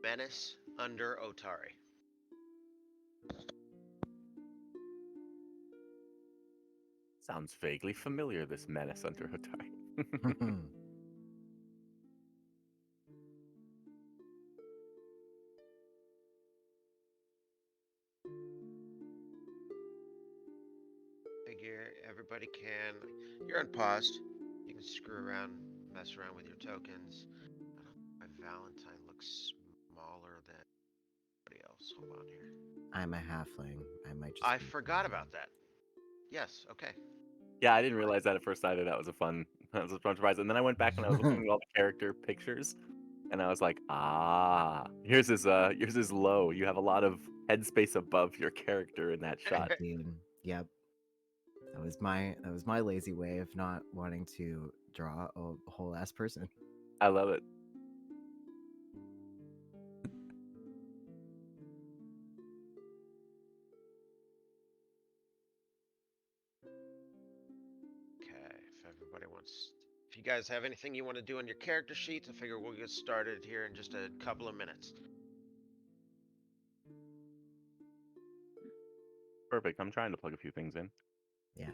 Menace under Otari. Sounds vaguely familiar, this menace under Hatari. Figure everybody can. You're unpaused. You can screw around, mess around with your tokens. I don't. My Valentine looks smaller than anybody else. Hold on here. I'm a halfling. I might just I be forgot about that. Yes. Okay. Yeah, I didn't realize that at first either. That was a fun surprise. And then I went back and I was looking at all the character pictures, and I was like, here's his low. You have a lot of headspace above your character in that shot. Dude. Yep. That was my lazy way of not wanting to draw a whole ass person. I love it. Okay. If everybody wants, if you guys have anything you want to do on your character sheets, I figure we'll get started here in just a couple of minutes. Perfect. I'm trying to plug a few things in. Yeah.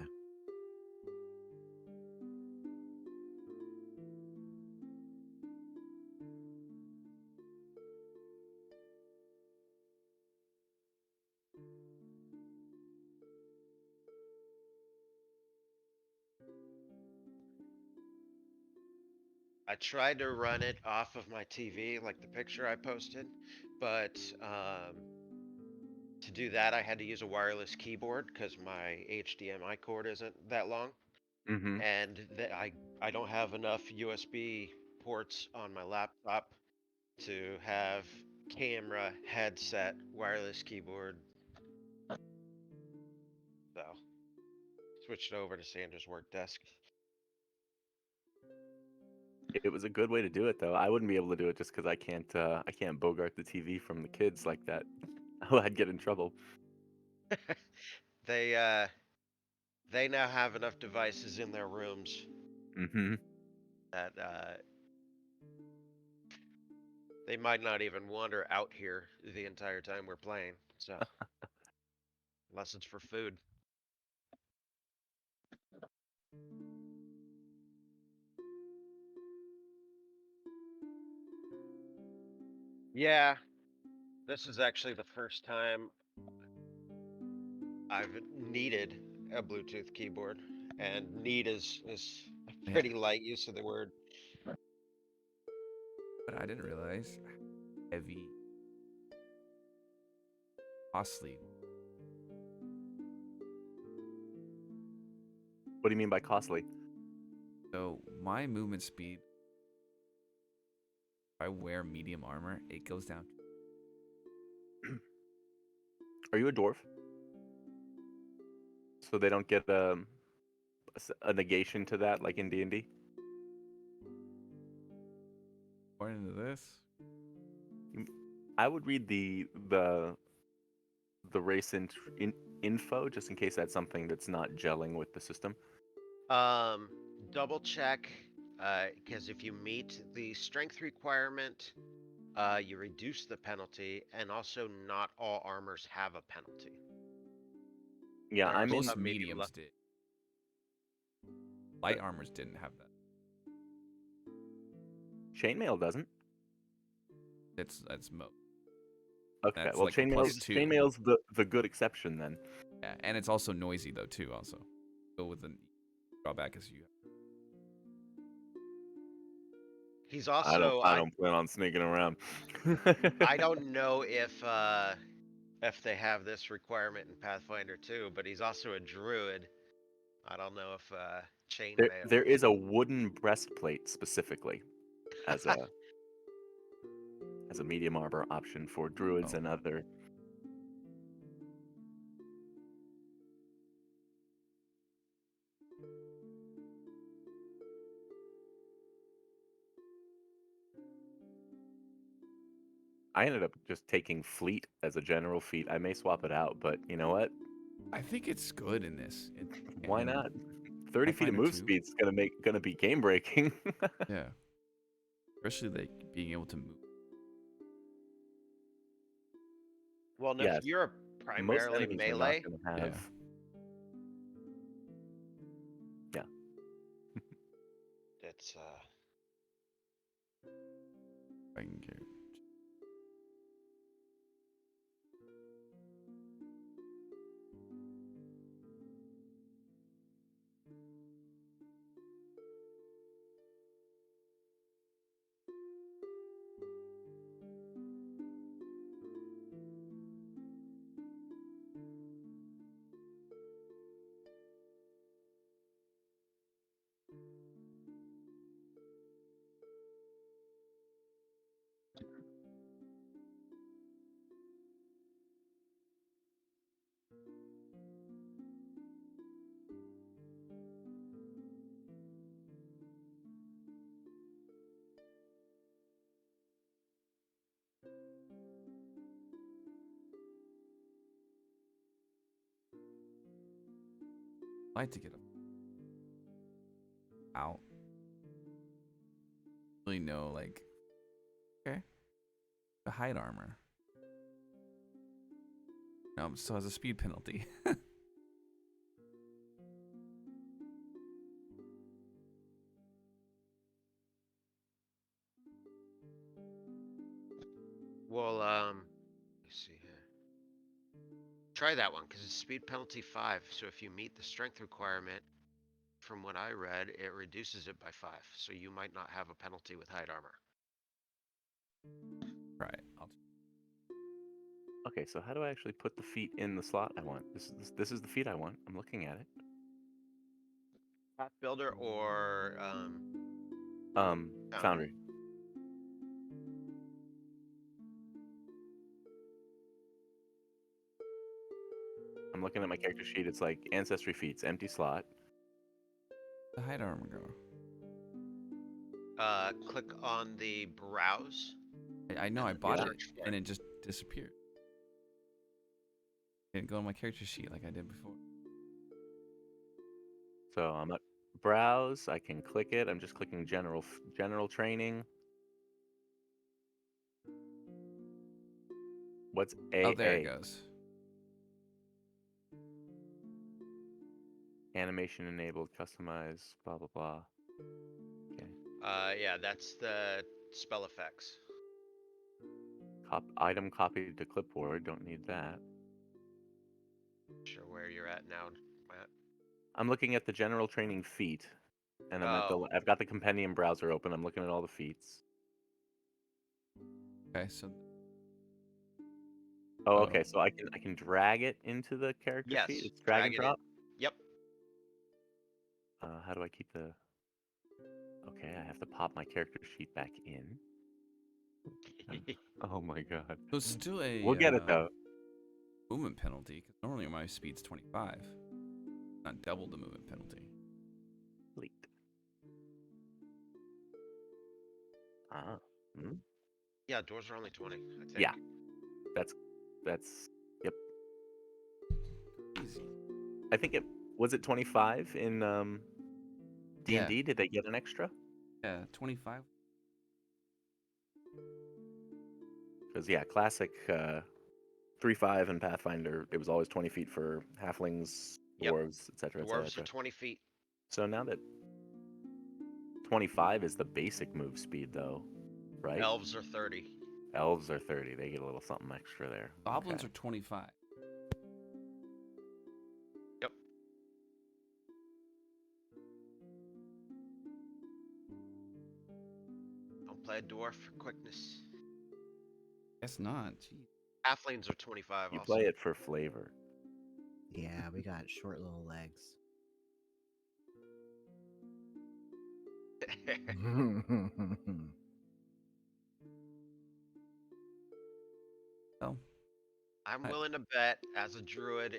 I tried to run it off of my TV, like the picture I posted, but to do that, I had to use a wireless keyboard because my HDMI cord isn't that long, Mm-hmm. and I don't have enough USB ports on my laptop to have camera, headset, wireless keyboard. So switched over to Sandra's work desk. It was a good way to do it, though. I wouldn't be able to do it just because I can't bogart the TV from the kids like that. I'd get in trouble. They they now have enough devices in their rooms Mm-hmm. that they might not even wander out here the entire time we're playing. So unless it's for food. Yeah, this is actually the first time I've needed a Bluetooth keyboard, and need is a Yeah. pretty light use of the word. But I didn't realize heavy, costly. What do you mean by costly? So my movement speed, if I wear medium armor, it goes down. Are you a dwarf? So they don't get a negation to that like in D&D? According to this, I would read the race info just in case that's something that's not gelling with the system. Double check, because if you meet the strength requirement, you reduce the penalty, and also not all armors have a penalty. Yeah, There are I'm in. most some maybe mediums did. Light armors didn't have that. Chainmail doesn't. That's most. Okay, That's well, like a +2. chainmail's the good exception then. Yeah, and it's also noisy though too. Also, go with the drawback is you. He's I also don't plan on sneaking around. I don't know if they have this requirement in Pathfinder 2, but he's also a druid. I don't know if chainmail. There is a wooden breastplate specifically as a medium armor option for druids and other. I ended up just taking fleet as a general feat. I may swap it out, but you know what? I think it's good in this. Why not? 30 feet of Pathfinder move 2? speed's gonna be game breaking. Yeah. Especially like being able to move. Well, and if Yes. you're Most primarily enemies are not melee, gonna have. Yeah. it's I can get. I like to get out. Really know, like, okay, the hide armor. No, still has a speed penalty. well, let's see here. Try that one because it's speed penalty 5. So if you meet the strength requirement, from what I read, it reduces it by 5. So you might not have a penalty with hide armor. Right. Okay, so how do I actually put the feet in the slot I want? This is the feet I want. I'm looking at it. Path builder or Foundry. I'm looking at my character sheet. It's like ancestry feats, empty slot. The hide armor go. Click on the browse. I know I and bought it search for and it just disappeared. Didn't go on my character sheet like I did before. So I'm at browse. I can click it. I'm just clicking general training. What's AA? Oh, there it goes. Animation enabled, customize, blah blah blah. Okay. Yeah, that's the spell effects. Item copied to clipboard. Don't need that. Sure where you're at now, Matt. I'm looking at the general training feat, and I've got the compendium browser open. I'm looking at all the feats. Okay, so. Oh, okay. So I can drag it into the character Yes, sheet. It's drag and it in. drop. Yep. How do I keep the? Okay, I have to pop my character sheet back in. Oh my god. So it's still a. We'll get it though. Movement penalty, because normally my speed's 25. Not double the movement penalty. Delete. Hmm? Yeah, doors are only 20, I think. Yeah. That's yep. Easy. I think it was it 25 in D&D. Yeah. Did they get an extra? Yeah, 25. Because yeah, classic 3.5 and Pathfinder, it was always 20 feet for halflings, Yep. dwarves, etc. Dwarves are 20 feet. So now that 25 is the basic move speed, though, right? Elves are 30. Elves are 30. They get a little something extra there. Goblins Okay. are 25. Yep. Don't play a dwarf for quickness. Guess not. Jeez. Halflings are 25 You also. play it for flavor. Yeah, we got short little legs. Oh. I'm willing to bet, as a druid,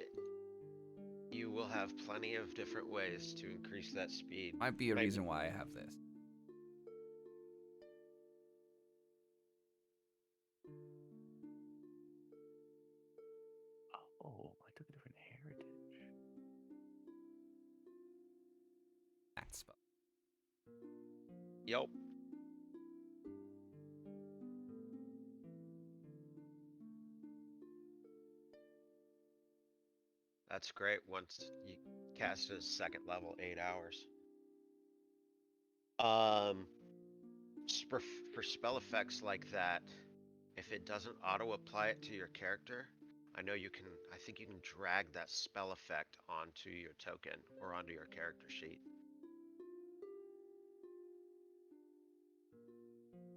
you will have plenty of different ways to increase that speed. Might be a reason why I have this. Oh, I took a different heritage. spell. Yep. That's great once you cast it as second level, 8 hours. For spell effects like that, if it doesn't auto apply it to your character, I think you can drag that spell effect onto your token or onto your character sheet.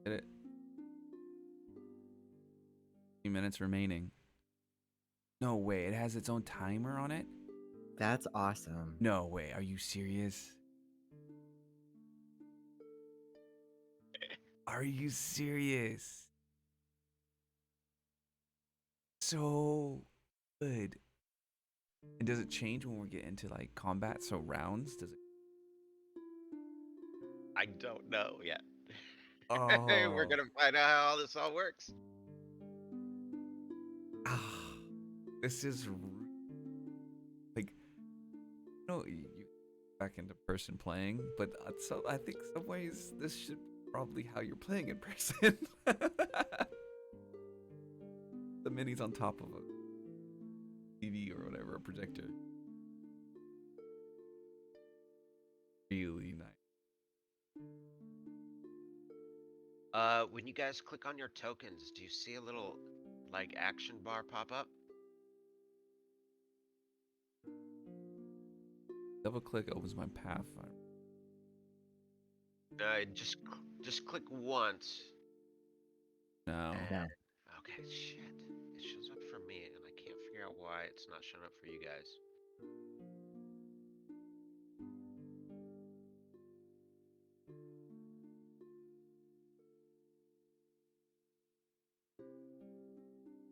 Did it? Few minutes remaining. No way, it has its own timer on it? That's awesome. No way, are you serious? Are you serious? So good. And does it change when we get into like combat? So rounds? Does it? I don't know yet. We're Oh. gonna find out how all this all works. This is like, you back into person playing, but so I think some ways this should be probably how you're playing in person. The minis on top of a TV or whatever, a projector. Really nice. When you guys click on your tokens, do you see a little like action bar pop up? Double click opens my Pathfinder. Just click once. No. No. Okay, shit. It shows up for me, and I can't figure out why it's not showing up for you guys.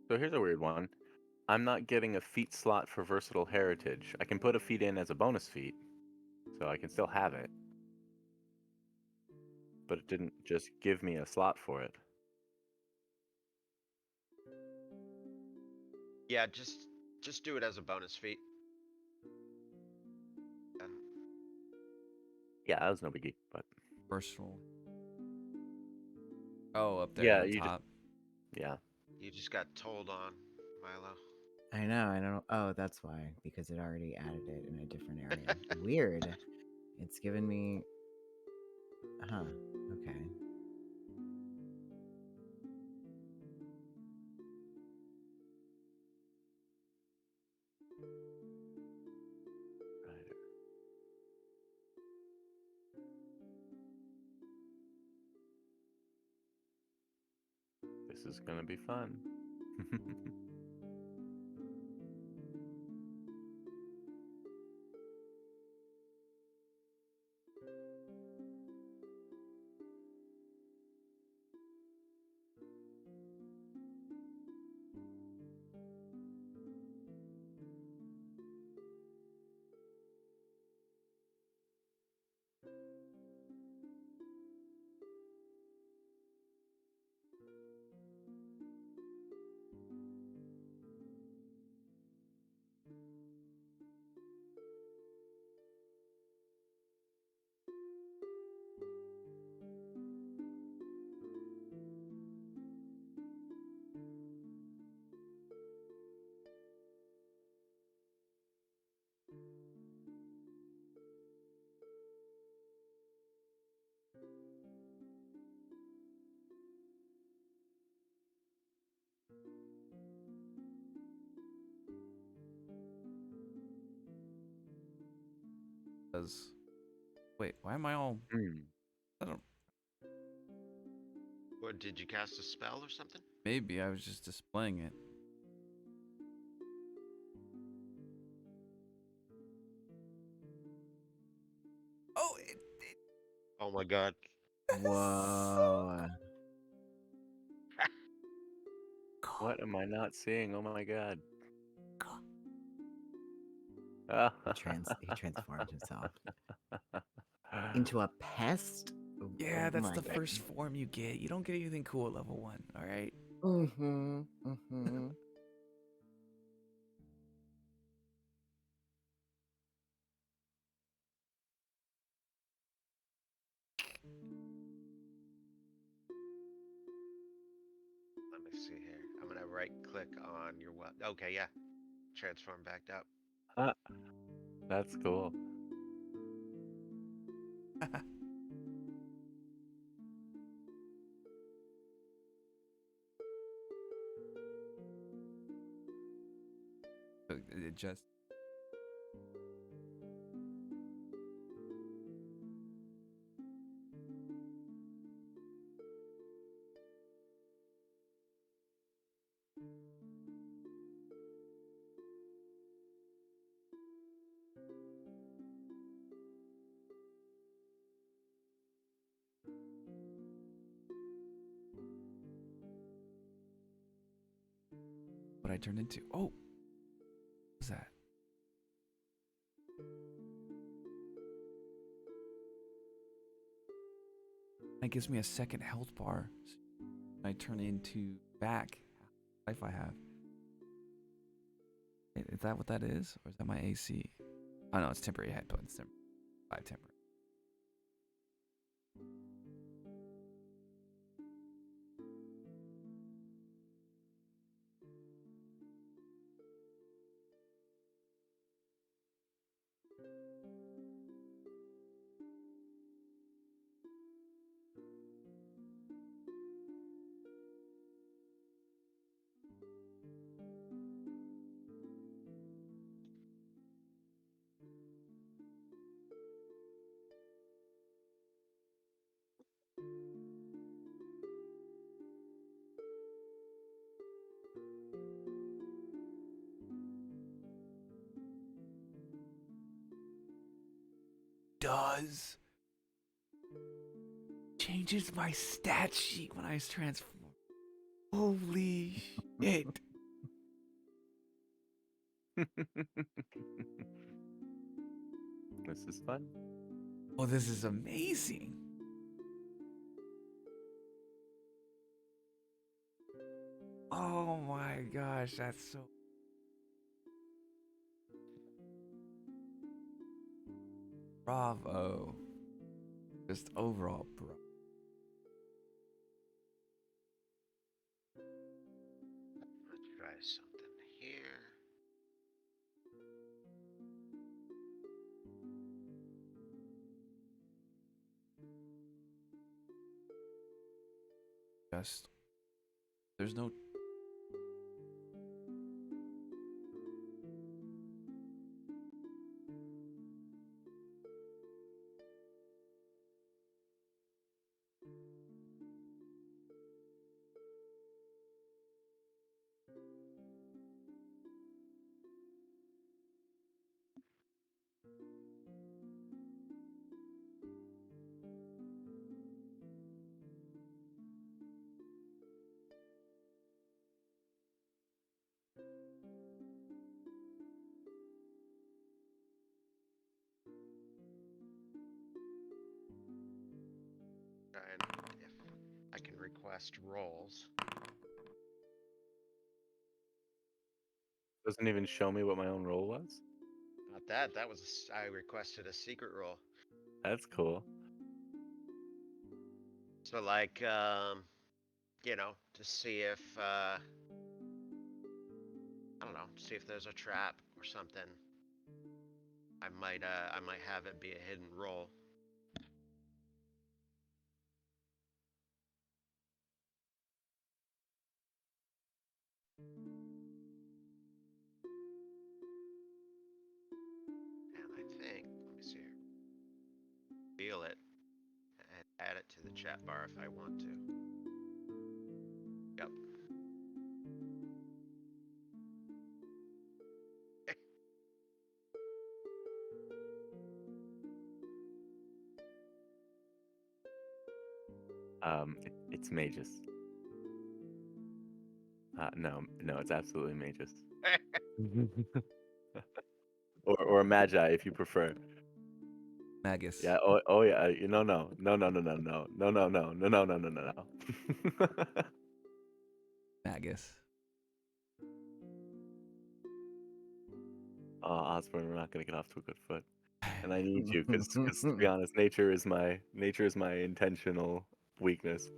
So here's a weird one. I'm not getting a feat slot for versatile heritage. I can put a feat in as a bonus feat, so I can still have it. But it didn't just give me a slot for it. Yeah, just do it as a bonus feat. And Yeah, that was no biggie, but Versatile. Oh, up there yeah, on you top. yeah. you just got told on, Milo. I know. I don't. Oh, that's why. Because it already added it in a different area. Weird. It's given me. Huh. Okay. Right. This is gonna be fun. Does wait? Why am I all? Hmm. I don't. What, did you cast a spell or something? Maybe I was just displaying it. Oh, Oh my god. Whoa. What am I not seeing? Oh my god. He transformed himself into a pest. Yeah, Oh that's my the god. first form you get. You don't get anything cool at level 1. All right. Mm-hmm. Mm-hmm. Let me see here. I'm gonna right click on your web. Okay, yeah. Transform back up. Ah, that's cool. So it just what I turned into. Oh, what was that? That gives me a second health bar. So I turn into back life I have. Is that what that is, or is that my AC? Oh no, it's temporary head points. 5 temporary. Does changes my stat sheet when I transform. Holy shit! This is fun. Oh, this is amazing. Oh my gosh, that's so. Bravo. Just overall, bro. Let's try something here. Just there's no. And if I can request roles. Doesn't even show me what my own role was. Not that. That was I requested a secret role. That's cool. So like, to see if I don't know, see if there's a trap or something. I might have it be a hidden role. And I think, let me see here. Feel it and add it to the chat bar if I want to. Yep. It's Magus. No, it's absolutely Magus. or Magi if you prefer. Magus. Yeah. Oh yeah. No. Magus. Osborne, we're not gonna get off to a good foot. and I need you because to be honest, nature is my intentional weakness.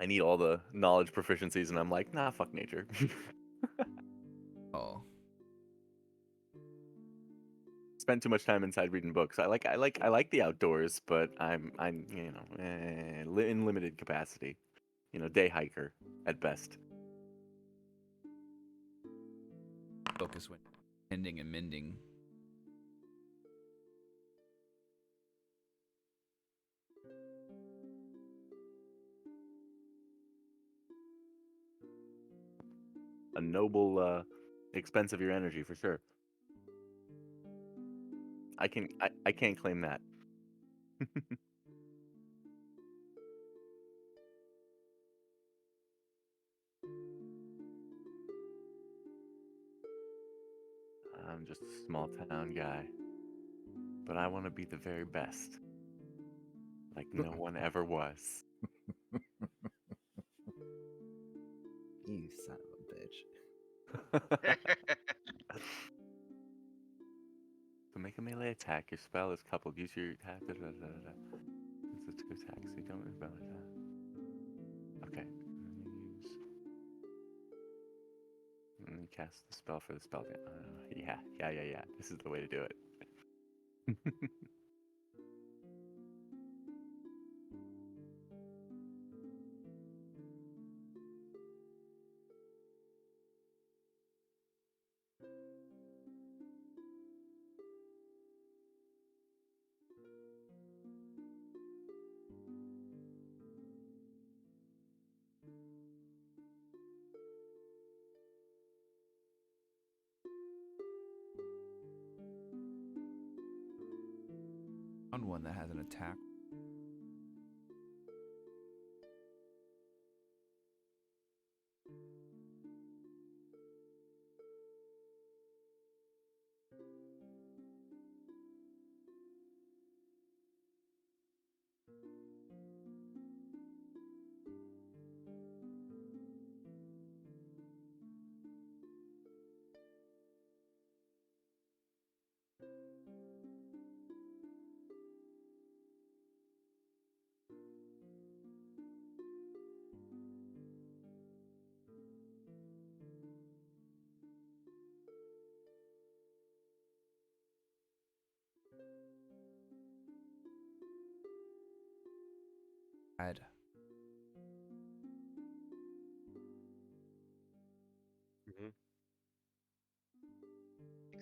I need all the knowledge proficiencies, and I'm like, nah, fuck nature. Oh, Spent too much time inside reading books. I like the outdoors, but I'm in limited capacity. Day hiker at best. focus when ending and mending. A noble expense of your energy for sure. I can't claim that. I'm just a small town guy, but I want to be the very best, like no one ever was. You son of a bitch. To make a melee attack, your spell is coupled. Use your attack. It's a two attack, so you don't rebel that. Okay. And then cast the spell for the spell. Yeah. This is the way to do it. Found one that has an attack. Add. Hmm.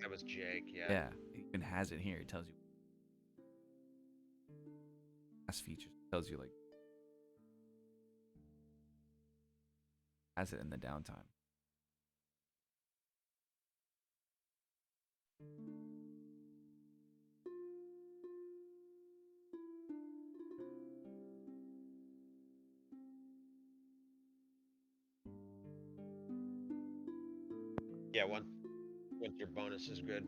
That was Jake. Yeah. Yeah, it even has it here. It tells you class features. It tells you like has it in the downtime. Yeah. Once your bonus is good,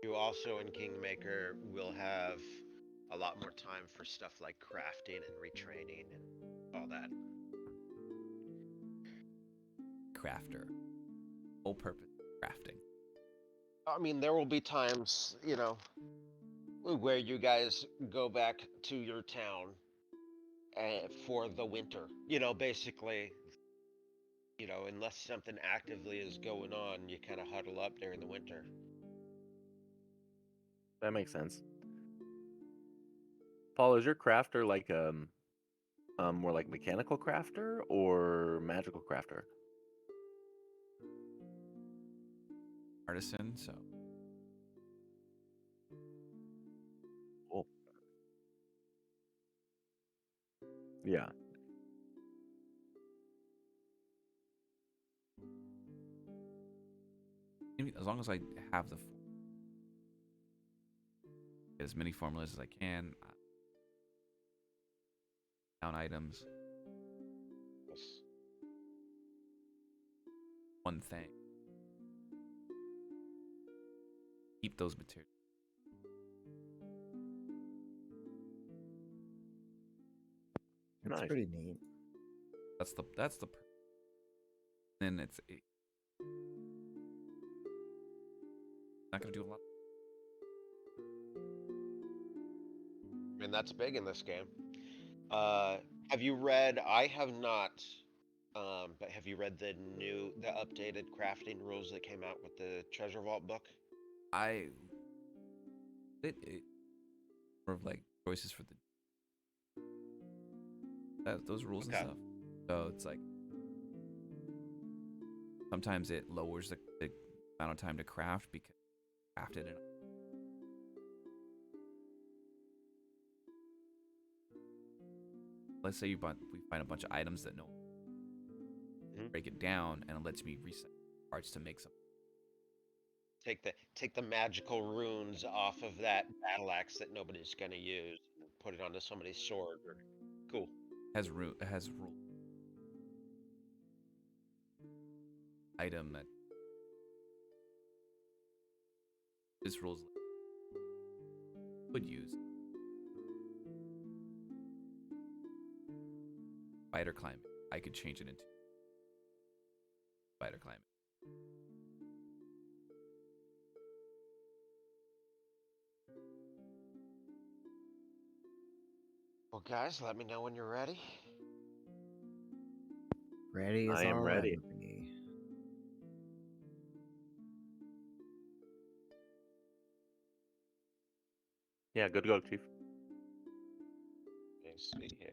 you also in Kingmaker will have a lot more time for stuff like crafting and retraining and all that. Crafter. Whole purpose crafting. I mean, there will be times, where you guys go back to your town for the winter. Basically, unless something actively is going on, you kind of huddle up during the winter. That makes sense. Paul, is your crafter like more like mechanical crafter or magical crafter? Artisan, so Cool. Yeah. as long as I have as many formulas as I can, down items, Yes. one thing. Keep those materials. That's Nice. pretty neat. That's the then it's not gonna do a lot. And that's big in this game. Have you read? I have not. But have you read the updated crafting rules that came out with the Treasure Vault book? I it more of like choices for those rules and Okay. stuff. So it's like sometimes it lowers the amount of time to craft because craft it in. Let's say we find a bunch of items that no Mhm. break it down and it lets me reset parts to make something. Take the magical runes off of that battle axe that nobody's gonna use, and put it onto somebody's sword. Cool. It has rule item that this rules would use. Spider climbing. I could change it into spider climbing. Well, guys, let me know when you're ready. Ready as I am I'll ready. ever be. Yeah, good to go, Chief. Let me see here.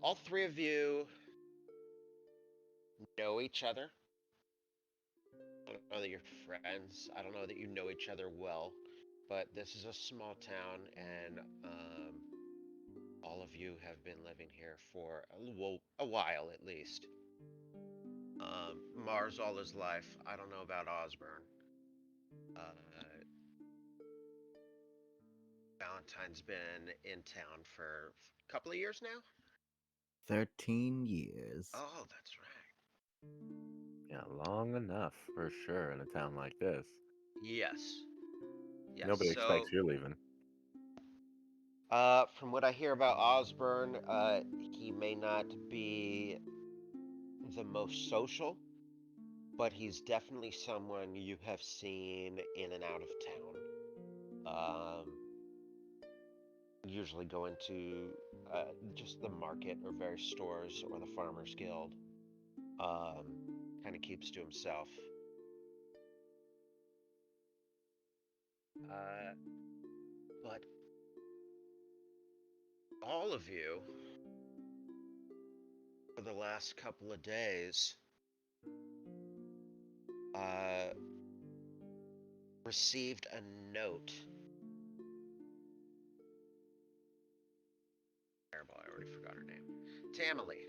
All three of you know each other. I don't know that you're friends. I don't know that you know each other well, but this is a small town, and all of you have been living here for a while at least. Mars all his life. I don't know about Osborne. Uh, Valentine's been in town for a couple of years now. 13 years. Oh, that's right. Yeah, long enough for sure in a town like this. Yes. Yes. Nobody So, expects you're leaving. from what I hear about Osborne, he may not be the most social, but he's definitely someone you have seen in and out of town. Usually going to just the market or various stores or the Farmers Guild. Kind of keeps to himself. But all of you, for the last couple of days, uh, received a note. Terrible, I already forgot her name. Tamily.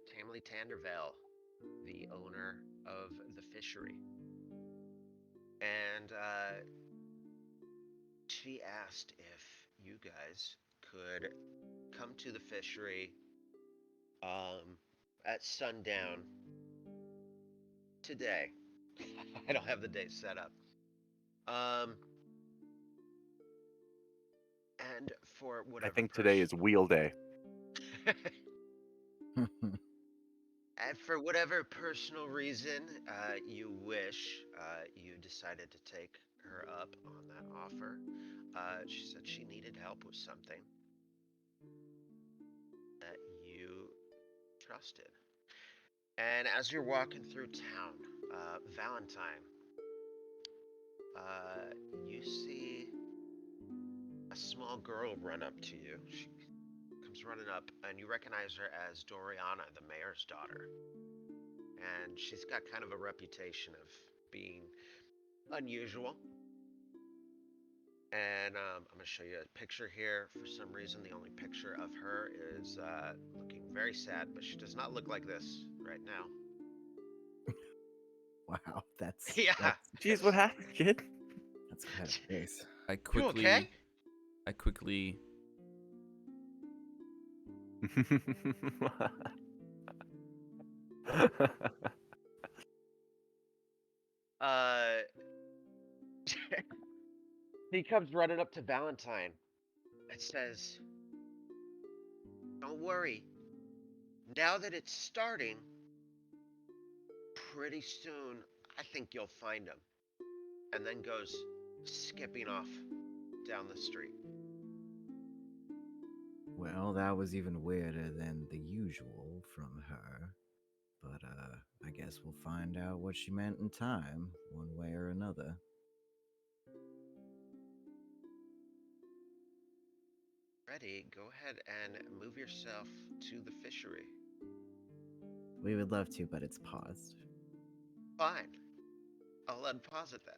Tamily Tandervell, the owner of the fishery. And she asked if you guys could come to the fishery at sundown today. I don't have the date set up. And for I whatever think today is wheel day. and for whatever personal reason you wish, you decided to take her up on that offer. She said she needed help with something that you trusted. And as you're walking through town, Valentine, you see a small girl run up to you. She comes running up, and you recognize her as Doriana, the mayor's daughter. And she's got kind of a reputation of being unusual. And I'm going to show you a picture here. For some reason, the only picture of her is looking very sad, but she does not look like this right now. Wow, that's Yeah. Jeez, what happened, kid? that's quite a face. I You quickly okay? I quickly Uh, he comes running up to Valentine, It says, don't worry. Now that it's starting, pretty soon, I think you'll find him. And then goes skipping off down the street. Well, that was even weirder than the usual from her. But I guess we'll find out what she meant in time, one way or another. Ready, go ahead and move yourself to the fishery. We would love to, but it's paused. Fine. I'll unpause it then.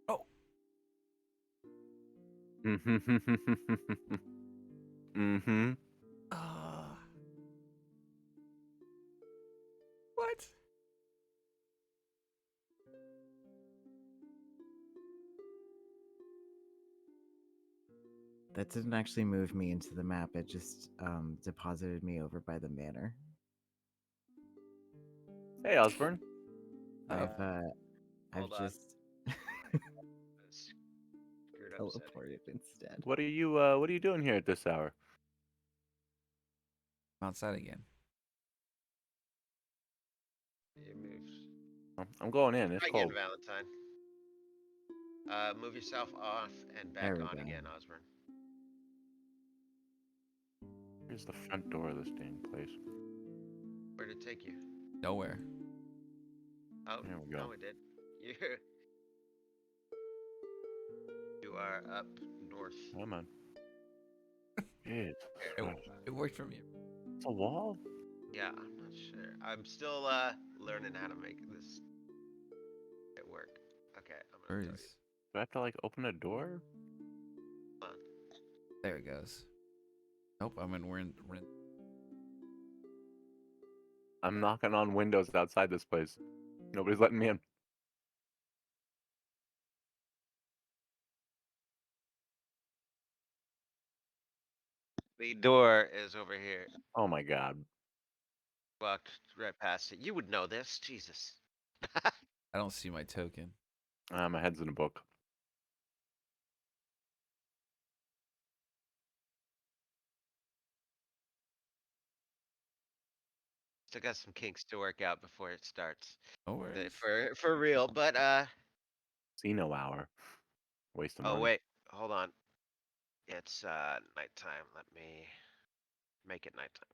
Oh, Mm-hmm. uh, what? That didn't actually move me into the map. It just deposited me over by the manor. Hey, Osborne. I've Hold on. just Screwed up setting. teleported instead. What are you doing here at this hour? I'm outside again. You moved. I'm going in. It's Try again, cold. Valentine. Move yourself off and back There we on go. again, Osborne. Here's the front door of this dang place. Where'd it take you? Nowhere. Oh, There we go. no, it did. You are up north. Come on. Jesus It, Christ. it worked for me. It's a wall? Yeah, I'm not sure. I'm still learning how to make this work. Okay, I'm gonna tell you. Birds. Do I have to like open a door? Hold on. There it goes. Nope. We're in. I'm knocking on windows outside this place. Nobody's letting me in. The door is over here. Oh my god. Walked right past it. You would know this, Jesus. I don't see my token. My head's in a book. Still got some kinks to work out before it starts. No worries. For real, but See no hour. Waste of oh money. wait, hold on. It's nighttime. Let me make it nighttime.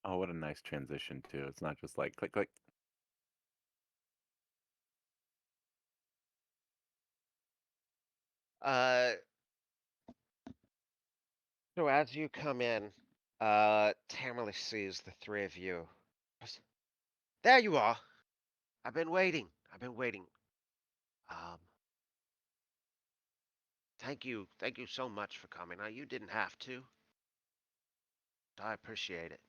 Oh, what a nice transition too. It's not just like click click. Uh, so as you come in, Tamily sees the three of you. There you are. I've been waiting. I've been waiting. Um, thank you so much for coming. You didn't have to. I appreciate it.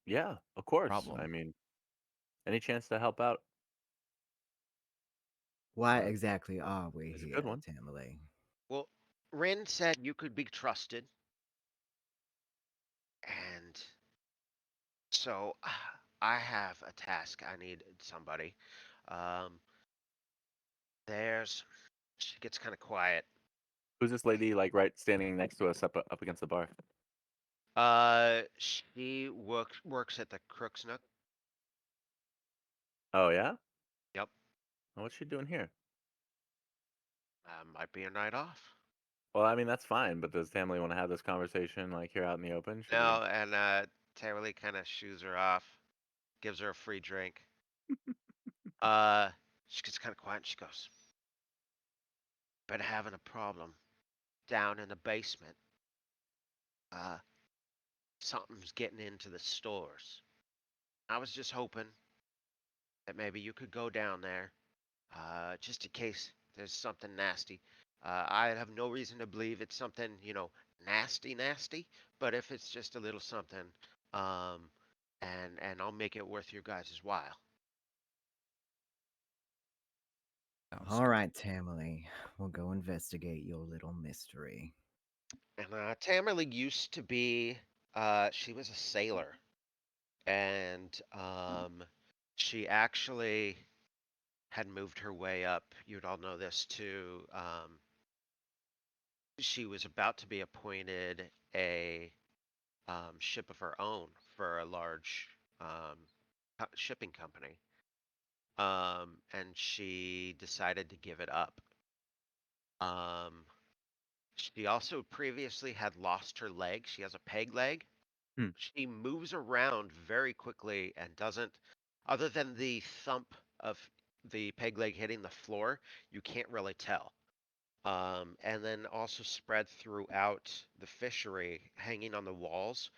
Yeah, of course. Problem. I mean, any chance to help out Why exactly are we is a here, good one. Tamale? Well, Rin said you could be trusted, and so I have a task. I need somebody. Um, there's. She gets kind of quiet. Who's this lady like right standing next to us up against the bar? She works at the Crook's Nook. Oh yeah? Yep. What's she doing here? Might be a night off. Well, I mean that's fine, but does Tamily want to have this conversation like here out in the open? Should we? No, and Tamily kind of shoos her off, gives her a free drink. Uh, she gets kind of quiet and she goes, "Been having a problem down in the basement. Uh, something's getting into the stores. I was just hoping that maybe you could go down there, just in case there's something nasty. I have no reason to believe it's something, nasty, nasty. But if it's just a little something, um, and I'll make it worth your guys' while." Sounds All right, Tamily, we'll go investigate your little mystery. And Tamerley used to be, she was a sailor, and she actually had moved her way up. You'd all know this too. She was about to be appointed a ship of her own for a large shipping company. And she decided to give it up. Um, she also previously had lost her leg. She has a peg leg. Hmm. She moves around very quickly and doesn't, other than the thump of the peg leg hitting the floor, you can't really tell. And then also spread throughout the fishery, hanging on the walls,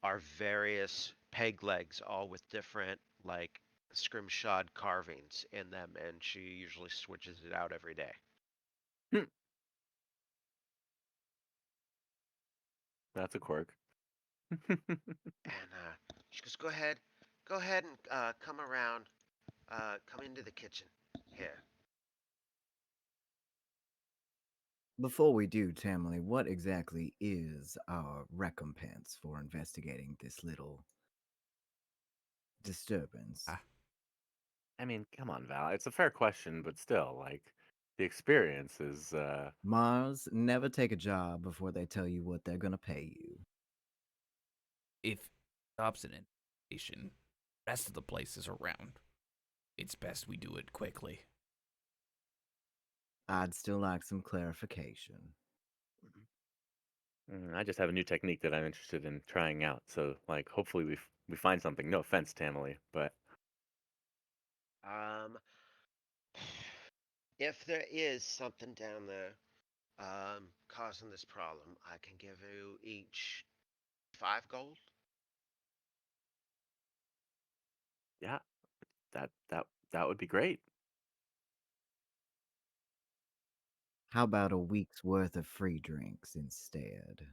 are various peg legs, all with different like scrimshod carvings in them, and she usually switches it out every day. Hmm. That's a quirk. And she goes, go ahead and come around, come into the kitchen here. Before we do, Tamily, what exactly is our recompense for investigating this little disturbance? ah. I mean, come on, Val. It's a fair question, but still, like, the experience is. Mars, never take a job before they tell you what they're gonna pay you. If stops an invitation, rest of the place is around. It's best we do it quickly. I'd still like some clarification. I just have a new technique that I'm interested in trying out. So, like, hopefully we find something. No offense, Tamily, but Um, if there is something down there causing this problem, I can give you each 5 gold. yeah, that would be great. How about a week's worth of free drinks instead?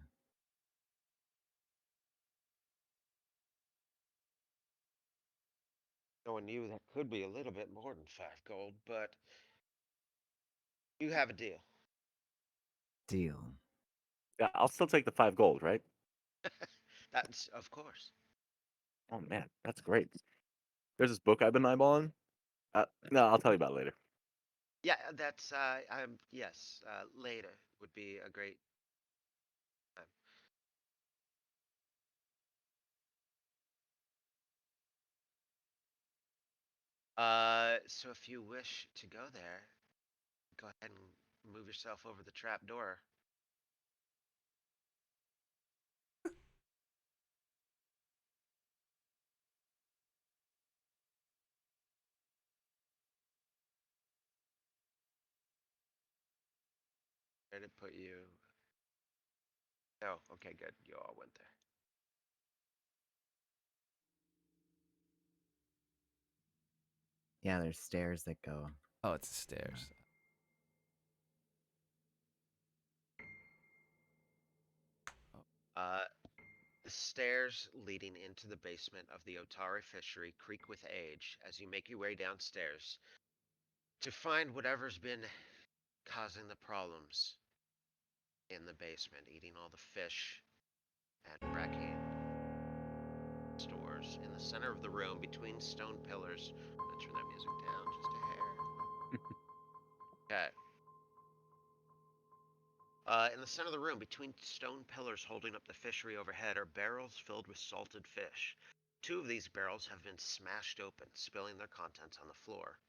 Knowing you, that could be a little bit more than 5 gold, but you have a deal. Deal. Yeah, I'll still take the 5 gold, right? That's of course. Oh man, that's great. There's this book I've been eyeballing. No, I'll tell you about it later. Yeah, that's yes. Later would be a great time. So if you wish to go there, go ahead and move yourself over the trap door. Where did it put you? Oh, okay, good. You all went there. Yeah, there's stairs that go. Oh, it's the stairs. Oh, Uh, the stairs leading into the basement of the Otari fishery creak with age as you make your way downstairs to find whatever's been causing the problems in the basement, eating all the fish and wrecking stores. In the center of the room, between stone pillars, I'm gonna turn that music down just a hair. Okay. In the center of the room, between stone pillars holding up the fishery overhead, are barrels filled with salted fish. 2 of these barrels have been smashed open, spilling their contents on the floor.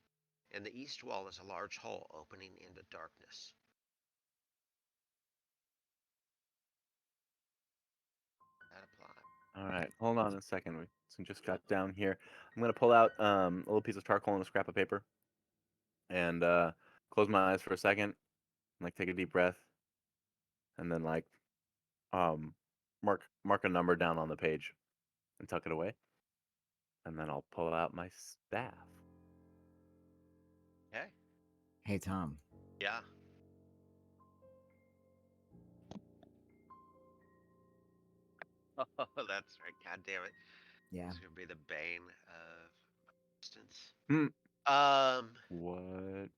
In the east wall is a large hole opening into darkness. That apply. All right, hold on a second. We just got down here. I'm gonna pull out a little piece of charcoal and a scrap of paper, and close my eyes for a second, like take a deep breath, and then like um mark a number down on the page and tuck it away, and then I'll pull out my staff. Okay. Hey, Tom. Yeah. Oh, that's right. God damn it. Yeah. It's gonna be the bane of distance. Hmm. Um, What?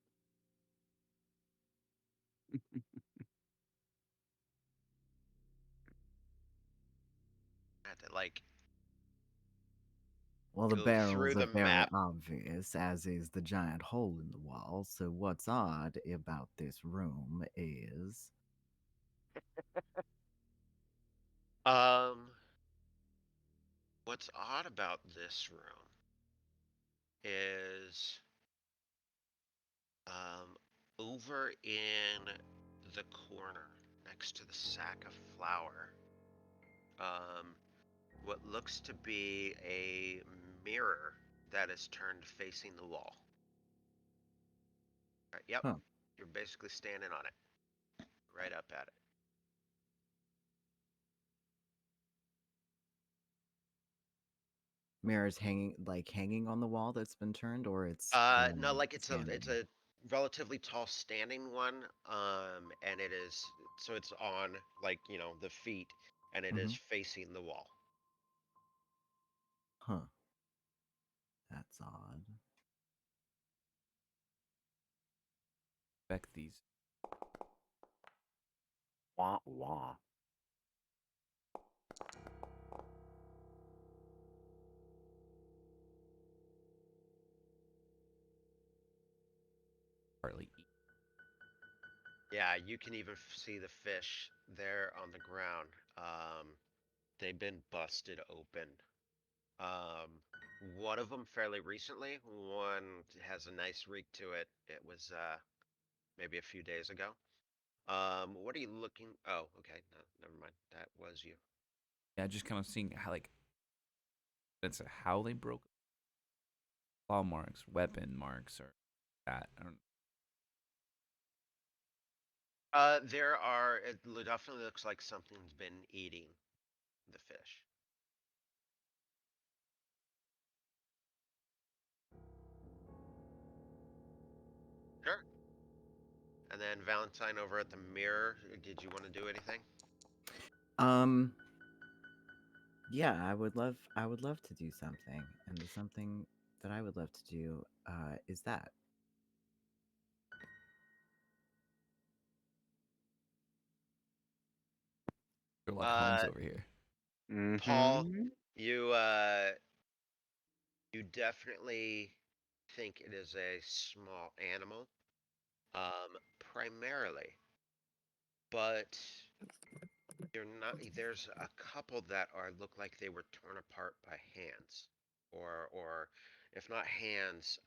had to like Well, the go through barrels are the very map. obvious, as is the giant hole in the wall. So, what's odd about this room is. Um, what's odd about this room is over in the corner next to the sack of flour, um, what looks to be a mirror that is turned facing the wall. Right, yep, Huh. you're basically standing on it, right up at it. Mirrors hanging on the wall that's been turned, or it's No, like it's standing. a relatively tall standing one, and it is so it's on like the feet, and it is Mhm. facing the wall. Huh. That's odd. Expect these. Wah wah. Partly eat. Yeah, you can even see the fish there on the ground. They've been busted open. Um, one of them fairly recently. One has a nice reek to it. It was maybe a few days ago. What are you looking? Oh, okay. No, never mind. That was you. Yeah, just kind of seeing how like that's how they broke claw marks, weapon marks, or that. I don't. There are. Definitely looks like something's been eating the fish. Sure. And then Valentine over at the mirror. Did you want to do anything? Um. Yeah, I would love to do something, and the something that I would love to do is that. Sherlock Holmes Uh, over here. Paul, Mm-hmm. you you definitely think it is a small animal, primarily, but you're not. There's a couple that are look like they were torn apart by hands, or if not hands,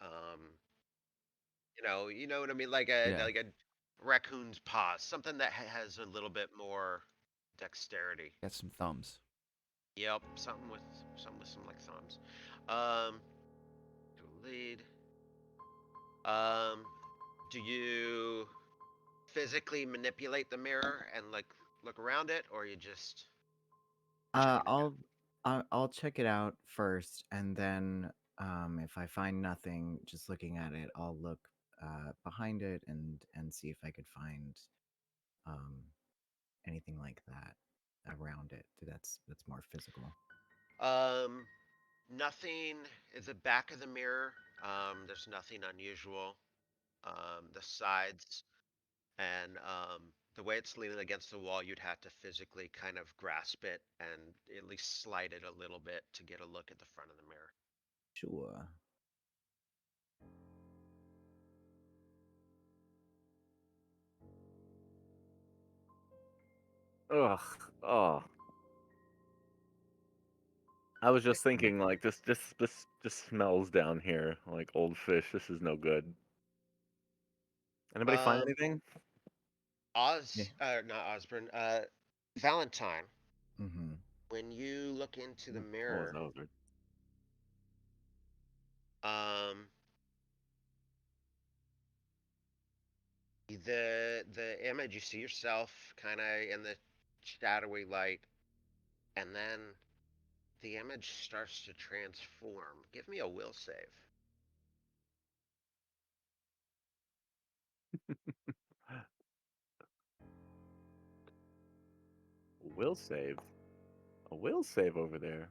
you know what I mean, Yeah, like a raccoon's paws, something that has a little bit more dexterity. got some thumbs. Yep, something with some like thumbs. Um, to lead. Um, do you physically manipulate the mirror and like look around it, or you just Uh, checking it out? I'll I'll check it out first, and then if I find nothing, just looking at it, I'll look behind it and see if I could find um anything like that around it that's more physical. Um, nothing at the back of the mirror. There's nothing unusual. The sides and the way it's leaning against the wall, you'd have to physically kind of grasp it and at least slide it a little bit to get a look at the front of the mirror. Sure. Ugh. Oh. I was just thinking, like, this smells down here like old fish. This is no good. Anybody find Um, anything? Yeah. Not Osborne, Valentine, Mm-hmm. when you look into the What was mirror, that? um, the image you see yourself kind of in the shadowy light, and then the image starts to transform. Give me a will save. Will save. A will save over there.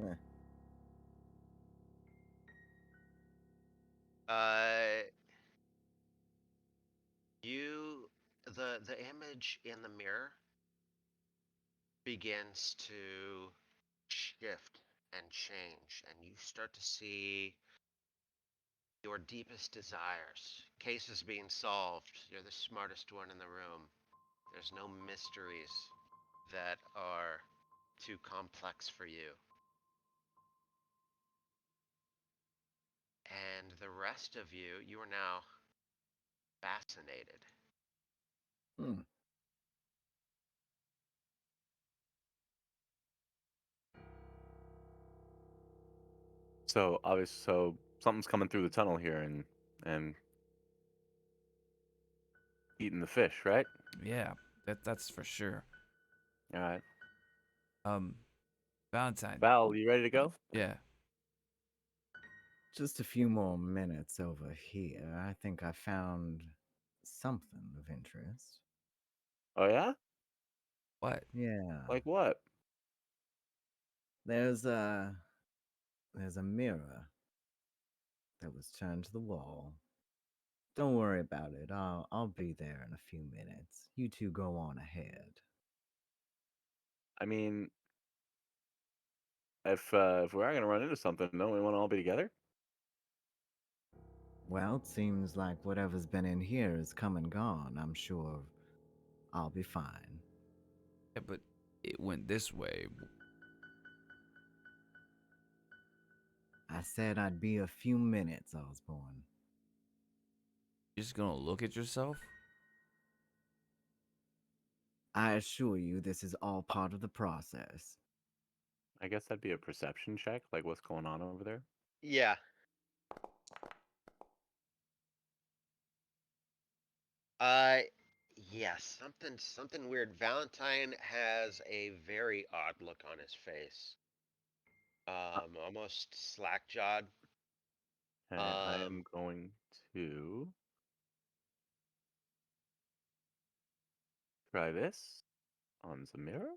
Eh. Uh, you the image in the mirror begins to shift and change, and you start to see your deepest desires. Cases being solved. You're the smartest one in the room. There's no mysteries that are too complex for you. And the rest of you, you are now fascinated. Hmm. So obviously, so something's coming through the tunnel here and eating the fish, right? Yeah, that's for sure. All right. Um, Valentine. Val, you ready to go? Yeah. Just a few more minutes over here. I think I found something of interest. Oh yeah? What? Yeah. Like what? There's a mirror that was turned to the wall. Don't worry about it. I'll be there in a few minutes. You two go on ahead. I mean, if we are gonna run into something, don't we want to all be together? Well, it seems like whatever's been in here is come and gone. I'm sure I'll be fine. Yeah, but it went this way. I said I'd be a few minutes, Osborne. You're just gonna look at yourself? I assure you this is all part of the process. I guess that'd be a perception check, like what's going on over there. Yeah. Uh, yes, something weird. Valentine has a very odd look on his face. Almost slack-jawed. Okay, I am Um, going to try this on the mirror.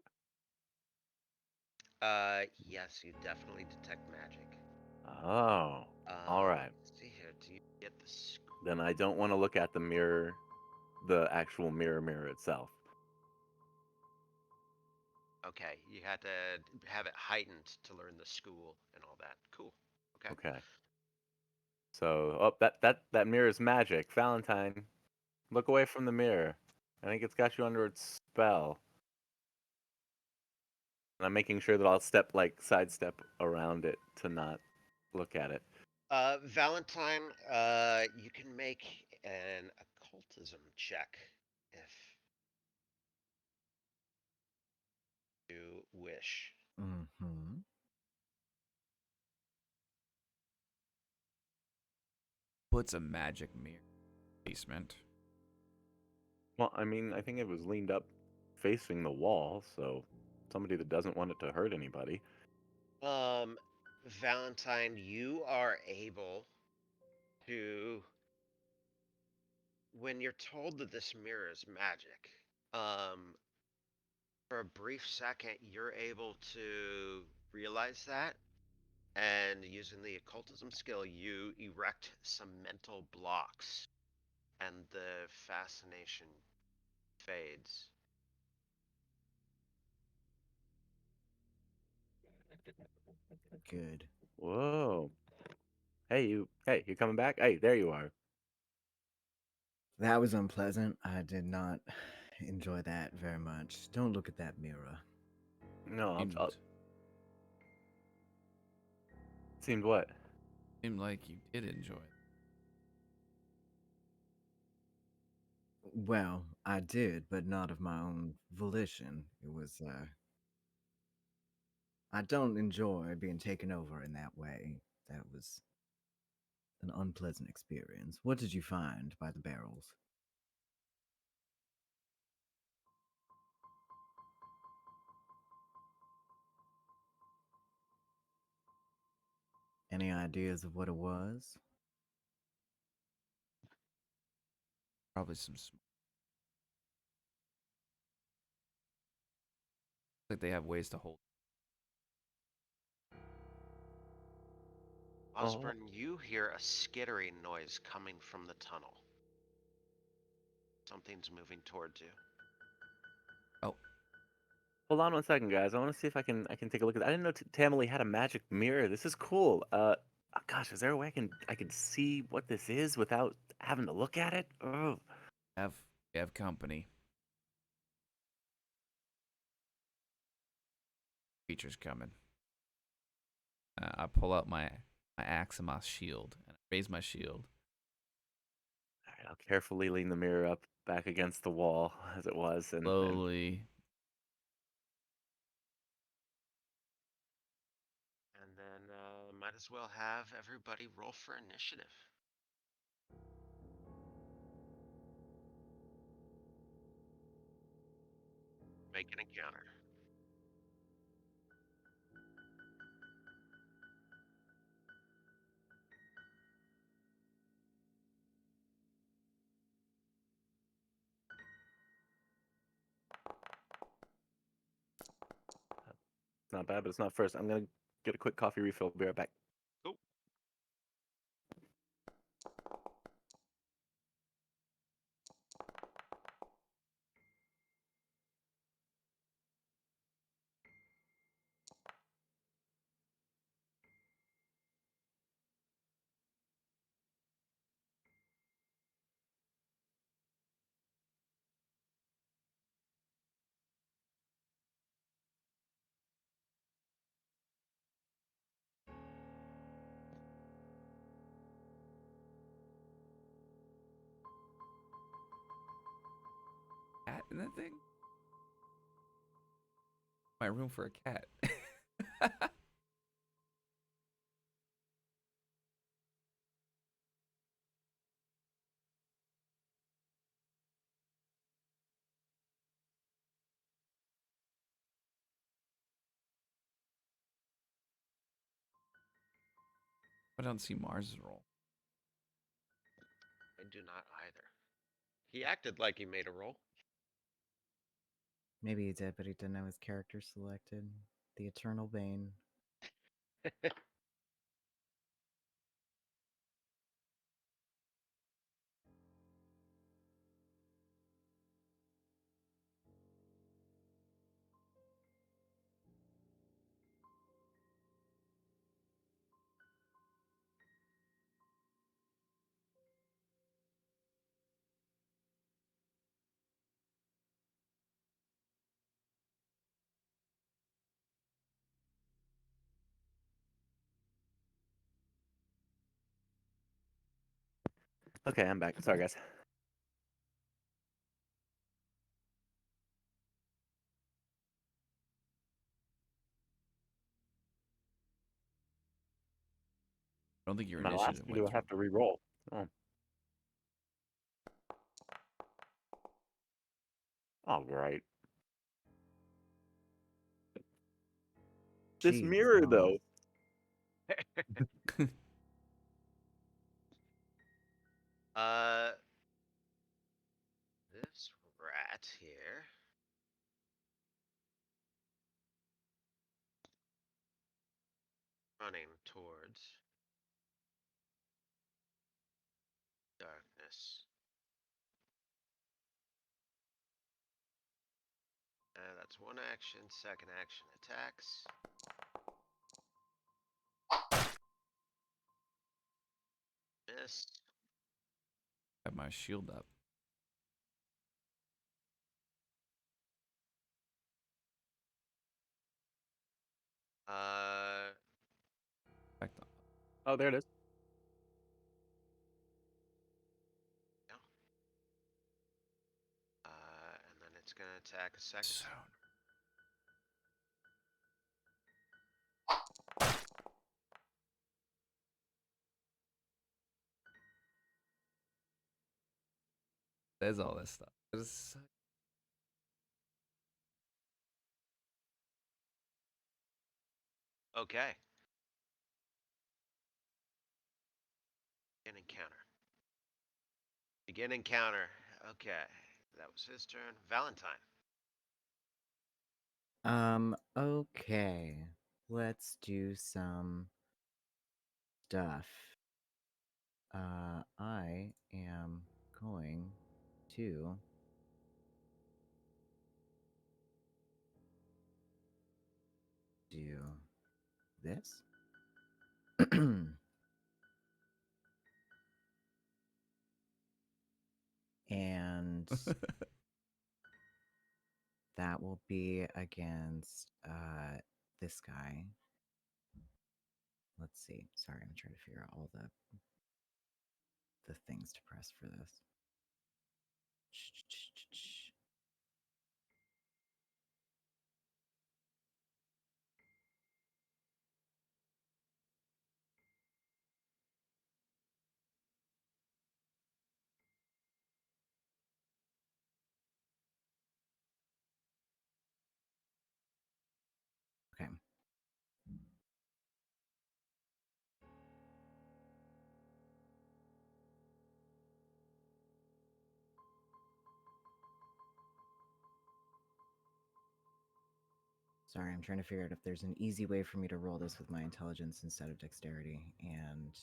yes, you definitely detect magic. Oh, all right. Let's see here. Do you get the Then I don't want to look at the mirror, the actual mirror itself. Okay, you had to have it heightened to learn the school and all that. Cool. Okay. Okay. So, oh, that mirror is magic. Valentine, look away from the mirror. I think it's got you under its spell. And I'm making sure that I'll sidestep around it to not look at it. Valentine, you can make an occultism check if you wish. Mm-hmm. Puts a magic mirror in the basement. Well, I mean, I think it was leaned up facing the wall, so somebody that doesn't want it to hurt anybody. Valentine, you are able to, when you're told that this mirror is magic, um, for a brief second, you're able to realize that, and using the occultism skill, you erect some mental blocks, and the fascination fades. Good. Whoa. Hey, you coming back? Hey, there you are. That was unpleasant. I did not enjoy that very much. Don't look at that mirror. No, Seemed, seemed what? seemed like you did enjoy it. Well, I did, but not of my own volition. It was, I don't enjoy being taken over in that way. That was an unpleasant experience. What did you find by the barrels? Any ideas of what it was? Probably some. Like they have ways to hold. Oh, Osborne, you hear a skittering noise coming from the tunnel. Something's moving towards you. Oh, Hold on 1 second, guys. I want to see if I can take a look at that. I didn't know Tamily had a magic mirror. This is cool. Gosh, is there a way I can see what this is without having to look at it? Oh, Have we have company. Creatures coming. I pull out my axe and my shield, and I raise my shield. all right. I'll carefully lean the mirror up back against the wall as it was, and Slowly. And then might as well have everybody roll for initiative. Make an encounter. it's not bad, but it's not first. I'm gonna get a quick coffee refill. Be right back. Cool. Cat in that thing? My room for a cat. I don't see Mars's roll. I do not either. He acted like he made a roll. Maybe he did, but he didn't have his character selected. The Eternal Bane. Okay, I'm back. Sorry, guys. I don't think your My last initiative one, went do I through. have to re-roll? Oh, all right. This Jeez, mirror, Thomas. though. uh, this rat here. Running towards darkness. That's one action. Second action attacks. Miss. Have my shield up. Uh, Back to- Oh, there it is. yeah. And then it's gonna attack a second. Soon. There's all this stuff. Okay. Begin encounter. Begin encounter. Okay. That was his turn. Valentine. Okay. Let's do some stuff. I am going to do this. And that will be against this guy. Let's see. Sorry, I'm trying to figure out all the things to press for this. Okay. Sorry, I'm trying to figure out if there's an easy way for me to roll this with my intelligence instead of dexterity, and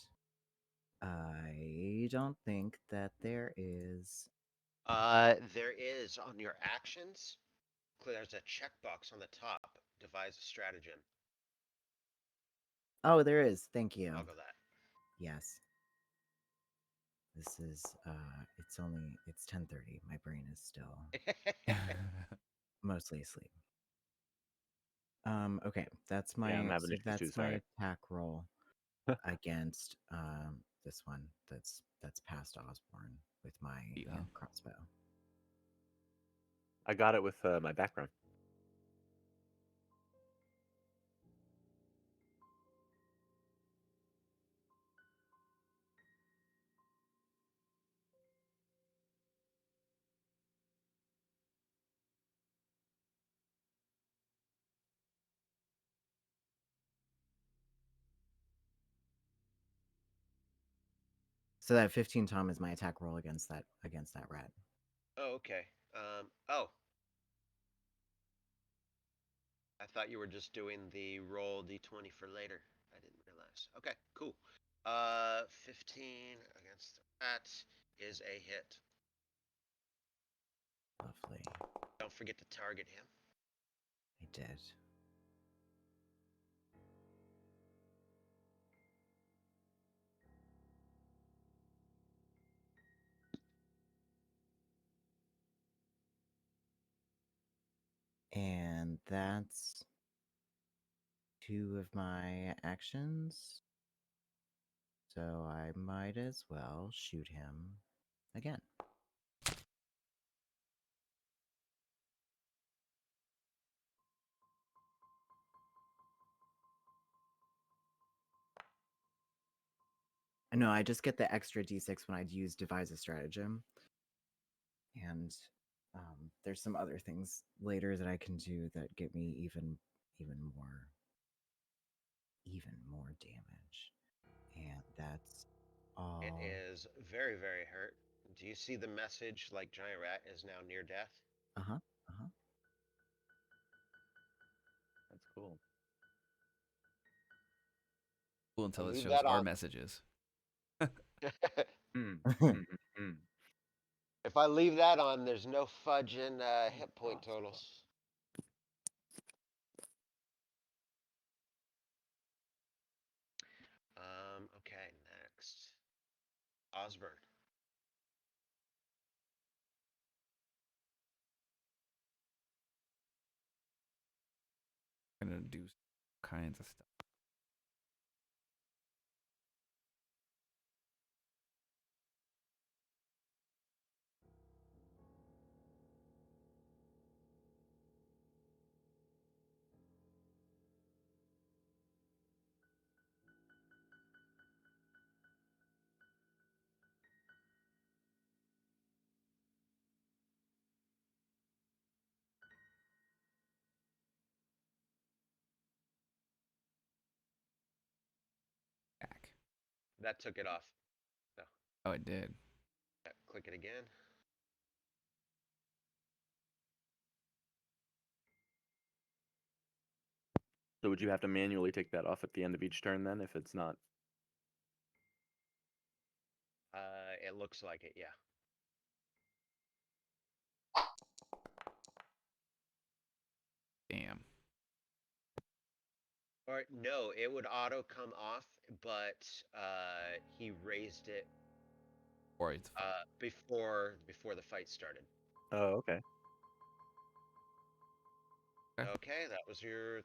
I don't think that there is. There is on your actions. There's a checkbox on the top. Devise a stratagem. Oh, there is. Thank you. I'll go that. Yes. This is it's 10:30. My brain is still mostly asleep. Okay, that's Yeah, I'm my having issues too. that's my Sorry. attack roll against this one that's past Osborne with my Yeah. hand crossbow. I got it with my background. So that 15 Tom is my attack roll against that rat. Oh, okay. Oh, I thought you were just doing the roll d20 for later. I didn't realize. Okay, cool. 15 against the rat is a hit. Lovely. Don't forget to target him. I did. And that's 2 of my actions. So I might as well shoot him again. No, I just get the extra d6 when I use devise a stratagem. And there's some other things later that I can do that get me even more damage. And that's all. It is very, very hurt. Do you see the message like Giant Rat is now near death? Uh-huh. Uh-huh. That's cool. Cool until I'll it leave shows that our on. messages. Hmm. If I leave that on, there's no fudge in hit point Crossbow. totals. Okay, next. Osborne. I'm gonna do kinds of stuff. Back. That took it off. So, Oh, it did. click it again. So would you have to manually take that off at the end of each turn then if it's not? It looks like it, yeah. Damn. Or no, it would auto come off, but he raised it Or it's before the fight started. Oh, okay. Okay. Okay, that was your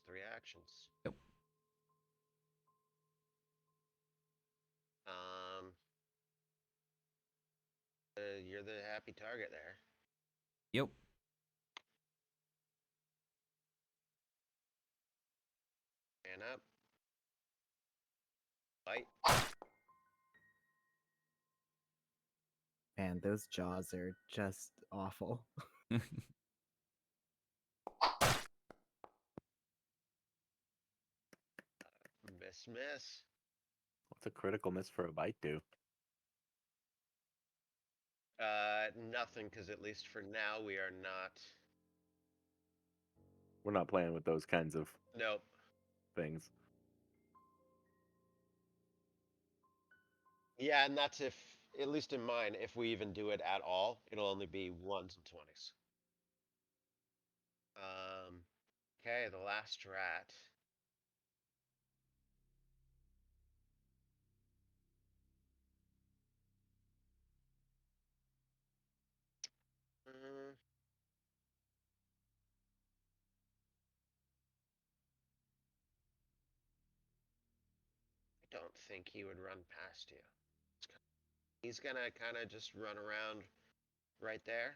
3 actions. Yep. Um, you're the happy target there. Yep. Man up. Fight. Man, those jaws are just awful. Miss. What's a critical miss for a bite do? Nothing, because at least for now we are not. We're not playing with those kinds of Nope. things. Yeah, and that's if, at least in mine, if we even do it at all, it'll only be 1s and 20s. Okay, the last rat. Mm, I don't think he would run past you. He's gonna kind of just run around right there.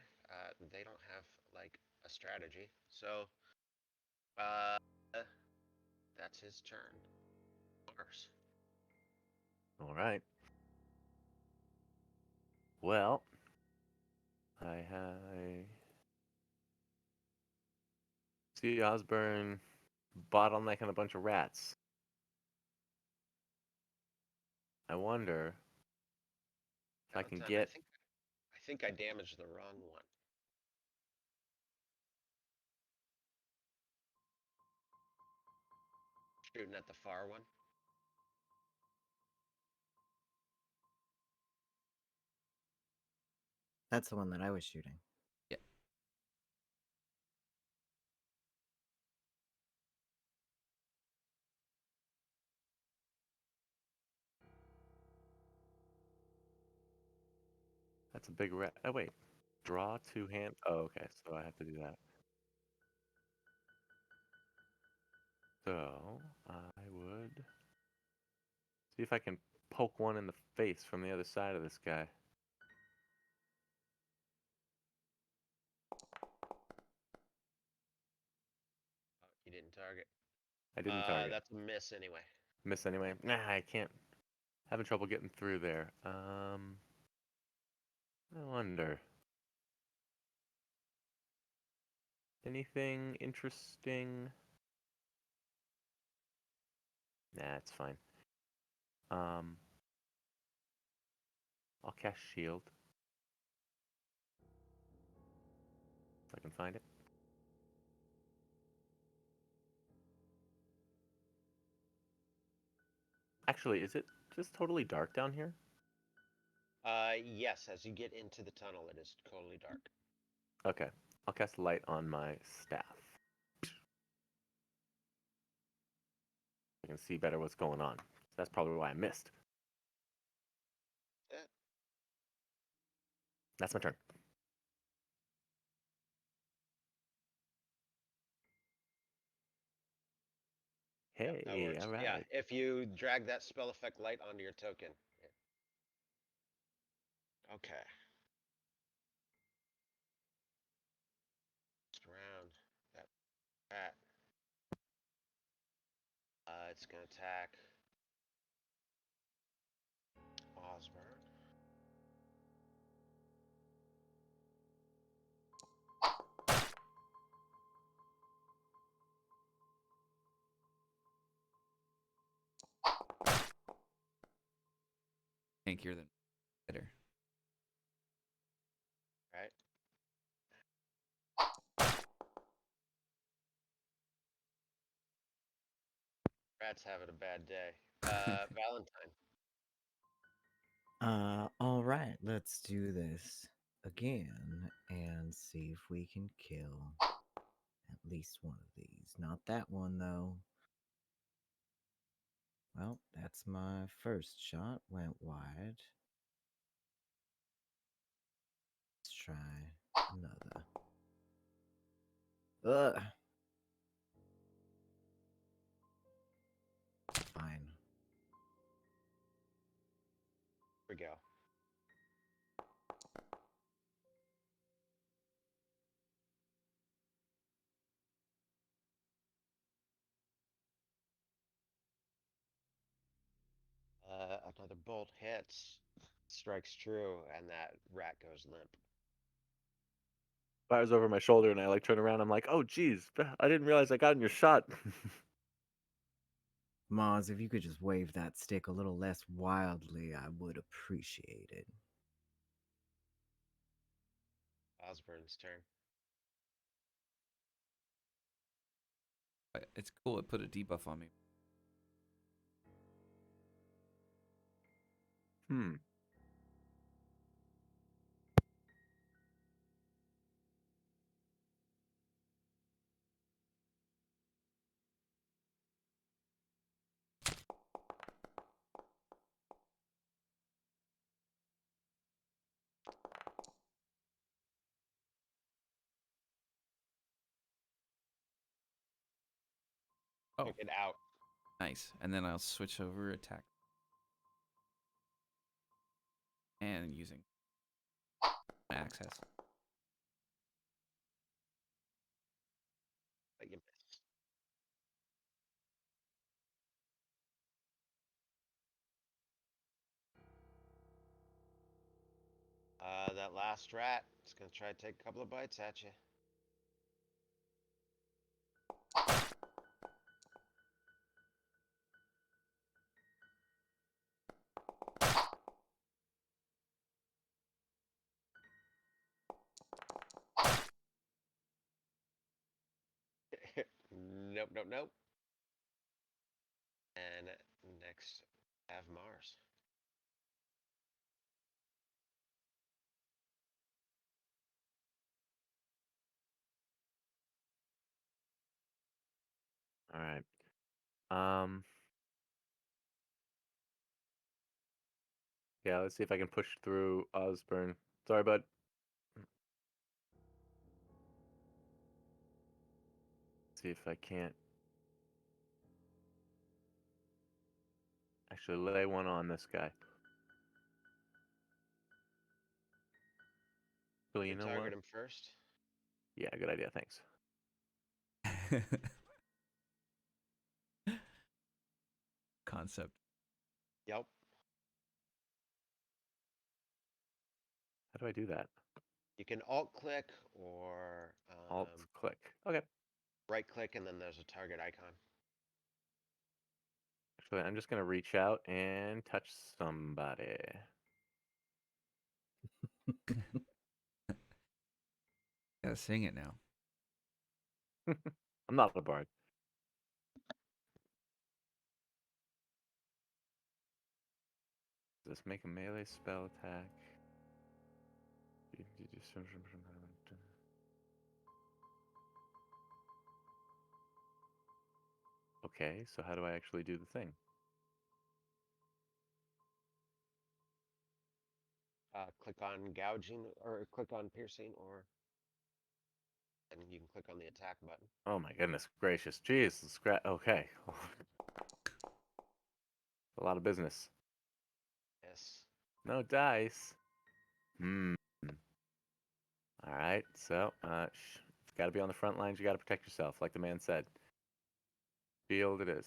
They don't have like a strategy, so uh, that's his turn. Mars. All right. Well, I see Osborne bottlenecking a bunch of rats. I wonder if I can Valentine, get. I think I damaged the wrong one. Shooting at the far one. That's the one that I was shooting. Yeah. That's a big rat. Oh wait, draw 2 hand. Oh, okay. So I have to do that. So I would see if I can poke one in the face from the other side of this guy. Oh, you didn't target. I didn't target. That's a miss anyway. Miss anyway. Nah, I can't. Having trouble getting through there. I wonder. Anything interesting? Nah, it's fine. Um, I'll cast shield if I can find it. Actually, is it just totally dark down here? Yes, as you get into the tunnel, it is totally dark. Okay, I'll cast light on my staff. I can see better what's going on. That's probably why I missed. Yeah. That's my turn. Yep, that Hey, works. all Yeah, right. if you drag that spell effect light onto your token. Yeah. Okay. Just around that rat. It's gonna attack Osborne. Tankier than better. Right? Rat's having a bad day. Valentine. All right, let's do this again and see if we can kill at least one of these. Not that one though. Well, that's my first shot. Went wide. Let's try another. Ugh. Fine. Here we go. Another bolt hits, strikes true, and that rat goes limp. Fires over my shoulder, and I like turn around. I'm like, oh, geez, I didn't realize I got in your shot. Mars, if you could just wave that stick a little less wildly, I would appreciate it. Osborne's turn. It's cool. It put a debuff on me. Hmm. Oh, Took it out. nice. And then I'll switch over attack. And using my access. But you missed. That last rat is gonna try to take a couple of bites at you. Nope, nope, nope. And next, have Mars. All right. Um. Yeah, let's see if I can push through Osborne. Sorry, bud. See if I can't actually lay one on this guy. Well, you You know target what? him first. Yeah, good idea. Thanks. Concept. Yep. How do I do that? You can alt click or Alt click. Okay. right click, and then there's a target icon. Actually, I'm just gonna reach out and touch somebody. Gotta sing it now. I'm not a bard. Does this make a melee spell attack? Okay, so how do I actually do the thing? Click on gouging or click on piercing, or and you can click on the attack button. Oh my goodness gracious. Jeez, okay. A lot of business. Yes. No dice. Hmm. All right, so got to be on the front lines. You got to protect yourself, like the man said. Shield it is.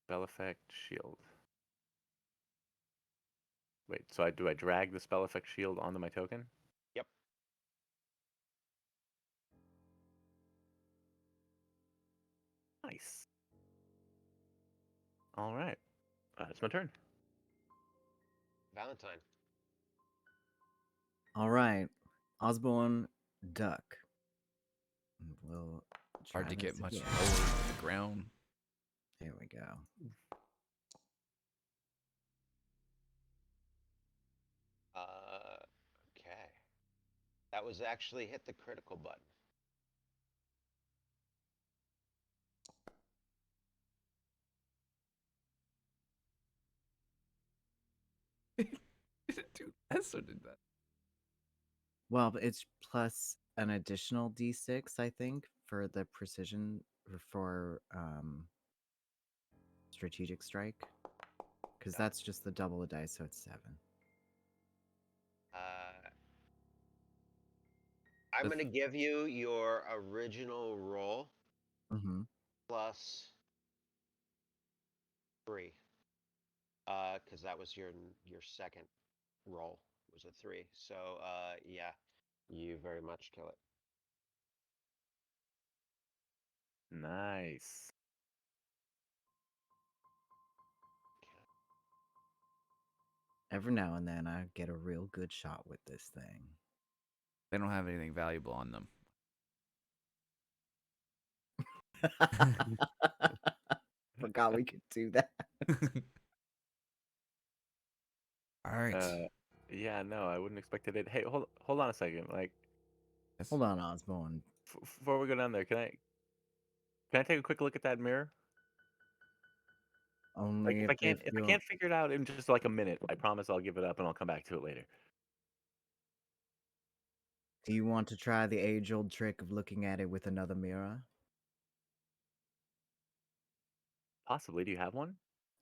Spell effect shield. Wait, so do I drag the spell effect shield onto my token? Yep. Nice. All right, it's my turn. Valentine. All right. Osborne duck. We'll try Hard to get this much again. lower to the ground. Here we go. Okay. That was actually hit the critical button. Dude, Esther did that. Well, it's plus an additional d6, I think, for the precision for strategic strike, because that's just the double the dice, so it's 7. I'm If- going to give you your original roll Mm-hmm. plus 3, because that was your second roll was a 3. So yeah, you very much kill it. Nice. Every now and then, I get a real good shot with this thing. They don't have anything valuable on them. Forgot we could do that. All right. Yeah, no, I wouldn't expect it. Hey, hold on a second. Like, Yes. Hold on, Osborne. before we go down there, can I take a quick look at that mirror? Like, Only if if I you can't figure it out in just like a minute, I promise I'll give it up and I'll come back to it later. do you want to try the age-old trick of looking at it with another mirror? Possibly. Do you have one?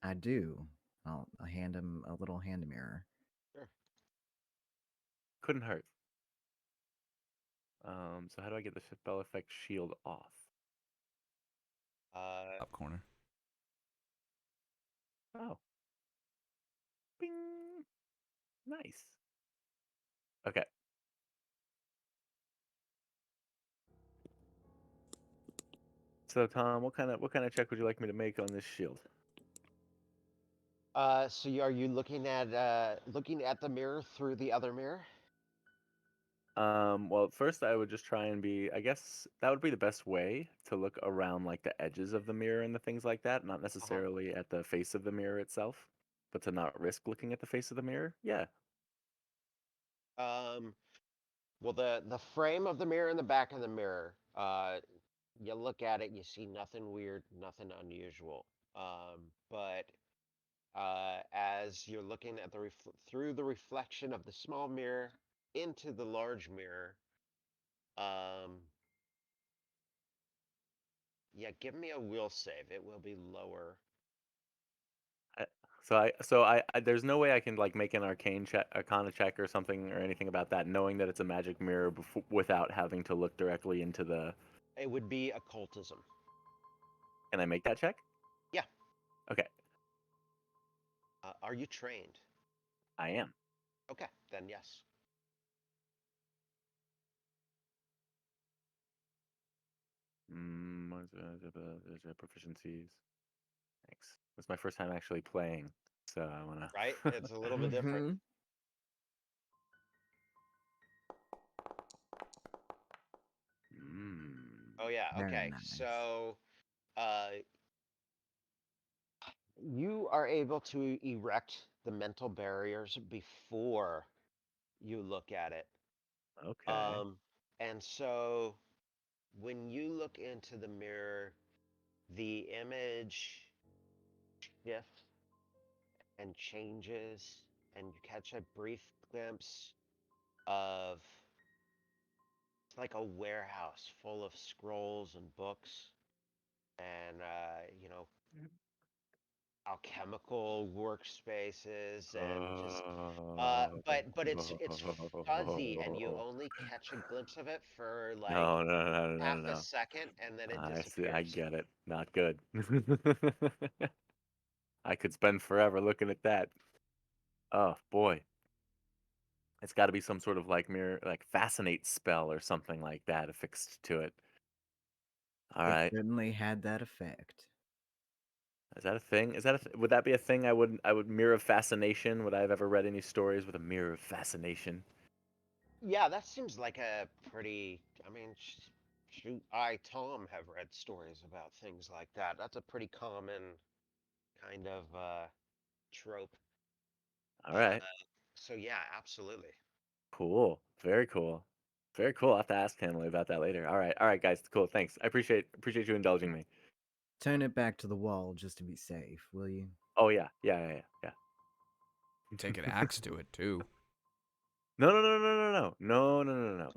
I do. I'll hand him a little hand mirror. Sure. Couldn't hurt. So how do I get the spell effect shield off? Top corner. Oh. Bing. Nice. Okay. So Tom, what kind of check would you like me to make on this shield? So are you looking at the mirror through the other mirror? Well, first I would just try and I guess that would be the best way to look around like the edges of the mirror and the things like that, not necessarily at the face of the mirror itself, but to not risk looking at the face of the mirror. Yeah. Well, the frame of the mirror and the back of the mirror, you look at it, you see nothing weird, nothing unusual. But as you're looking at through the reflection of the small mirror into the large mirror, um, yeah, give me a will save. It will be lower. I, there's no way I can like make an arcana check or something or anything about that, knowing that it's a magic mirror without having to look directly into the. It would be occultism. Can I make that check? Yeah. Okay, Are you trained? I am. Okay, then yes. There's proficiencies. Thanks. It's my first time actually playing, so I wanna. Right? It's a little bit different. Mm-hmm. Oh yeah, Very okay. nice. So uh you are able to erect the mental barriers before you look at it. Okay. Um and so when you look into the mirror, the image shifts and changes, and you catch a brief glimpse of it's like a warehouse full of scrolls and books and alchemical workspaces and just but it's fuzzy and you only catch a glimpse of it for like No, no, no, no, no, half a no. second and then it I see. I disappears. get it. Not good. I could spend forever looking at that. Oh boy, it's got to be some sort of like mirror, like fascinate spell or something like that affixed to it. All It right. certainly had that effect. Is that a thing? Would that be a thing? I would mirror of fascination. Would I have ever read any stories with a mirror of fascination? Yeah, that seems like a pretty, I mean, shoot, Tom have read stories about things like that. That's a pretty common kind of trope. All Uh, right. so yeah, absolutely. Cool. Very cool. Very cool. I'll have to ask Hanley about that later. All right. All right, guys. Cool. Thanks. I appreciate you indulging me. Turn it back to the wall just to be safe, will you? Oh yeah. Yeah. Yeah. Yeah. Take an axe to it too. No, no, no, no, no, no, no, no, no, no.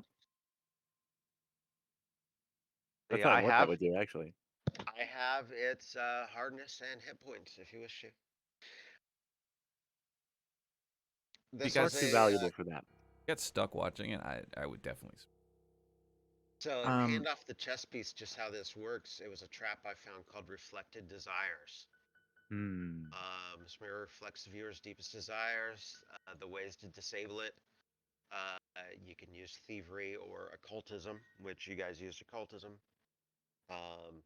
That's Yeah, not what that would do, actually. I have its hardness and hit points if you wish to. If you This Far is guys too a valuable for that. get stuck watching it, I would definitely. so in Um, hand off the chess piece. Just how this works. It was a trap I found called Reflected Desires. Hmm. This mirror reflects the viewer's deepest desires. The ways to disable it. You can use thievery or occultism, which you guys used occultism. Um,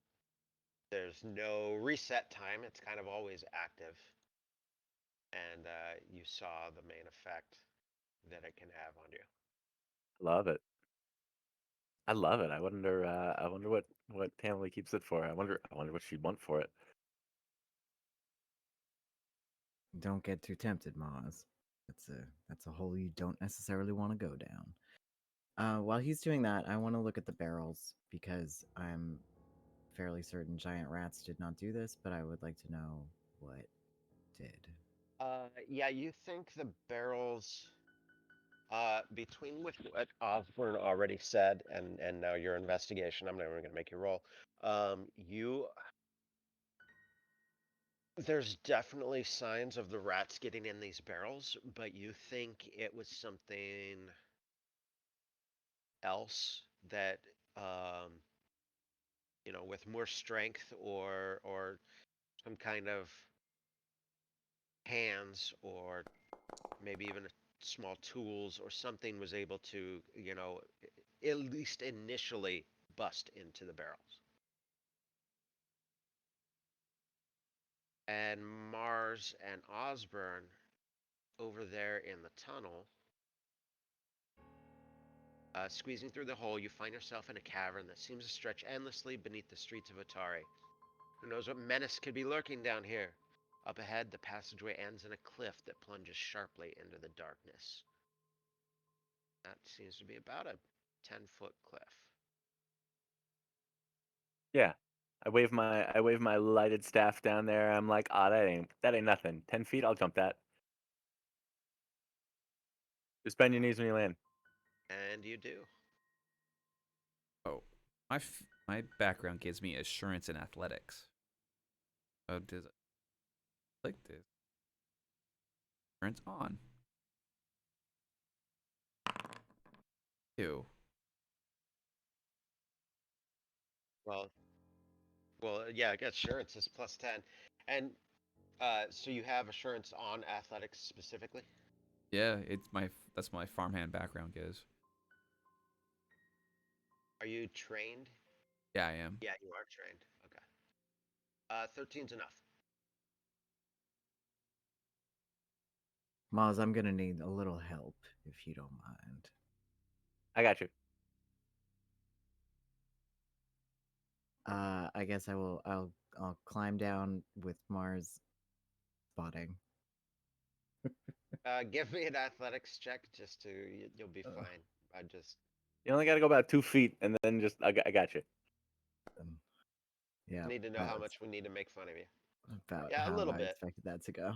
there's no reset time. It's kind of always active. And you saw the main effect that it can have on you. Love it. I love it. I wonder what Tamily keeps it for. I wonder what she'd want for it. don't get too tempted, Maz. That's a hole you don't necessarily want to go down. While he's doing that, I want to look at the barrels because I'm fairly certain giant rats did not do this, but I would like to know what did. Yeah, you think the barrels, between with what Osborne already said and now your investigation, I'm not even going to make you roll. You There's definitely signs of the rats getting in these barrels, but you think it was something else that, um, with more strength or some kind of hands or maybe even small tools or something was able to, at least initially bust into the barrels. And Mars and Osborne over there in the tunnel, squeezing through the hole, you find yourself in a cavern that seems to stretch endlessly beneath the streets of Atari. Who knows what menace could be lurking down here? Up ahead, the passageway ends in a cliff that plunges sharply into the darkness. That seems to be about a 10-foot cliff. Yeah. I wave my lighted staff down there. I'm like, that ain't nothing. 10 feet, I'll jump that. Just bend your knees when you land. And you do. Oh, my background gives me assurance in athletics. Oh, does it click this? Assurance on. Ew. Well, yeah, I guess assurance is plus 10. And so you have assurance on athletics specifically? Yeah, that's my farmhand background gives. Are you trained? Yeah, I am. Yeah, you are trained. Okay. 13's enough. Maz, I'm gonna need a little help if you don't mind. I got you. I guess I'll climb down with Mars spotting. Give me an athletics check just to, you'll be Uh, fine. I just You only got to go about 2 feet, and then I got you. yeah, need to know how that's much we need to make fun of you. about Yeah, a how little I bit. expected that to go.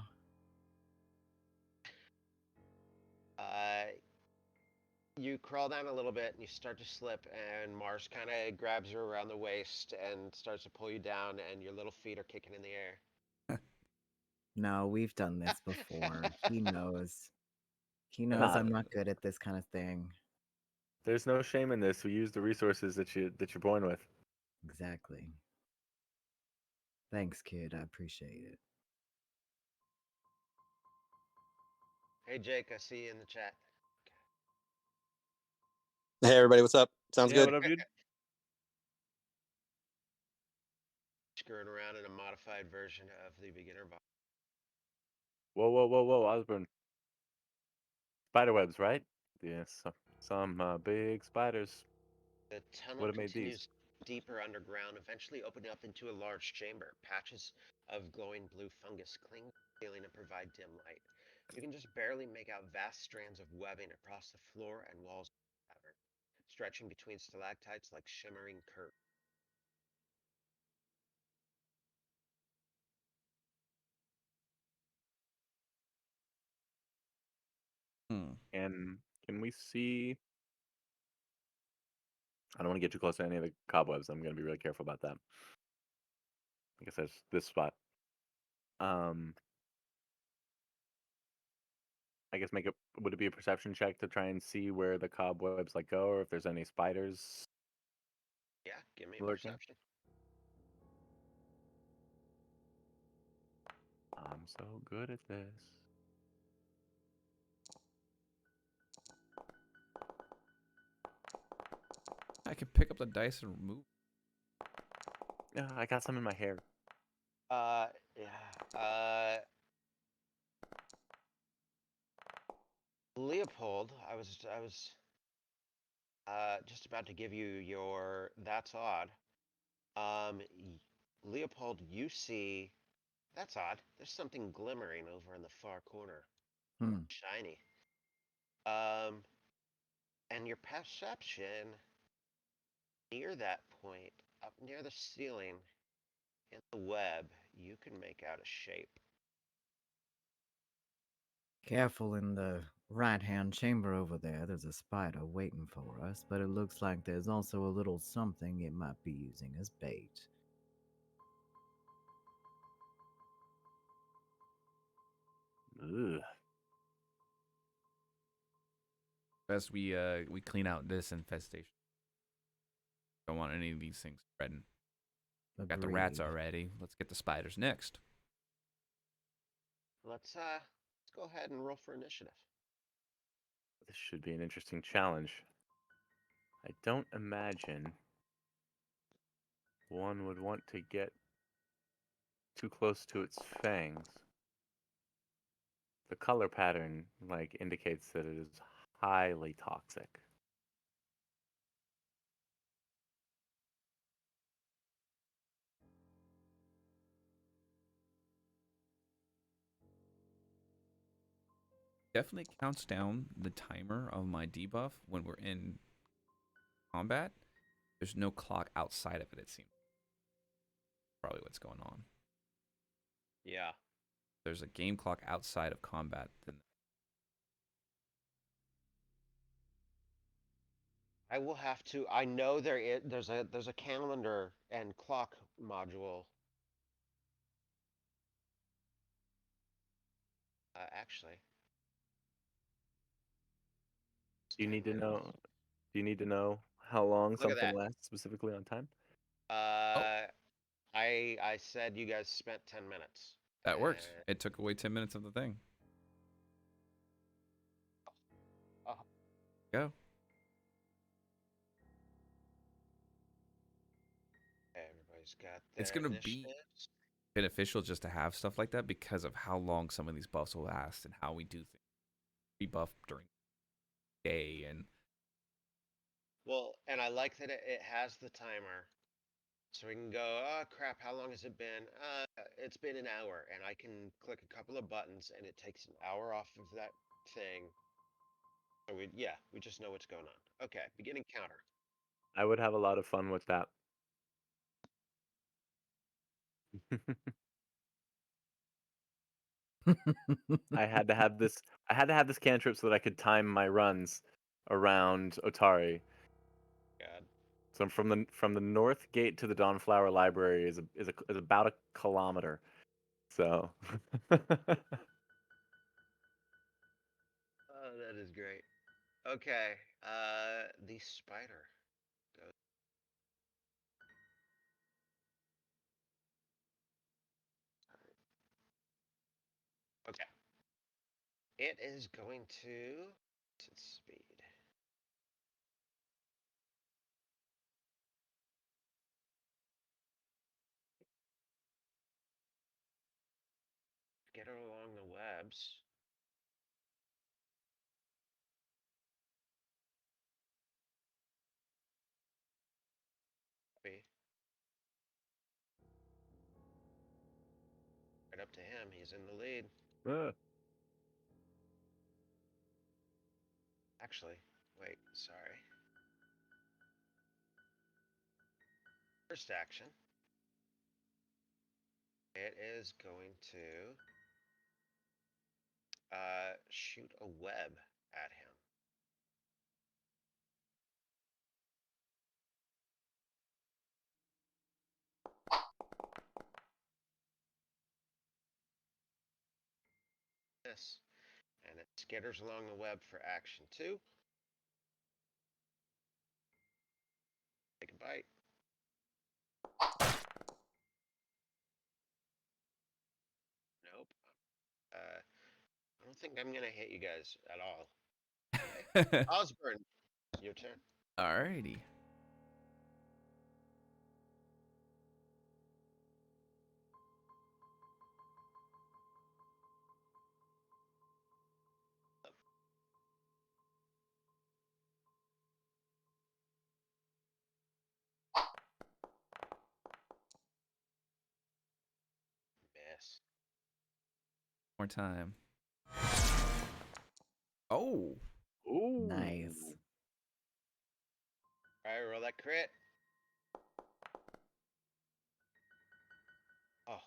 Uh, you crawl down a little bit and you start to slip, and Mars kind of grabs you around the waist and starts to pull you down, and your little feet are kicking in the air. No, we've done this before. He knows. He knows Nah, I'm not good at this kind of thing. there's no shame in this. We use the resources that you're born with. Exactly. Thanks, kid. I appreciate it. Hey, Jake, I see you in the chat. Hey everybody, what's up? Sounds Yeah, good. what up, dude? Screwing around in a modified version of the beginner box. Whoa, whoa, whoa, whoa, Osborne. Spiderwebs, right? Yes, some big spiders. The tunnel What have made these? continues deeper underground, eventually opening up into a large chamber. Patches of glowing blue fungus cling to the ceiling and provide dim light. You can just barely make out vast strands of webbing across the floor and walls of the cavern, stretching between stalactites like shimmering curtains. Hmm. Can Can we see? I don't want to get too close to any of the cobwebs. I'm going to be really careful about that. I guess that's this spot. Um, I guess would it be a perception check to try and see where the cobwebs like go, or if there's any spiders Yeah, give me a lurking? perception. I'm so good at this. I can pick up the dice and remove. Yeah, I got some in my hair. Yeah. Leopold, I was just about to give you your that's odd. Leopold, you see that's odd. There's something glimmering over in the far corner, Hmm. shiny. And your perception near that point, up near the ceiling in the web, you can make out a shape. Careful in the right hand chamber over there. There's a spider waiting for us, but it looks like there's also a little something it might be using as bait. Ugh. As we clean out this infestation. Don't want any of these things spreading. Got the rats Agreed. already. Let's get the spiders next. Let's go ahead and roll for initiative. This should be an interesting challenge. I don't imagine one would want to get too close to its fangs. The color pattern indicates that it is highly toxic. Definitely counts down the timer of my debuff when we're in combat. There's no clock outside of it, it seems. Probably what's going on. Yeah. There's a game clock outside of combat. Then I will have to. I know there's a calendar and clock module. Actually, it's Do you 10 need to minutes. know? Do you need to know how long Look at something that. lasts specifically on time? oh, I said you guys spent 10 minutes. that worked. And It took away 10 minutes of the thing. oh, Go. everybody's got It's their gonna be initiatives. beneficial just to have stuff like that because of how long some of these buffs will last and how we do things. We buff during the day and Well, and I like that it has the timer. So we can go, oh crap, how long has it been? It's been an hour. And I can click a couple of buttons and it takes an hour off of that thing. So we just know what's going on. Okay, beginning counter. I would have a lot of fun with that. I had to have this. I had to have this cantrip so that I could time my runs around Otari. God. So from the north gate to the Dawnflower Library is about a kilometer. So Oh, that is great. Okay, the spider goes. Okay, it is going to. What's its speed? Get it along the webs. Right up to him. He's in the lead. uh, Actually, wait, sorry. First action. It is going to shoot a web at him. miss. And it skitters along the web for action 2. Take a bite. Nope. I don't think I'm gonna hit you guys at all. Okay. Osborne, your turn. Alrighty. Miss. More time. Oh. Ooh. Nice. Alright, roll that crit. Oh,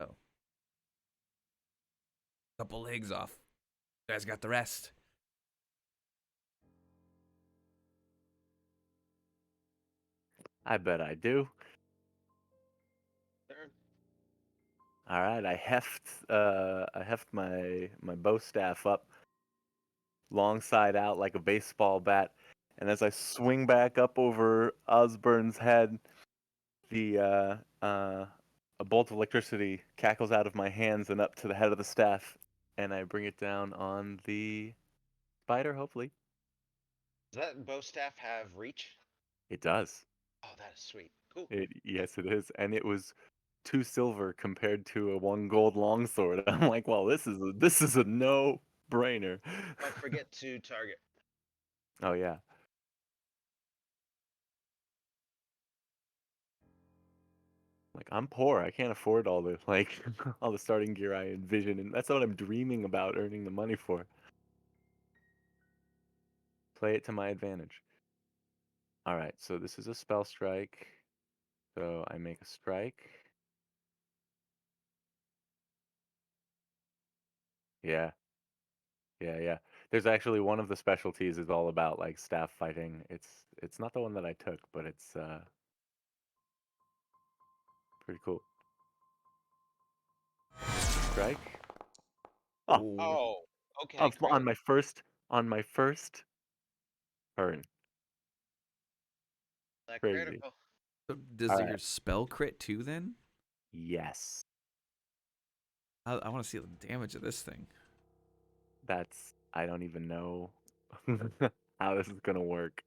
Oh. Couple legs off. You guys got the rest. I bet I do. turn. All right, I heft my bow staff up, long side out like a baseball bat, and as I swing back up over Osborne's head, a bolt of electricity cackles out of my hands and up to the head of the staff, and I bring it down on the spider. Hopefully, Does that bow staff have reach? it does. Oh, that is sweet. Cool. Yes, it is, and it was 2 silver compared to a 1 gold longsword. I'm like, well, this is a no brainer. Don't forget to target. Oh yeah. Like I'm poor. I can't afford all the all the starting gear I envision, and that's what I'm dreaming about earning the money for. Play it to my advantage. All right, so this is a spell strike. So I make a strike. Yeah, yeah. There's actually one of the specialties is all about like staff fighting. It's not the one that I took, but it's pretty cool. Strike. Oh, Oh, okay, on crit. my first turn. That Crazy. critical. So does All your right. spell crit too then? Yes. I want to see the damage of this thing. I don't even know how this is gonna work.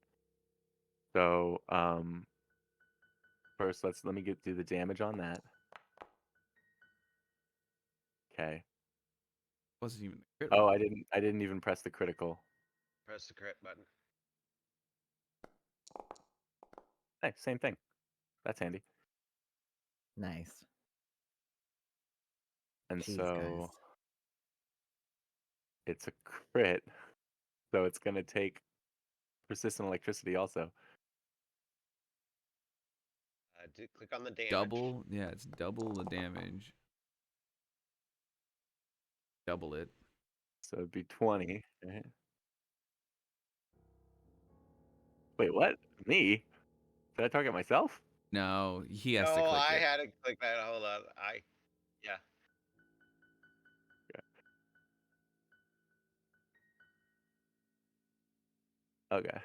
So, first let me do the damage on that. Okay. Wasn't even a crit Oh, roll. I didn't even press the critical. Press the crit button. Hey, same thing. That's handy. Nice. And Jeez, so guys. it's a crit, so it's gonna take persistent electricity also. Click on the damage. Double. Yeah, it's double the damage. Double it. So it'd be 20. Right? Wait, what? Me? Did I target myself? No, he has to No, click I it. had to click that. Hold on. Yeah. Okay.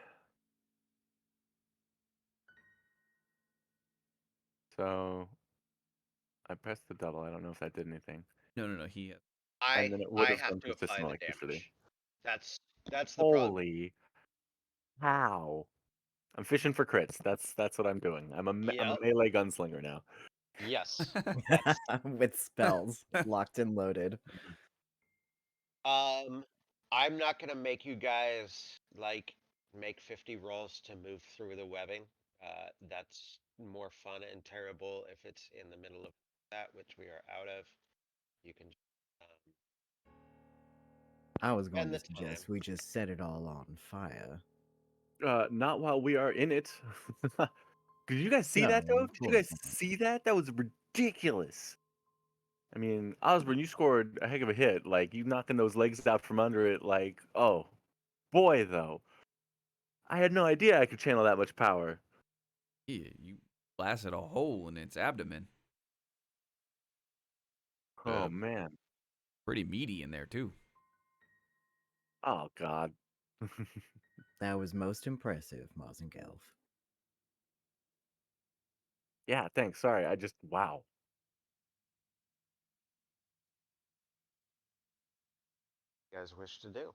So I pressed the double. I don't know if that did anything. No. He has. And then it would I have have done to apply persistent the electricity. damage. That's the problem. Holy how? I'm fishing for crits. That's what I'm doing. I'm a Yep. melee gunslinger now. Yes. That's With spells locked and loaded. I'm not gonna make you guys like make 50 rolls to move through the webbing. That's more fun and terrible if it's in the middle of that, which we are out of. You can um, I was going spend to the time. suggest we just set it all on fire. Not while we are in it. Did you guys see No, that though? of Did you course guys not. see that? That was ridiculous. I mean, Osborne, you scored a heck of a hit. Like you knocking those legs out from under it. Like, oh boy, though, I had no idea I could channel that much power. Yeah, you blasted a hole in its abdomen. Oh Uh, man. pretty meaty in there too. Oh god. That was most impressive, Mosengelf. Yeah, thanks. Sorry, I just wow. You guys wish to do?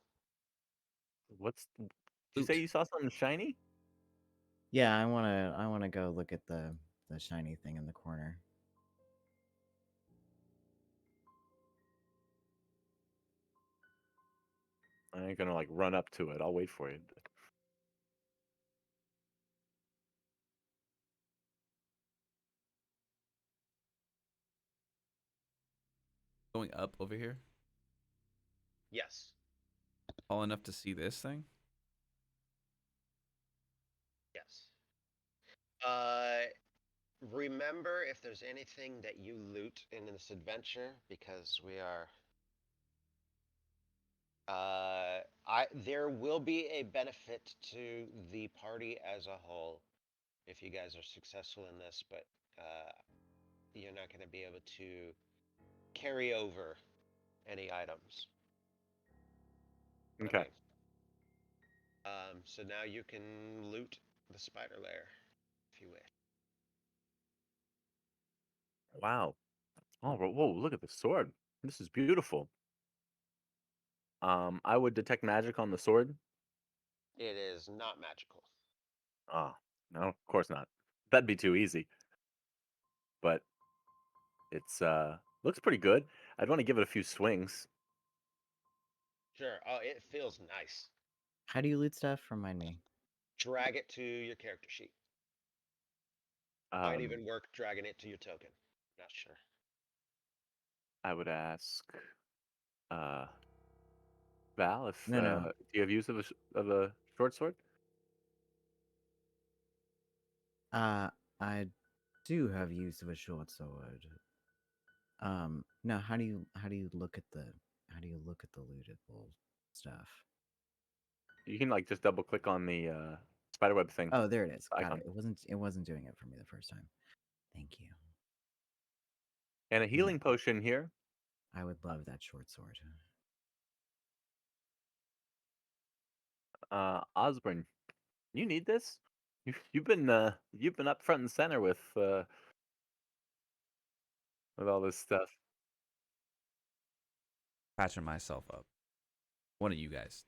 Did you say Loot. you saw something shiny? Yeah, I wanna go look at the shiny thing in the corner. I ain't gonna like run up to it. I'll wait for you. Going up over here, Yes. tall enough to see this thing. Yes. Remember if there's anything that you loot in this adventure, because we are. There will be a benefit to the party as a whole if you guys are successful in this, but you're not going to be able to carry over any items. Okay. So now you can loot the spider lair if you wish. Wow. Oh, whoa! Look at the sword. This is beautiful. I would detect magic on the sword. It is not magical. Ah, no, of course not. That'd be too easy. But it's looks pretty good. I'd want to give it a few swings. Sure. Oh, it feels nice. How do you loot stuff? Remind me. Drag it to your character sheet. Might Um, even work dragging it to your token. Not sure. I would ask uh Val if No, no. do you have use of of a short sword? I do have use of a short sword. No, how do you look at the lootable stuff? You can like just double click on the spiderweb thing Oh, there it is. Got icon it. It wasn't doing it for me the first time. Thank you. and a Yeah, healing potion here. I would love that short sword. Osborne, you need this. You've been up front and center with all this stuff. Patching myself up. One of you guys.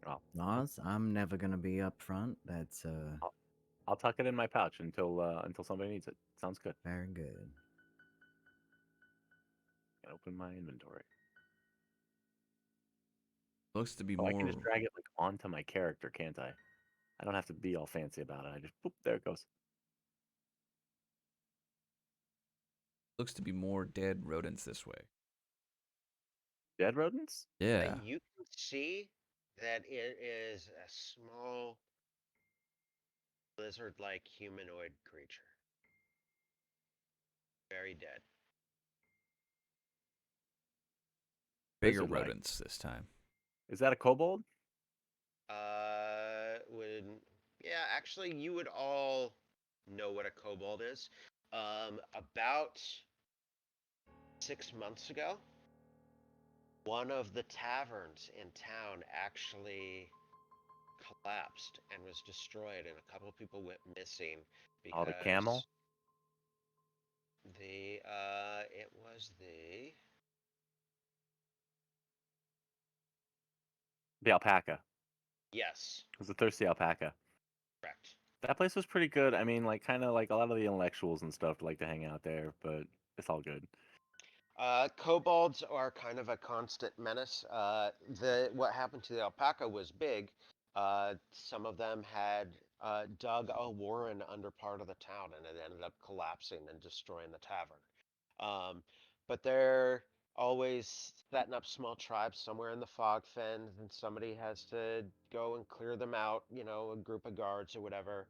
Oh, Nas, I'm never gonna be up front. That's I'll, I'll tuck it in my pouch until somebody needs it. Sounds good. very good. Can open my inventory. Looks to be Oh, I can just more. drag it like onto my character, can't I? I don't have to be all fancy about it. I just boop, there it goes. Looks to be more dead rodents this way. Dead rodents? Yeah. You can see that it is a small lizard-like humanoid creature. Very dead. Bigger Lizard-like. rodents this time. Is that a kobold? Would yeah, actually, you would all know what a kobold is. About 6 months ago, one of the taverns in town actually collapsed and was destroyed, and a couple of people went missing Oh, the camel? because it was the The alpaca. yes, It was a thirsty alpaca. correct. That place was pretty good. I mean, like kind of like a lot of the intellectuals and stuff like to hang out there, but it's all good. Kobolds are kind of a constant menace. The what happened to the alpaca was big. Some of them had dug a warren under part of the town, and it ended up collapsing and destroying the tavern. Um, but they're always setting up small tribes somewhere in the fog fen, and somebody has to go and clear them out. You know, a group of guards or whatever.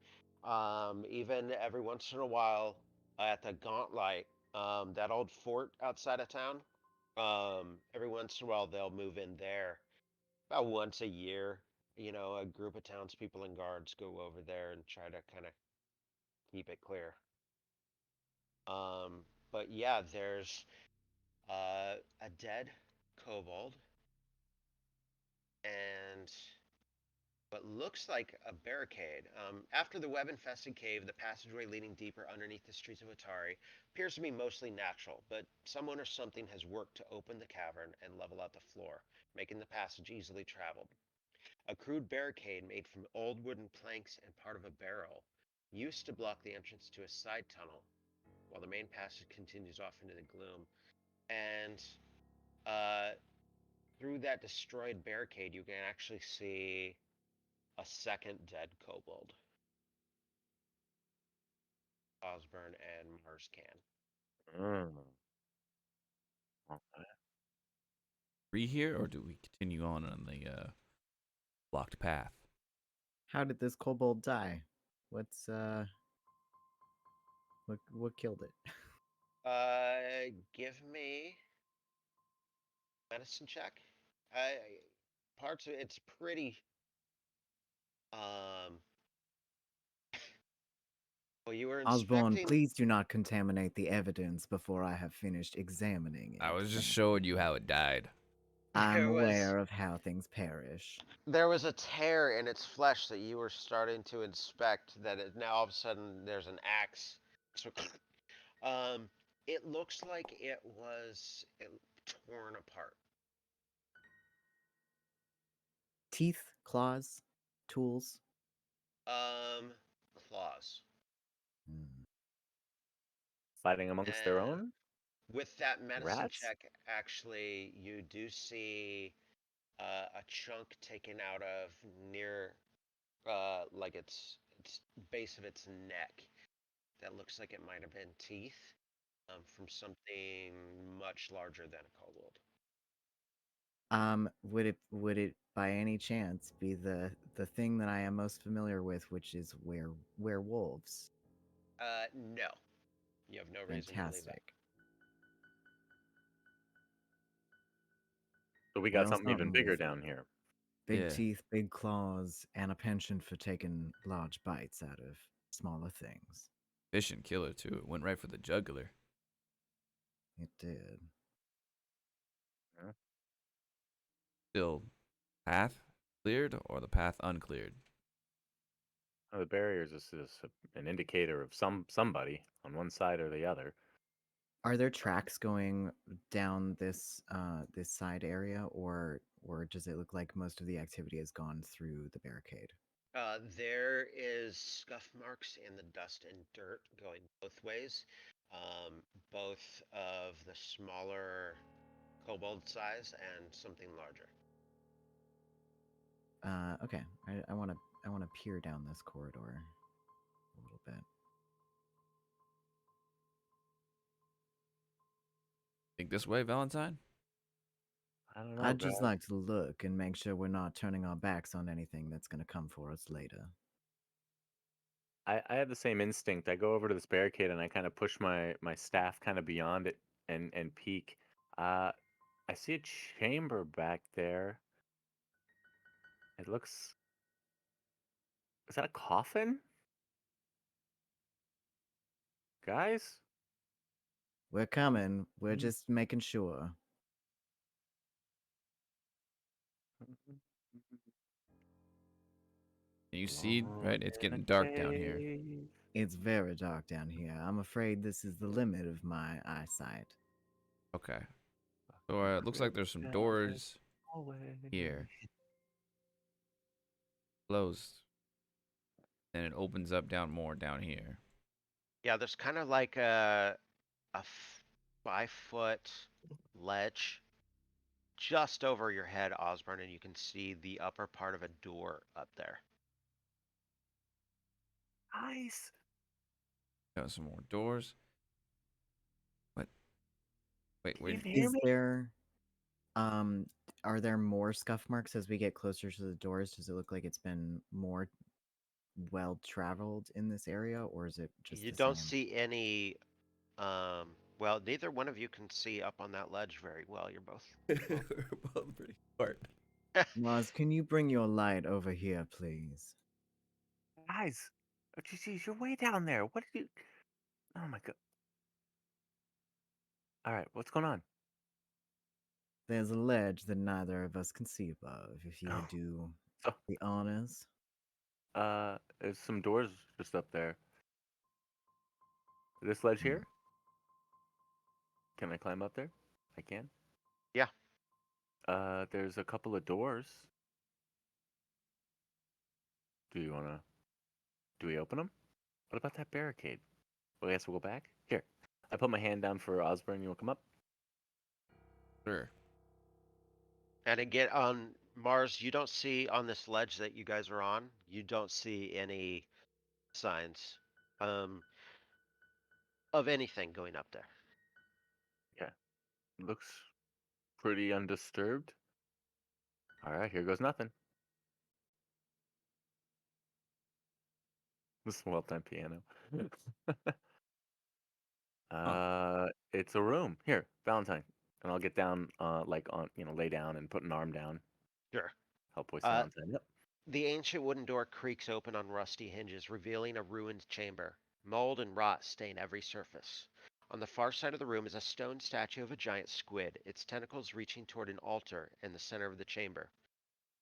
Even every once in a while, at the Gauntlet, that old fort outside of town. Every once in a while they'll move in there about once a year a group of townspeople and guards go over there and try to kind of keep it clear. But yeah, there's a dead kobold and what looks like a barricade. After the web-infested cave, the passageway leading deeper underneath the streets of Atari appears to be mostly natural, but someone or something has worked to open the cavern and level out the floor, making the passage easily traveled. A crude barricade made from old wooden planks and part of a barrel used to block the entrance to a side tunnel, while the main passage continues off into the gloom. And uh, through that destroyed barricade, you can actually see a second dead kobold. Osborne and Mars can. Mm. Okay. Free here, or do we continue on the blocked path? How did this kobold die? What's what killed it? Give me medicine check. I parts of it's pretty. Um, well, you were Osborne, inspecting. please do not contaminate the evidence before I have finished examining it. I was just Thank showing you. you how it died. I'm There was aware of how things perish. there was a tear in its flesh that you were starting to inspect. That now all of a sudden there's an axe. So, it looks like it was torn apart. Teeth, claws, tools. Claws. Hmm. Fighting amongst their And own with that medicine rats. check, actually, you do see a chunk taken out of near, like its base of its neck. That looks like it might have been teeth, from something much larger than a kobold. Would it by any chance be the thing that I am most familiar with, which is werewolves? No, you have no reason to believe that. Fantastic. So we got Well, something even something bigger with down here. big Yeah. teeth, big claws, and a penchant for taking large bites out of smaller things. Efficient killer too. It went right for the jugular. It did. Yeah. Still, path cleared or the path uncleared? The barriers is an indicator of somebody on one side or the other. Are there tracks going down this side area, or does it look like most of the activity has gone through the barricade? There is scuff marks in the dust and dirt going both ways, both of the smaller kobold size and something larger. Okay. I wanna peer down this corridor a little bit. Think this way, Valentine? I don't know, I'd just guys. like to look and make sure we're not turning our backs on anything that's gonna come for us later. I had the same instinct. I go over to this barricade and I kind of push my staff kind of beyond it and peek. I see a chamber back there. It looks. Is that a coffin? Guys? We're coming. We're Mm. just making sure. Can you see? Right, it's In a getting dark down here. cave. It's very dark down here. I'm afraid this is the limit of my eyesight. Okay. So it looks like there's some doors here, closed, and it opens up down more down here. Yeah, there's kind of like a 5 foot ledge just over your head, Osborne, and you can see the upper part of a door up there. Nice. Got some more doors. What? Wait, Can wait. you hear Is me? there um are there more scuff marks as we get closer to the doors? Does it look like it's been more well traveled in this area, or is it just You the don't same? see any, well, neither one of you can see up on that ledge very well. You're both. We're both pretty short. Mars, can you bring your light over here, please? Guys, geez, you're way down there. What did you? Oh my god. All right, what's going on? There's a ledge that neither of us can see above. If you would do So, the honors. there's some doors just up there. This ledge Hmm. here? Can I climb up there? I can. Yeah. There's a couple of doors. Do we open them? What about that barricade? Well, I guess we'll go back. Here, I put my hand down for Osborne. You want to come up? Sure. And again, on Mars, you don't see on this ledge that you guys are on, you don't see any signs um, of anything going up there. Yeah. Looks pretty undisturbed. All right, here goes nothing. This well-timed piano. It's a room. Here, Valentine. And I'll get down, like on, lay down and put an arm down. Sure. Help voice Uh, Valentine. Yep. the ancient wooden door creaks open on rusty hinges, revealing a ruined chamber. Mold and rot stain every surface. On the far side of the room is a stone statue of a giant squid, its tentacles reaching toward an altar in the center of the chamber.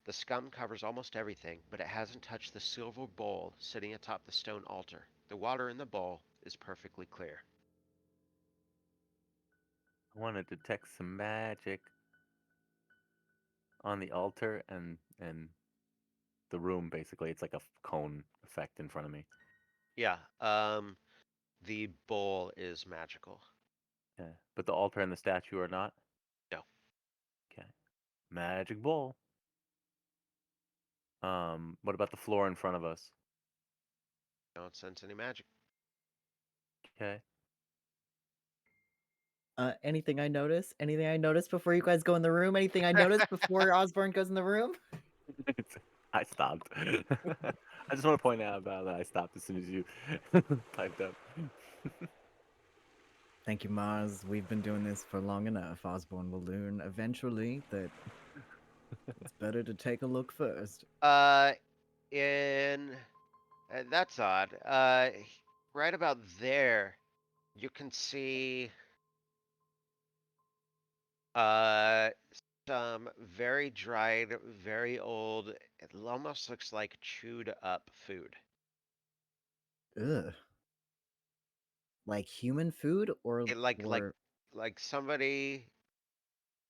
The scum covers almost everything, but it hasn't touched the silver bowl sitting atop the stone altar. The water in the bowl is perfectly clear. I want to detect some magic on the altar and the room. Basically, it's like a cone effect in front of me. Yeah, the bowl is magical. Yeah, but the altar and the statue are not. No, Okay, magic bowl. What about the floor in front of us? don't sense any magic. Okay. Anything I notice? Anything I notice before you guys go in the room? Anything I notice before Osborne goes in the room? I stopped. I just want to point out about that I stopped as soon as you piped up. Thank you, Mars. We've been doing this for long enough. Osborne will learn eventually that it's better to take a look first. In that's odd. Right about there, you can see uh some very dried, very old. It almost looks like chewed up food. Ugh. Like human food or It like or like somebody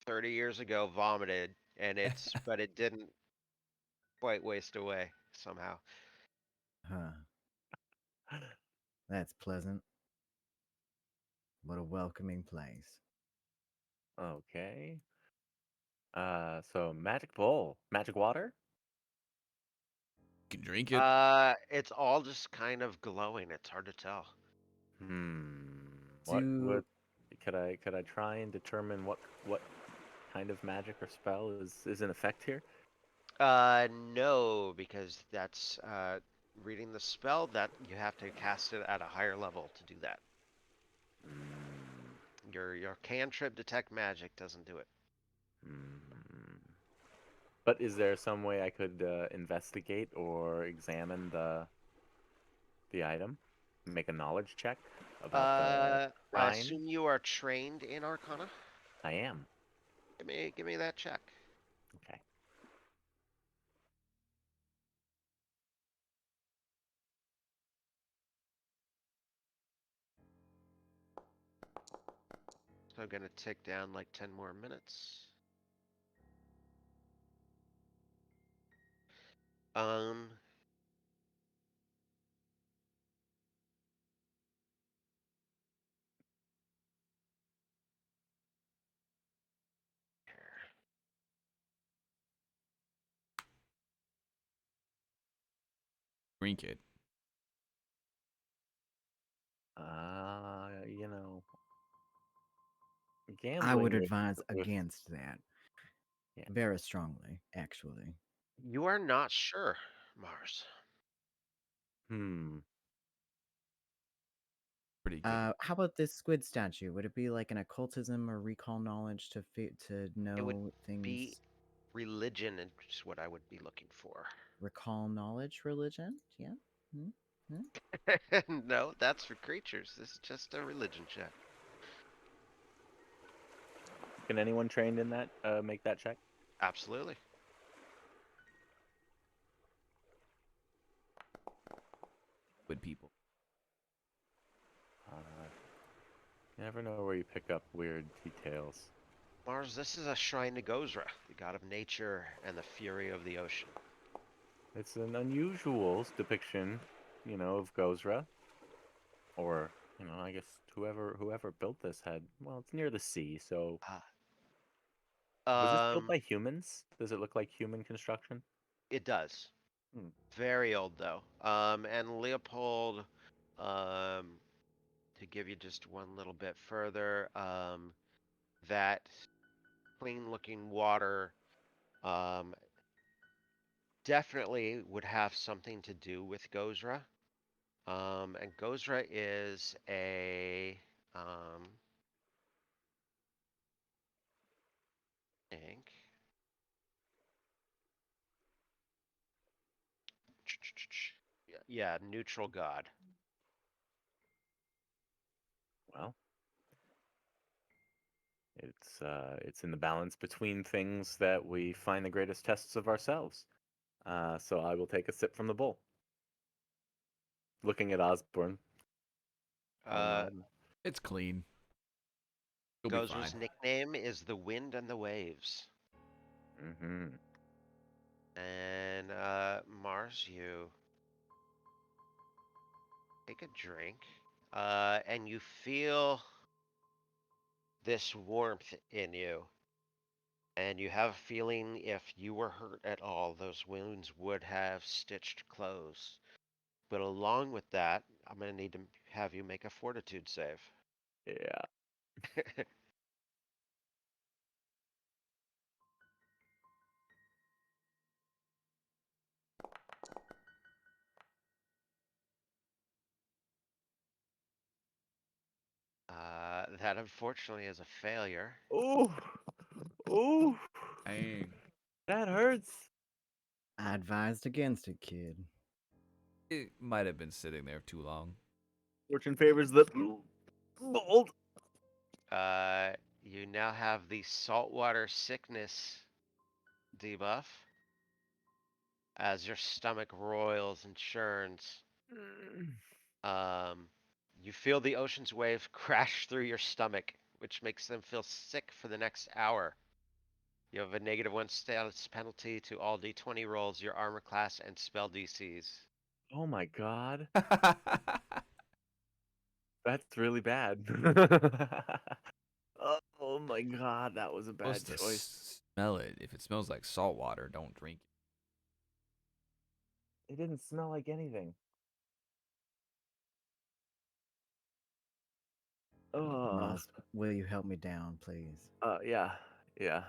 30 years ago vomited, and but it didn't quite waste away somehow. huh. That's pleasant. What a welcoming place. Okay. So magic bowl, magic water. You can drink it. It's all just kind of glowing. It's hard to tell. What Do would could I try and determine what kind of magic or spell is in effect here? No, because that's reading the spell that you have to cast it at a higher level to do that. Your cantrip detect magic doesn't do it. Hmm. But is there some way I could investigate or examine the item, make a knowledge check about the I kind? assume you are trained in Arcana. I am. Give me that check. Okay. So I'm gonna tick down like 10 more minutes. Um, Drink it. You know, I would gambling advise with against that yeah. very strongly, actually. you are not sure, Mars. Hmm. Pretty good. How about this squid statue? Would it be like an occultism or recall knowledge to It would know be things? religion is what I would be looking for. Recall knowledge, religion. Yeah. Hmm? No, that's for creatures. This is just a religion check. Can anyone trained in that make that check? Absolutely. Good people. You never know where you pick up weird details. Mars, this is a shrine to Gozra, the god of nature and the fury of the ocean. It's an unusual depiction, of Gozra, or I guess whoever built this had. Well, it's near the sea, so was this built Um, by humans? Does it look like human construction? it does. Hmm. Very old though. And Leopold, um, to give you just one little bit further, that clean-looking water, um, definitely would have something to do with Gozra. And Gozra is a, think, yeah, neutral god. Well, it's in the balance between things that we find the greatest tests of ourselves. So I will take a sip from the bowl, looking at Osborne. I'll Uh, nod. It's clean. You'll be fine. Gozra's nickname is the wind and the waves. Mm-hmm. And Mars, you take a drink, and you feel this warmth in you. And you have a feeling if you were hurt at all, those wounds would have stitched closed. But along with that, I'm going to need to have you make a fortitude save. Yeah. That unfortunately is a failure. Oh, oh, Dang. that hurts. I advised against it, kid. It might have been sitting there too long. Fortune favors the bold. Uh, you now have the saltwater sickness debuff as your stomach roils and churns. Um, you feel the ocean's wave crash through your stomach, which makes them feel sick for the next hour. You have a -1 status penalty to all d20 rolls, your armor class, and spell DCs. Oh my god, that's really bad. Oh my god, that was a bad Supposed to choice. smell it. If it smells like salt water, don't drink it. It didn't smell like anything. Oh, Miles, will you help me down, please? yeah, yeah.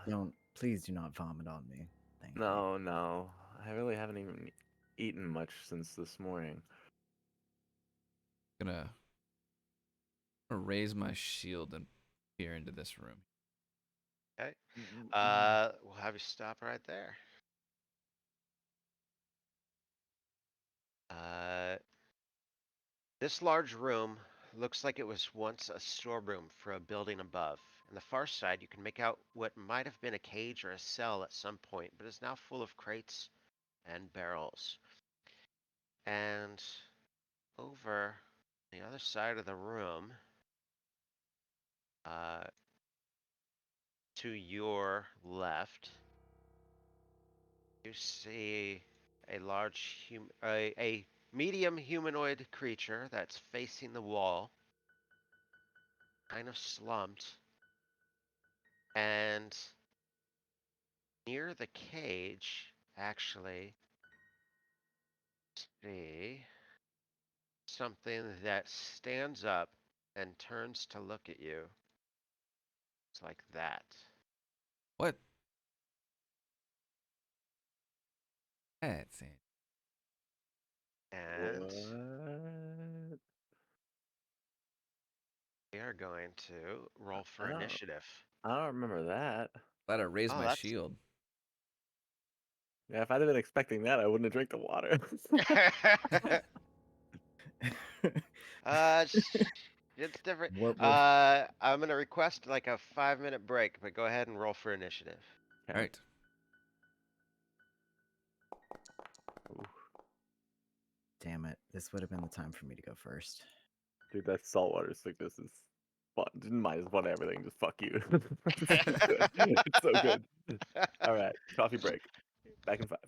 Please do not vomit on me. Thank you. No, no, I really haven't even eaten much since this morning. Gonna raise my shield and peer into this room. Okay. Mm-mm-mm. We'll have you stop right there. Uh, this large room looks like it was once a storeroom for a building above. On the far side, you can make out what might have been a cage or a cell at some point, but is now full of crates and barrels. And over the other side of the room, uh, to your left, you see a a medium humanoid creature that's facing the wall, kind of slumped, and near the cage, actually, see something that stands up and turns to look at you. It's like that. What? That's it. And What? we are going to roll I for don't, initiative. I don't remember that. Glad I raised Oh, my that's shield. Yeah, if I'd have been expecting that, I wouldn't have drank the water. It's different. What I'm gonna request like a 5-minute break, but go ahead and roll for initiative. All right. Ooh, damn it. This would have been the time for me to go first. dude, that saltwater sickness is fun. Minus one everything. Just fuck you. It's good. It's so good. All right, coffee break. Back in 5.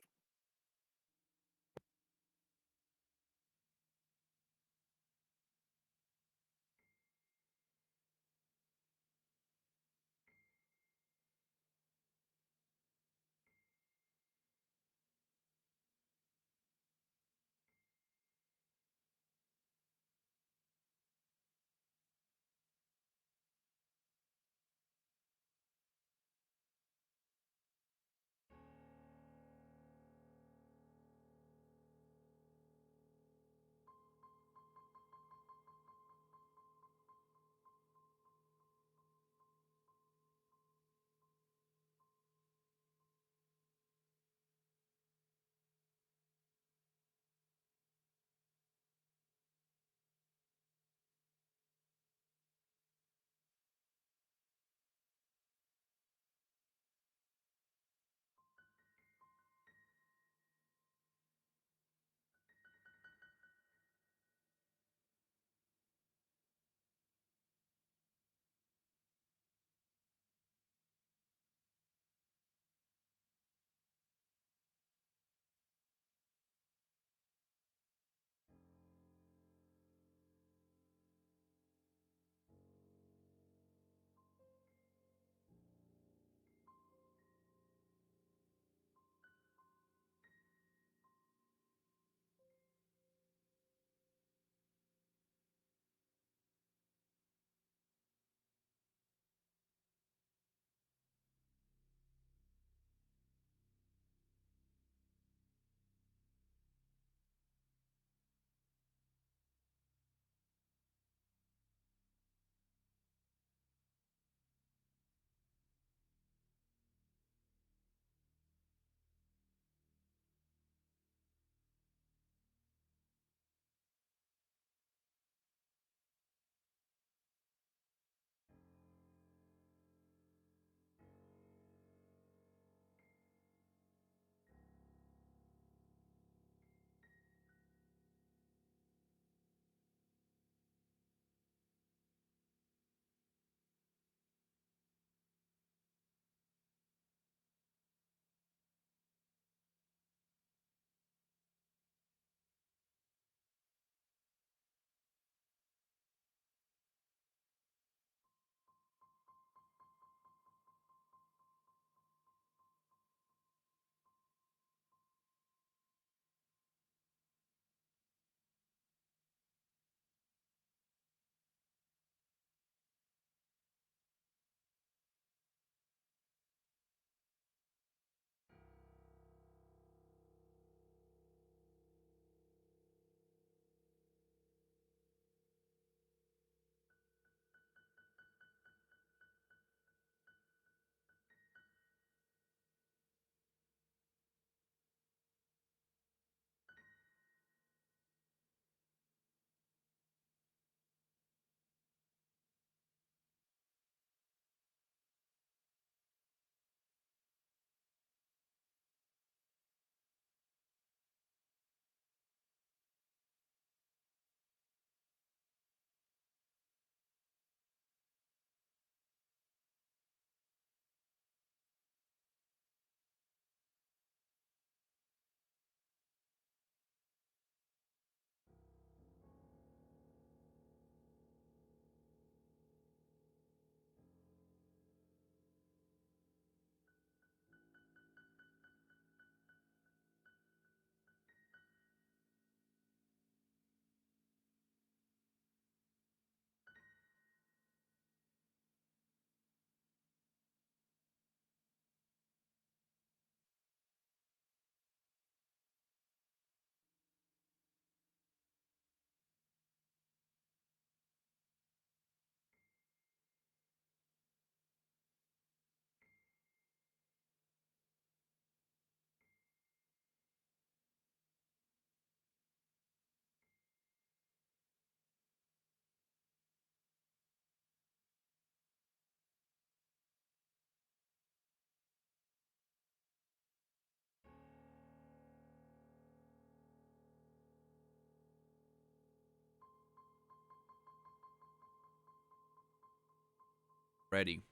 Ready.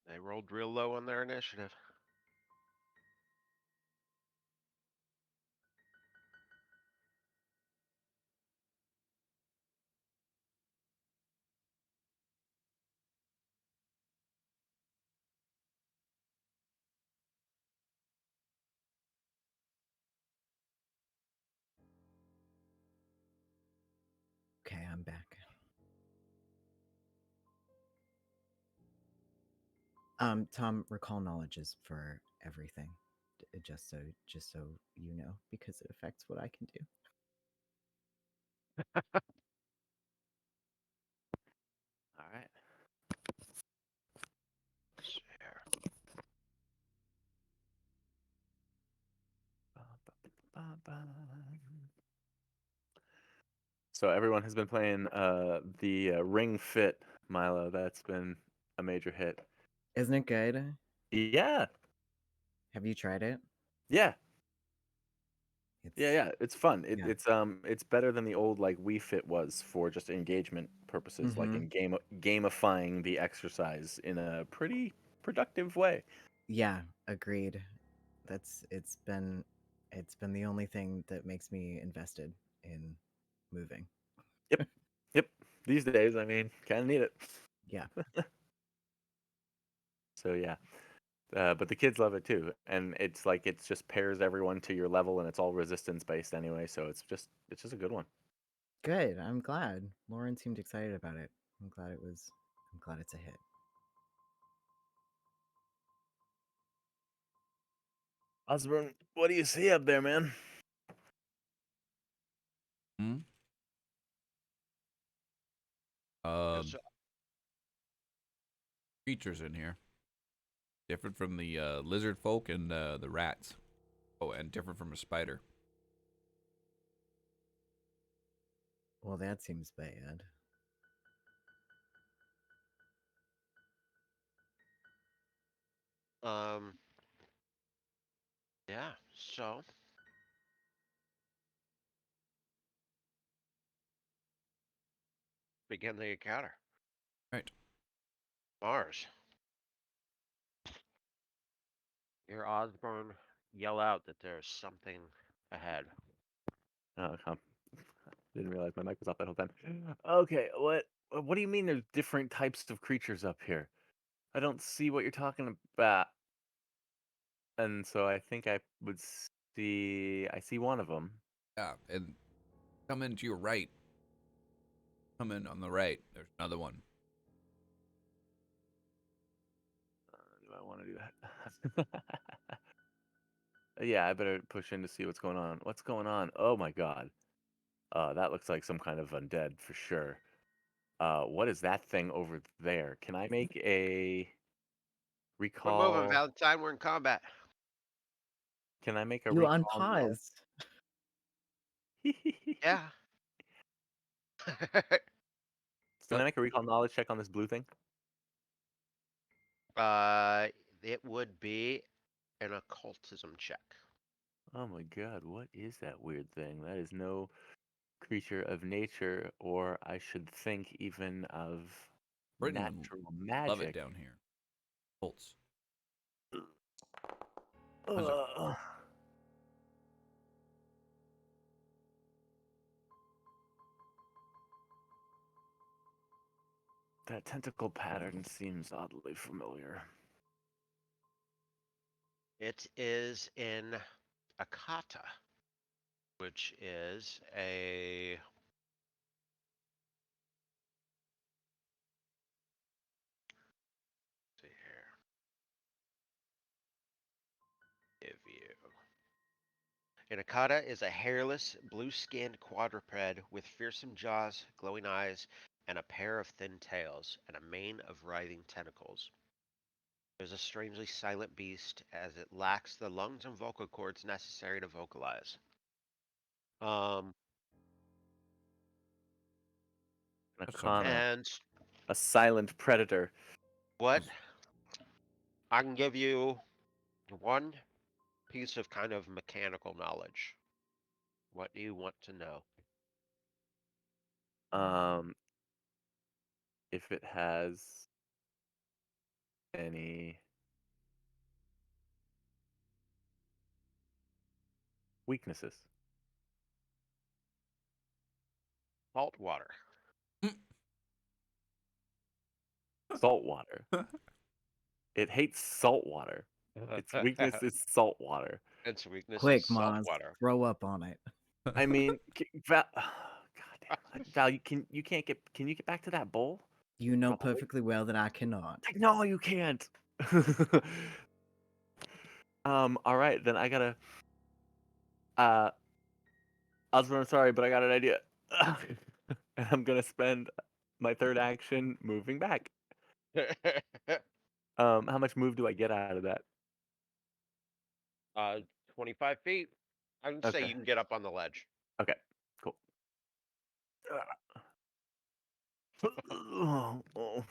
They rolled real low on their initiative. Okay, I'm back. Tom, recall knowledge is for everything. Just so you know, because it affects what I can do. All right. Let's see here. So everyone has been playing the Ring Fit, Milo. That's been a major hit. Isn't it good? Yeah, Have you tried it? yeah, It's yeah. It's fun. yeah. It's better than the old like Wii Fit was for just engagement purposes, like Mhm. in gamifying the exercise in a pretty productive way. Yeah, agreed. It's been the only thing that makes me invested in moving. Yep, yep. These days, I mean, kind of need it. Yeah. So yeah. But the kids love it too, and it's like it's just pairs everyone to your level, and it's all resistance based anyway. So it's just a good one. Good. I'm glad. Lauren seemed excited about it. I'm glad it's a hit. Osborne, what do you see up there, man? Hmm? There's, Creatures in here. Different from the lizard folk and the rats. Oh, and different from a spider. Well, that seems bad. yeah, so begin the encounter. Right. Mars. Your Osborne yell out that there's something ahead. Oh, didn't realize my mic was off that whole time. Okay, what do you mean there's different types of creatures up here? I don't see what you're talking about. And so I think I would I see one of them. Yeah, and coming to your right. Coming on the right. There's another one. Do I want to do that? Yeah, I better push in to see what's going on. What's going on? Oh my god. That looks like some kind of undead for sure. What is that thing over there? Can I make a We're moving, recall? Valentine. We're in combat. Can I make a You recall? unpaused. Yeah. Can I make a recall knowledge check on this blue thing? It would be an occultism check. Oh my god, what is that weird thing? That is no creature of nature, or I should think even of Britain would natural love it magic. down here. Bolts. Ugh. That tentacle pattern seems oddly familiar. It is in Akata, which is a see here. Give you. An Akata is a hairless, blue-skinned quadruped with fearsome jaws, glowing eyes, and a pair of thin tails, and a mane of writhing tentacles. It is a strangely silent beast, as it lacks the lungs and vocal cords necessary to vocalize. Um, That sounds Nakana. and A silent predator. What? I can give you one piece of kind of mechanical knowledge. What do you want to know? If it has any weaknesses. Salt water. Salt water. It hates salt water. Its weakness is salt water. Its weakness is Quick, salt Maz, water. throw up on it. I mean, Val, God damn it. Val, can you get back to that bowl? You know Probably. perfectly well that I cannot. No, you can't. All right, then I gotta. Osborne, I'm sorry, but I got an idea. And I'm gonna spend my third action moving back. How much move do I get out of that? 25 feet. I can say Okay. you can get up on the ledge. Okay, cool. Oh.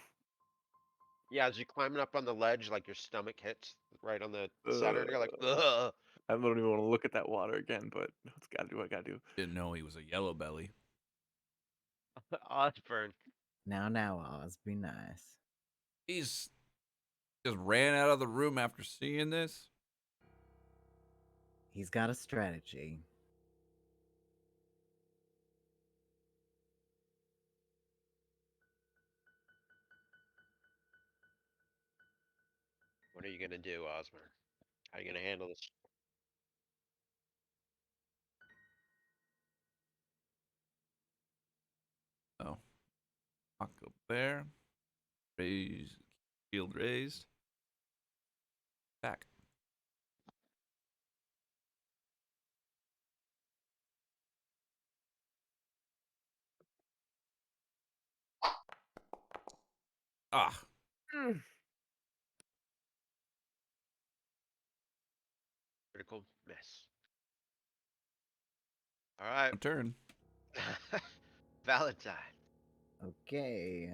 Yeah, as you're climbing up on the ledge, like your stomach hits right on the center, you're like, ugh. I don't even want to look at that water again, but it's gotta do what I gotta do. Didn't know he was a yellow belly. Osborne. Now, Oz, be nice. He's just ran out of the room after seeing this. He's got a strategy. What are you gonna do, Osborne? How are you gonna handle this? Oh, walk up there. Raise, shield raised. Back. Ah, Critical miss. All right, my turn. Valentine. Okay.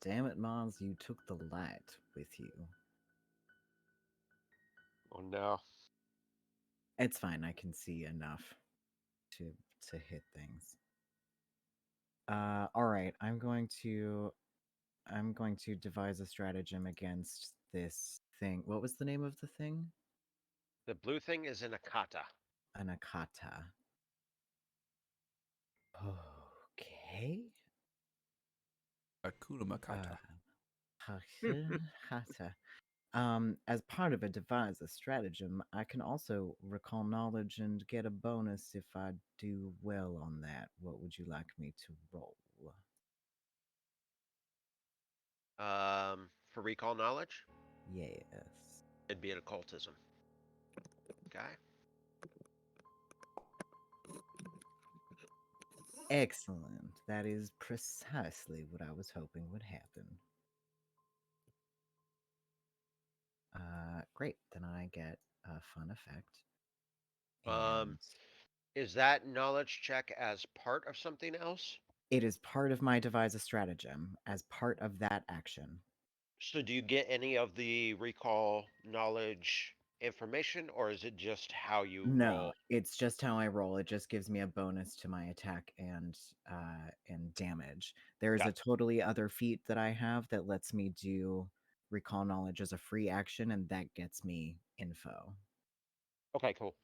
Damn it, Mons, you took the light with you. Oh no. It's fine, I can see enough to hit things. Alright, I'm going to devise a stratagem against this thing. What was the name of the thing? The blue thing is in a kata. An Akata. Okay. Akuna Makata. Hata. As part of a devise a stratagem, I can also recall knowledge and get a bonus if I do well on that. What would you like me to roll? For recall knowledge, Yes. it'd be an occultism. Okay. Excellent. That is precisely what I was hoping would happen. Great. Then I get a fun effect. And Is that knowledge check as part of something else? it is part of my devise a stratagem as part of that action. So do you get any of the recall knowledge information, or is it just how you No, roll? it's just how I roll. It just gives me a bonus to my attack and damage. There is a Got- totally other feat that I have that lets me do recall knowledge as a free action, and that gets me info. Okay, cool.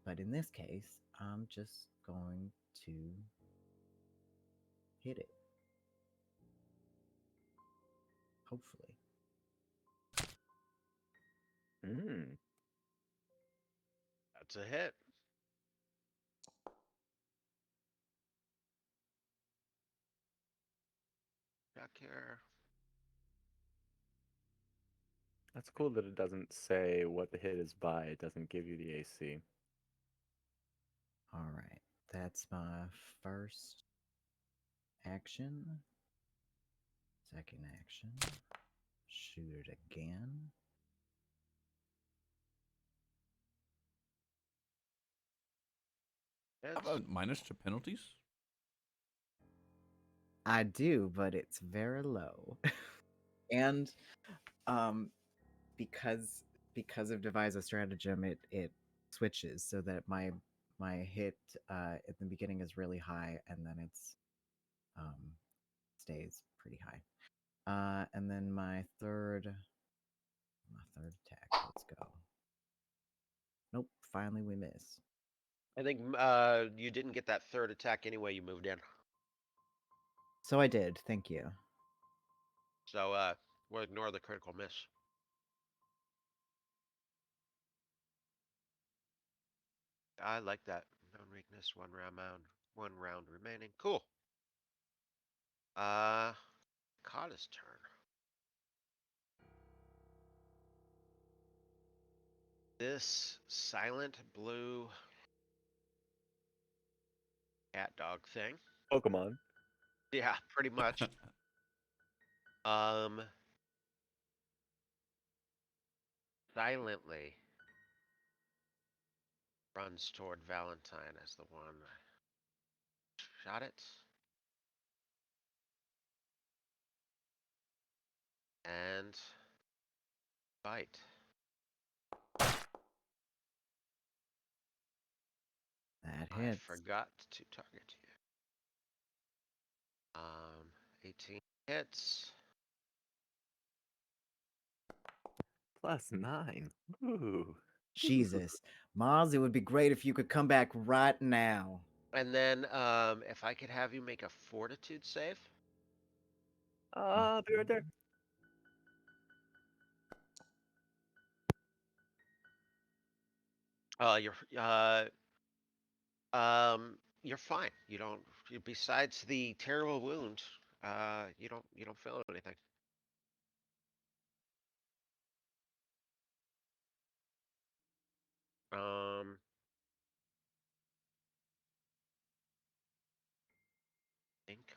But in this case, I'm just going to hit it. Hopefully. Mm. That's a hit. Back here. That's cool that it doesn't say what the hit is by. It doesn't give you the AC. All right. That's my first action. Second action. Shoot it again. How about minus to penalties? I do, but it's very low. And because of devise a stratagem, it switches so that my hit at the beginning is really high, and then it's stays pretty high. And then my third attack. Let's go. Nope. Finally, we miss. I think you didn't get that third attack anyway. You moved in, So I did. Thank you. so we'll ignore the critical miss. I like that. Known weakness, one round remaining. Cool. Kata's turn. This silent blue cat dog thing. Pokemon. Yeah, pretty much. Um, silently runs toward Valentine as the one shot it. And bite. That I hits. forgot to target you. 18 hits. +9. Ooh. Jesus, Maz, it would be great if you could come back right now. And then if I could have you make a fortitude save. I'll be right there. You're fine. You don't. Besides the terrible wound, you don't feel anything. Um, think.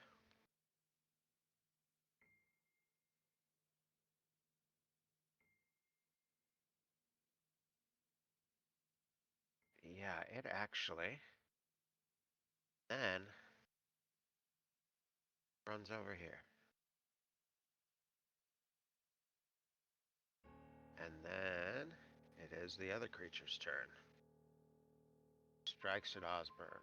Yeah, it actually then runs over here. And then it is the other creature's turn. Strikes at Osborne.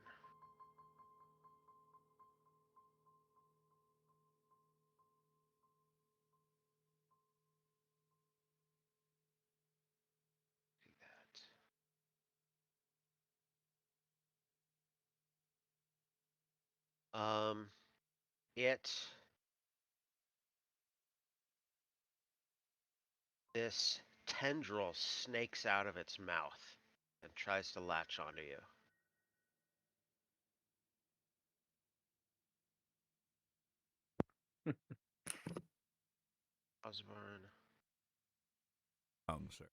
See that. This tendril snakes out of its mouth and tries to latch onto you. Osborne. Sir.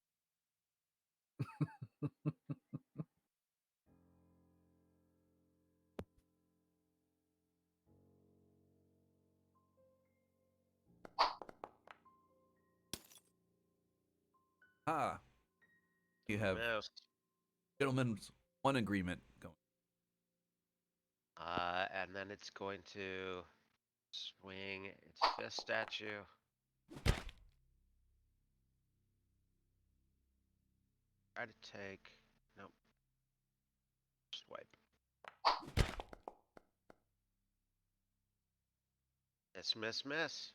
Ah, you have Missed. gentlemen's one agreement going. And then it's going to swing its fist at you. Try to take. Nope. Swipe. Miss, miss, miss.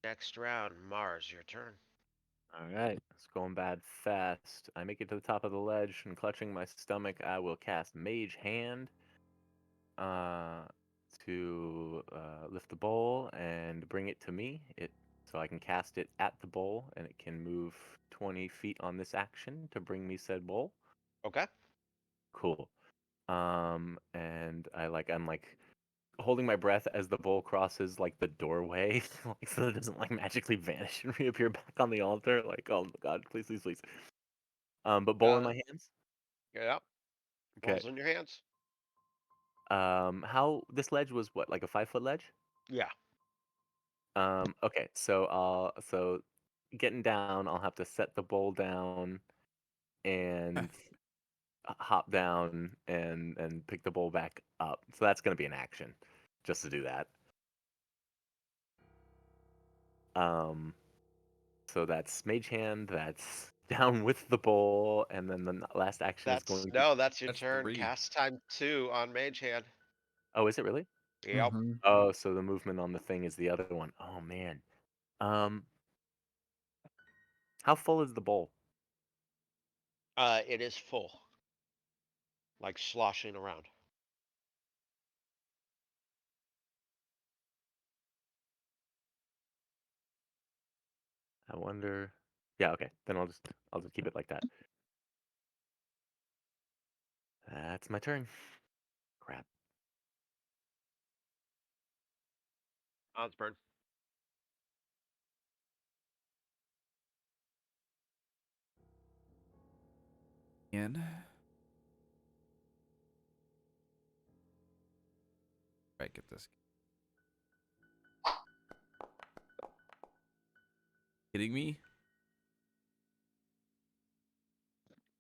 Next round, Mars, your turn. All right, it's going bad fast. I make it to the top of the ledge, and clutching my stomach, I will cast Mage Hand to lift the bowl and bring it to me. So I can cast it at the bowl, and it can move 20 feet on this action to bring me said bowl. Okay. Cool. And I'm holding my breath as the bowl crosses like the doorway, like so it doesn't like magically vanish and reappear back on the altar. Like, oh my god, please, please, please. But bowl in my hands. Yeah. Okay. Balls in your hands. How this ledge was what, like a 5-foot ledge? Yeah. Okay, so getting down, I'll have to set the bowl down and hop down and pick the bowl back up. So that's going to be an action, just to do that. So that's Mage Hand. That's down with the bowl, and then the last action is going to. That's your That's turn. 3. Cast time 2 on Mage Hand. Oh, is it really? Yep. Mhm. Oh, so the movement on the thing is the other one. Oh man. Um, how full is the bowl? It is full, like sloshing around. I wonder. Yeah, okay. Then I'll just keep it like that. That's my turn. Crap. Osborne. In. Right, get this. Kidding me?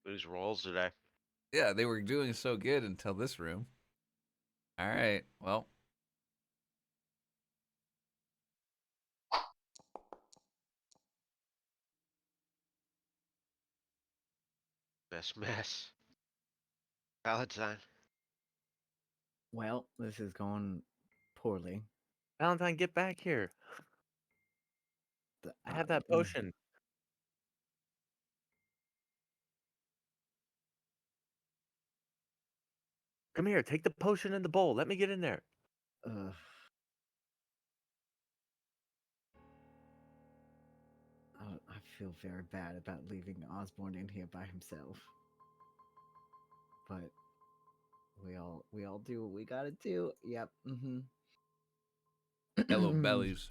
Whose rolls today? Yeah, they were doing so good until this room. All right, well. Mess. Valentine. Well, this is going poorly. Valentine, get back here. The- I have that mm, potion. Come here, take the potion in the bowl. Let me get in there. ugh. I feel very bad about leaving Osborne in here by himself. But we all do what we gotta do. Yep. Mm-hmm. Yellow bellies.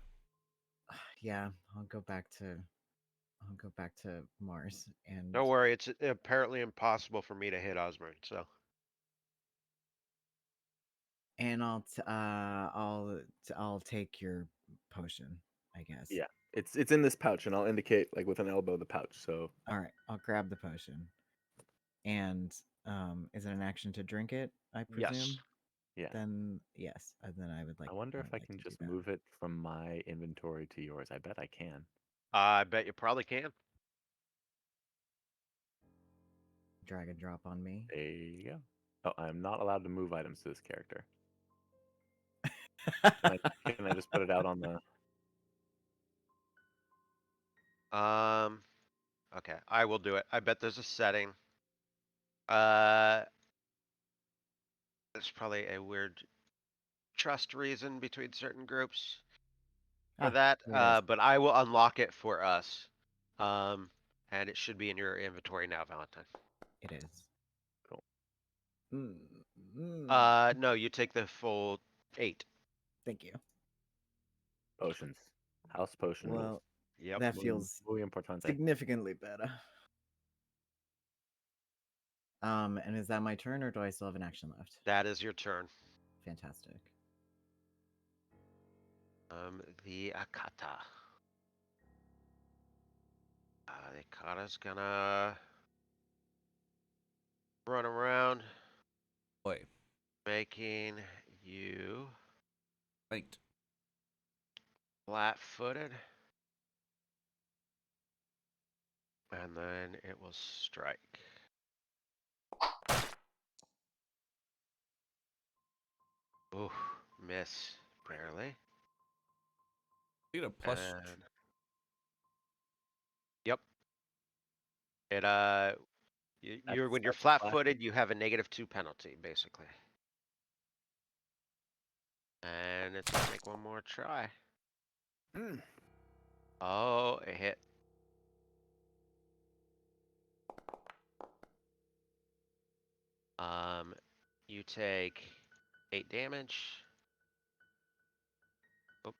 Yeah, I'll go back to Mars and Don't worry, it's apparently impossible for me to hit Osborne. So I'll take your potion, I guess. Yeah, it's in this pouch, and I'll indicate like with an elbow the pouch. So All right, I'll grab the potion. And is it an action to drink it? I presume. yes, yeah, Then yes, then I wonder I if would I like can to do just that. move it from my inventory to yours. I bet I can. I bet you probably can. Drag and drop on me. There you go. Oh, I'm not allowed to move items to this character. Can I just put it out on the? Okay, I will do it. I bet there's a setting. Uh, there's probably a weird trust reason between certain groups for that. Here it is. But I will unlock it for us. Um, and it should be in your inventory now, Valentine. It is. Cool. Mm, mm. No, you take the full 8. Thank you. Potions. House potion. Well, Yep. that feels Muy importante. significantly better. And is that my turn, or do I still have an action left? That is your turn. Fantastic. The Akata. The Akata's gonna run around, Boy, making you right. flat-footed, and then it will strike. Ooh, miss barely. You get a plus. And yep, it you're when you're That's flat-footed, you have a -2 penalty basically. And it's gonna make one more try. Mm. Oh, it hit. You take 8 damage. Oh.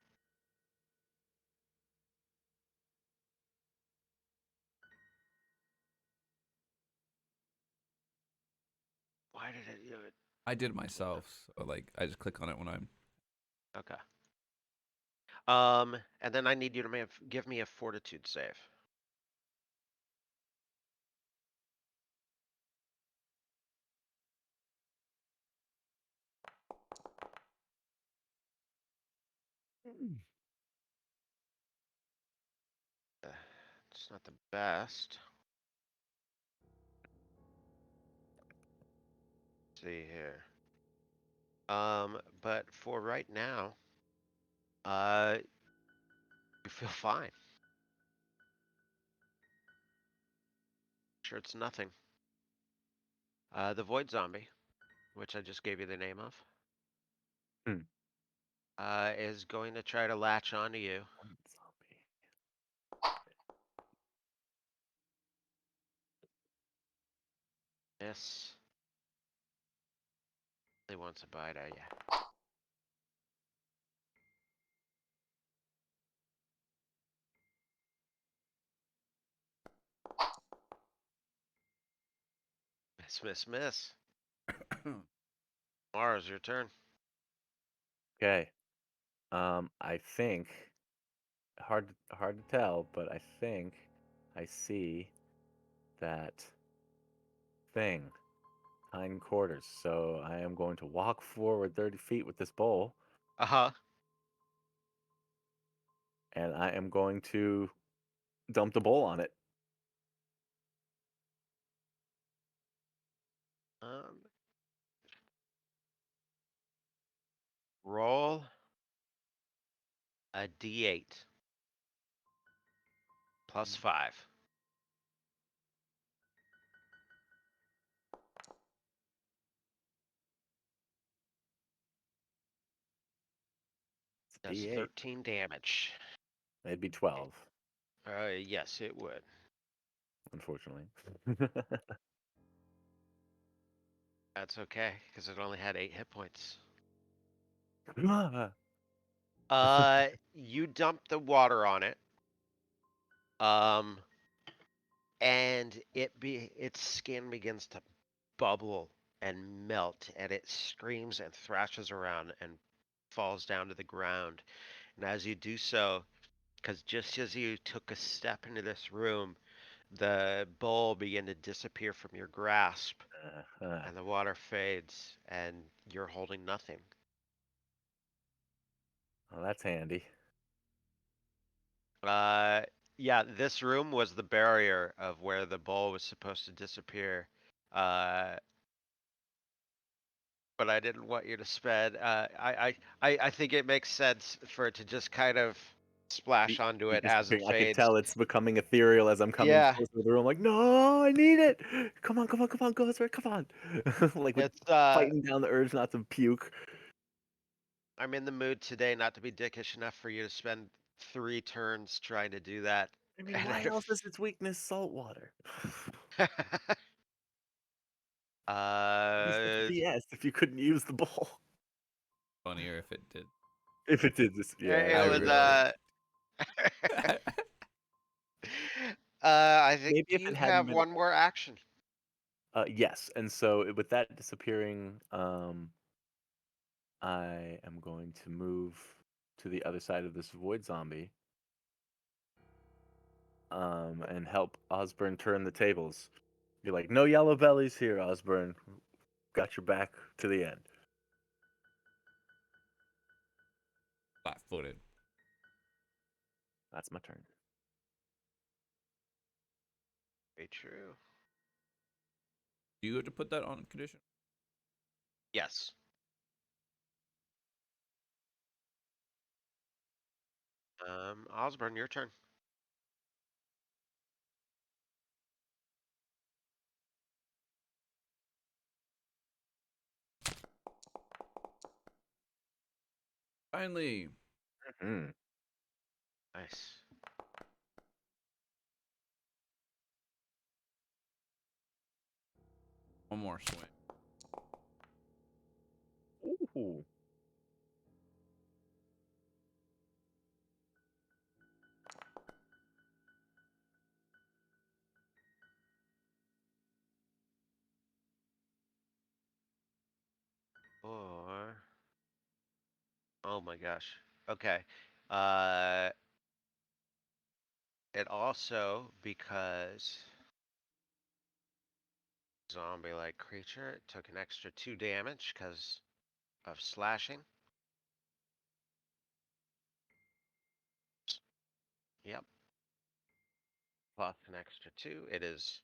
Why did it do it? I did it myself. So like, I just click on it when I'm. Okay. And then I need you to give me a fortitude save. It's not the best. Let's see here. But for right now, you feel fine. Sure, it's nothing. The Void Zombie, which I just gave you the name of, Hmm. is going to try to latch onto you. Zombie. Miss. He wants a bite at you. Miss, miss, miss. Mars, your turn. Okay. I think hard to tell, but I think I see that thing. Hindquarters. So I am going to walk forward 30 feet with this bowl, Uh-huh. and I am going to dump the bowl on it. Um, roll a d8 plus 5. It's a Does D8. 13 damage. It'd be 12, Yes, it would. unfortunately. That's okay, because it only had 8 hit points. Ah, You dump the water on it. And its skin begins to bubble and melt, and it screams and thrashes around and falls down to the ground. And as you do so, because just as you took a step into this room, the bowl began to disappear from your grasp, and the water fades, and you're holding nothing. well, that's handy. Yeah, this room was the barrier of where the bowl was supposed to disappear. Uh, but I didn't want you to spend. I think it makes sense for it to just kind of splash onto it as it I could fades. tell it's becoming ethereal as I'm coming Yeah, closer to the room. Like, no, I need it. Come on, Ghost, come on. Like with it's fighting down the urge not to puke. I'm in the mood today not to be dickish enough for you to spend 3 turns trying to do that. I mean, And why then else is its weakness salt water? It'd be such uh, BS if you couldn't use the bowl. Funnier if it did. If it did this, yeah, it I was really. I think maybe if you it hadn't have been. one more action. Yes, and so with that disappearing, I am going to move to the other side of this void zombie, and help Osborne turn the tables. Be like, no yellow bellies here, Osborne. Got your back to the end. Flat-footed. That's my turn. Very true. Do you have to put that on condition? Yes. Osborne, your turn. Finally. Mm-hmm. Nice. One more swing. Ooh. Or oh my gosh. Okay. Uh, it also because zombie-like creature it took an extra 2 damage because of slashing. Yep. Plus an extra 2. It is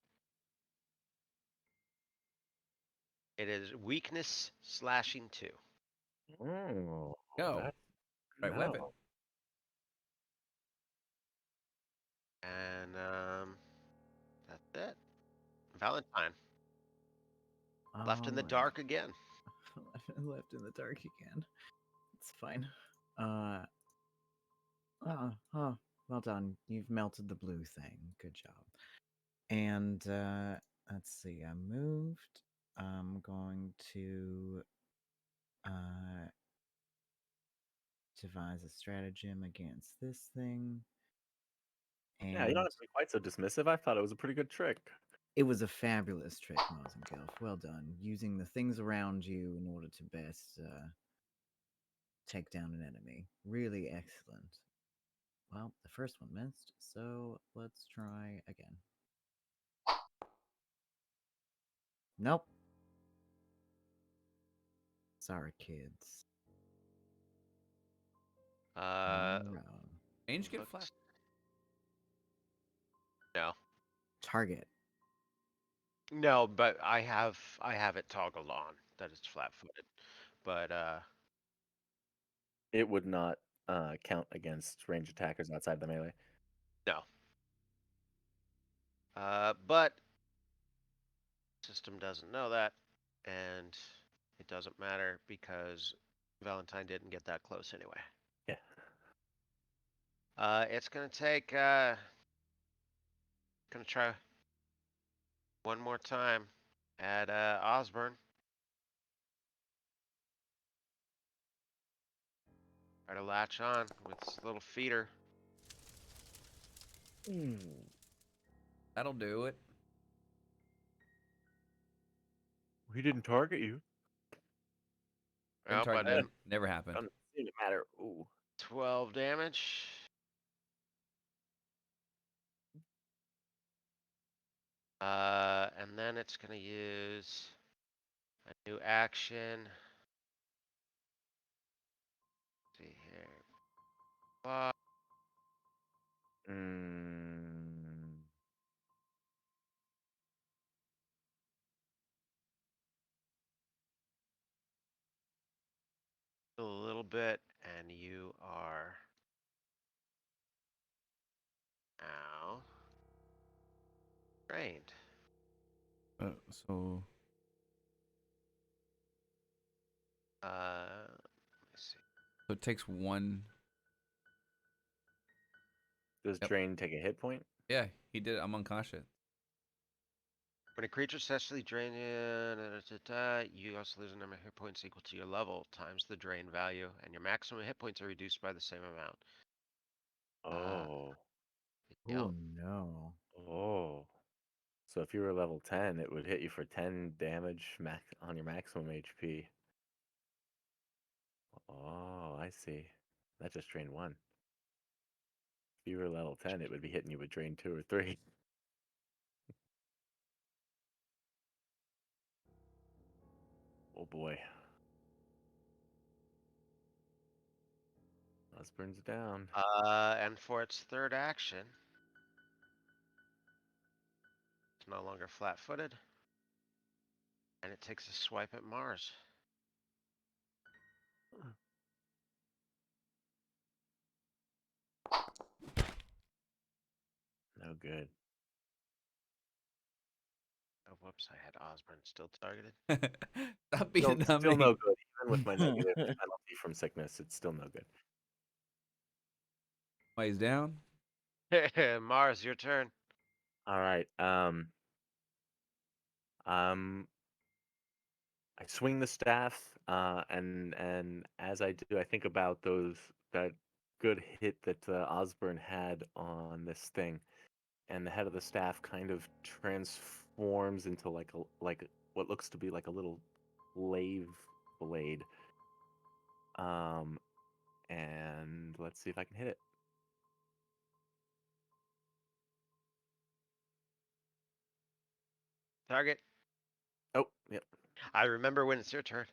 weakness slashing 2. Oh, Go. that's Right weapon. no. And that's it. Valentine. Left in the Alright. dark again. Left in the dark again. It's fine. Well done. You've melted the blue thing. Good job. And let's see. I moved. I'm going to devise a stratagem against this thing. And Yeah, you don't have to be quite so dismissive. I thought it was a pretty good trick. it was a fabulous trick, Mosengelf. Well done. Using the things around you in order to best take down an enemy. Really excellent. Well, the first one missed, so let's try again. Nope. Sorry, kids. Wrong. Range get flat. Looks no. Target. No, but I have it toggled on that it's flat-footed. But It would not count against range attackers outside the melee. no. But system doesn't know that, and it doesn't matter because Valentine didn't get that close anyway. Yeah. It's gonna take gonna try one more time at Osborne. Try to latch on with his little feeder. That'll do it. He didn't target you. Didn't Nope, I target me. didn't. Never happened. Doesn't seem to matter. Ooh. 12 damage. And then it's gonna use a new action. Let's see here. Mm. A little bit, and you are now trained. So Let me see. so it takes one. Does Yep. Drain take a hit point? Yeah, he did it. I'm unconscious. When a creature successfully drains you also lose a number of hit points equal to your level times the drain value, and your maximum hit points are reduced by the same amount. Oh. Oh no. Oh. So if you were level 10, it would hit you for 10 damage on your maximum HP. Oh, I see. That just drained 1. If you were level 10, it would be hitting you with drain 2 or 3. Oh boy. Osborne's down. And for its third action, it's no longer flat-footed, and it takes a swipe at Mars. No good. Oh, whoops! I had Osborne still targeted. Stop Still, being on still me. no good. Even with my negative penalty from sickness, it's still no good. Why he's down? Mars, your turn. All right. I swing the staff, and as I do, I think about that good hit that Osborne had on this thing, and the head of the staff kind of transforms into like what looks to be like a little lave blade. And let's see if I can hit it. Target. Oh, yep. I remember when it's your turn.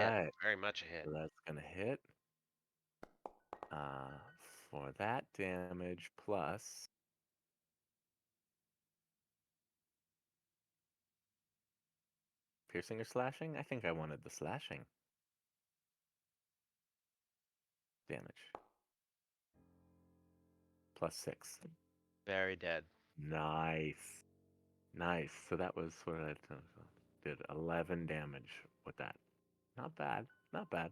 right. Very much a hit. So that's gonna hit. Uh, for that damage plus piercing or slashing. I think I wanted the slashing damage. +6. Very dead. Nice. Nice. So that was what I did 11 damage with that. Not bad. Not bad.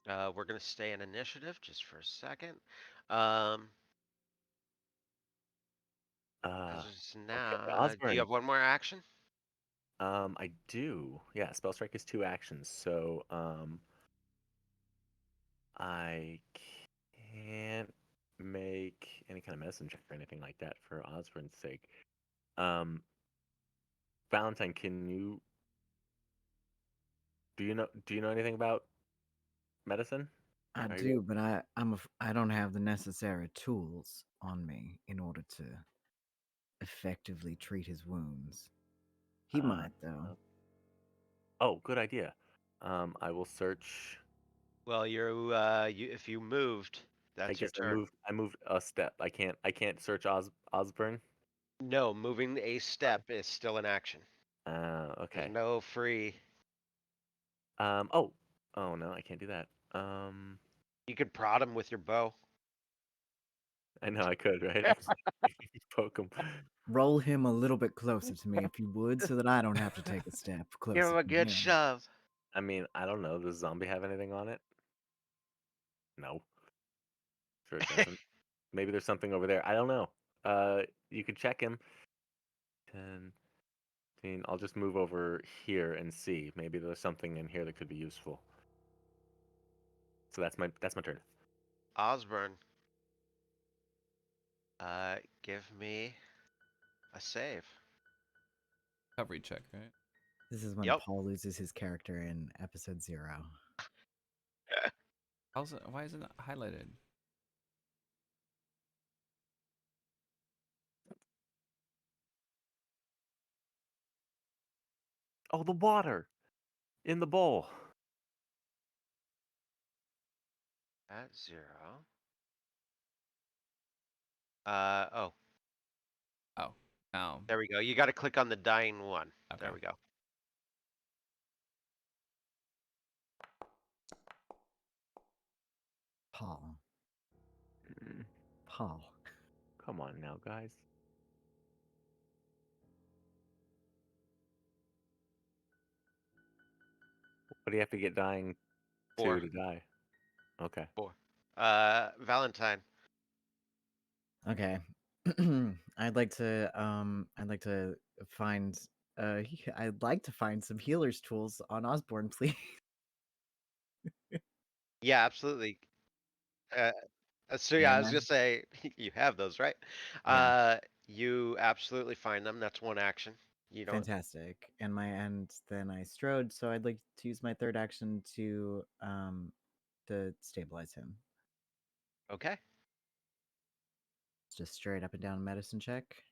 We're gonna stay in initiative just for a second. Um, Uh, as it's okay, now, do you Osborne. have one more action? I do. Yeah, spell strike is 2 actions. So, I can't make any kind of medicine check or anything like that for Osborne's sake. Um, Valentine, do you know anything about medicine? I Are you do, but I don't have the necessary tools on me in order to effectively treat his wounds. He uh, might though. oh, good idea. I will search. Well, if you moved, I that's your guess turn. I moved a step. I can't search Osborne. No, moving a step is still an action. There's Okay. no free. Oh. Oh no, I can't do that. You could prod him with your bow. I know I could, right? Poke him. Roll him a little bit closer to me if you would, so that I don't have to take a step Give closer him a from good him. shove. I mean, I don't know. Does zombie have anything on it? No. Sure it doesn't. Maybe there's something over there. I don't know. You could check him. 10, 15. I'll just move over here and see. Maybe there's something in here that could be useful. So that's my turn. Osborne, give me a save. Recovery check, right? This is when Yep. Paul loses his character in episode 0. Why isn't it highlighted? Oh, the water in the bowl. At 0. Oh, Oh, now. there we go. You got to click on the dying one. Okay. There we go. Paul. Mm, Paul. Come on now, guys. What do you have to get dying Four. to die? Okay. 4. Valentine. Okay. I'd like to find I'd like to find some healer's tools on Osborne, please. Yeah, absolutely. So yeah, I was Can I? gonna say you have those, right? Yeah. You absolutely find them. That's one action. You don't. Fantastic. And then I strode, so I'd like to use my third action to stabilize him. Okay. It's just straight up and down medicine check.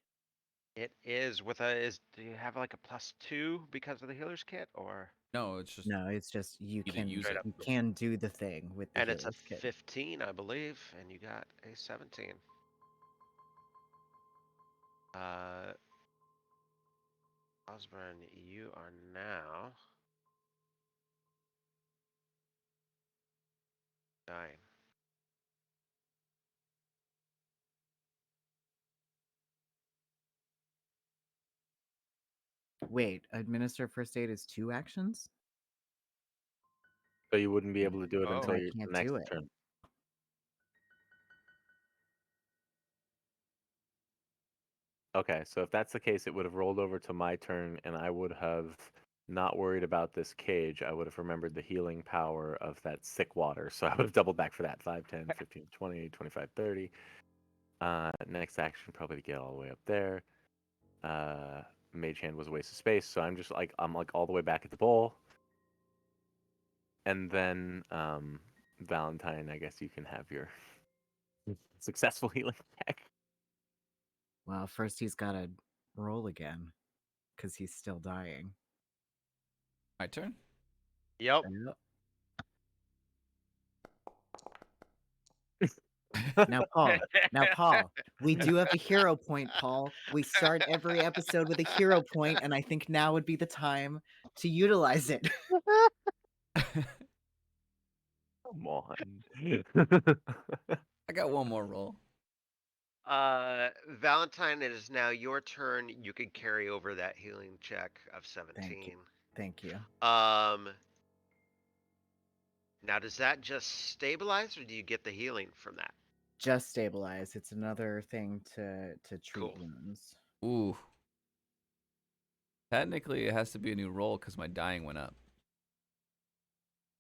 It is with a is. Do you have like a +2 because of the healer's kit, or No, it's just No, it's just you you didn't use straight it. up? you can do the thing with the And it's a healer's kit. 15, I believe, and you got a 17. Uh, Osborne, you are now dying. Wait, administer first aid is 2 actions? So you wouldn't be able to do it Oh, Then until I your can't next do it. turn. Okay, so if that's the case, it would have rolled over to my turn, and I would have not worried about this cage. I would have remembered the healing power of that sick water. So I would have doubled back for that 5, 10, 15, 20, 25, 30. Next action, probably to get all the way up there. Mage Hand was a waste of space, so I'm like all the way back at the bowl. And then Valentine, I guess you can have your successful healing check. Well, first he's got to roll again because he's still dying. My turn. Yep. Yep. Now, Paul, we do have a hero point, Paul. We start every episode with a hero point, and I think now would be the time to utilize it. Come on. I got one more roll. Valentine, it is now your turn. You can carry over that healing check of 17. Thank you. Now does that just stabilize, or do you get the healing from that? Just stabilize. It's another thing to treat Cool. wounds. Ooh. Technically, it has to be a new roll because my dying went up.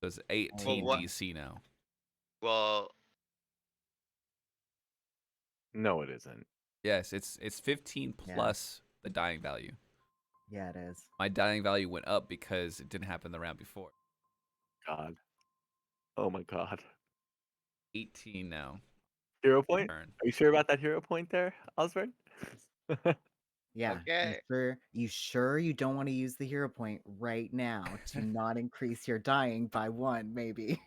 So it's 18 what- DC now. Well, No, it isn't. Yes, it's 15 plus the dying value. Yeah, it is. My dying value went up because it didn't happen the round before. God. Oh my God. 18 now. Hero point? Turn. Are you sure about that hero point there, Osborne? Yeah. Okay. You sure you don't want to use the hero point right now to not increase your dying by 1, maybe?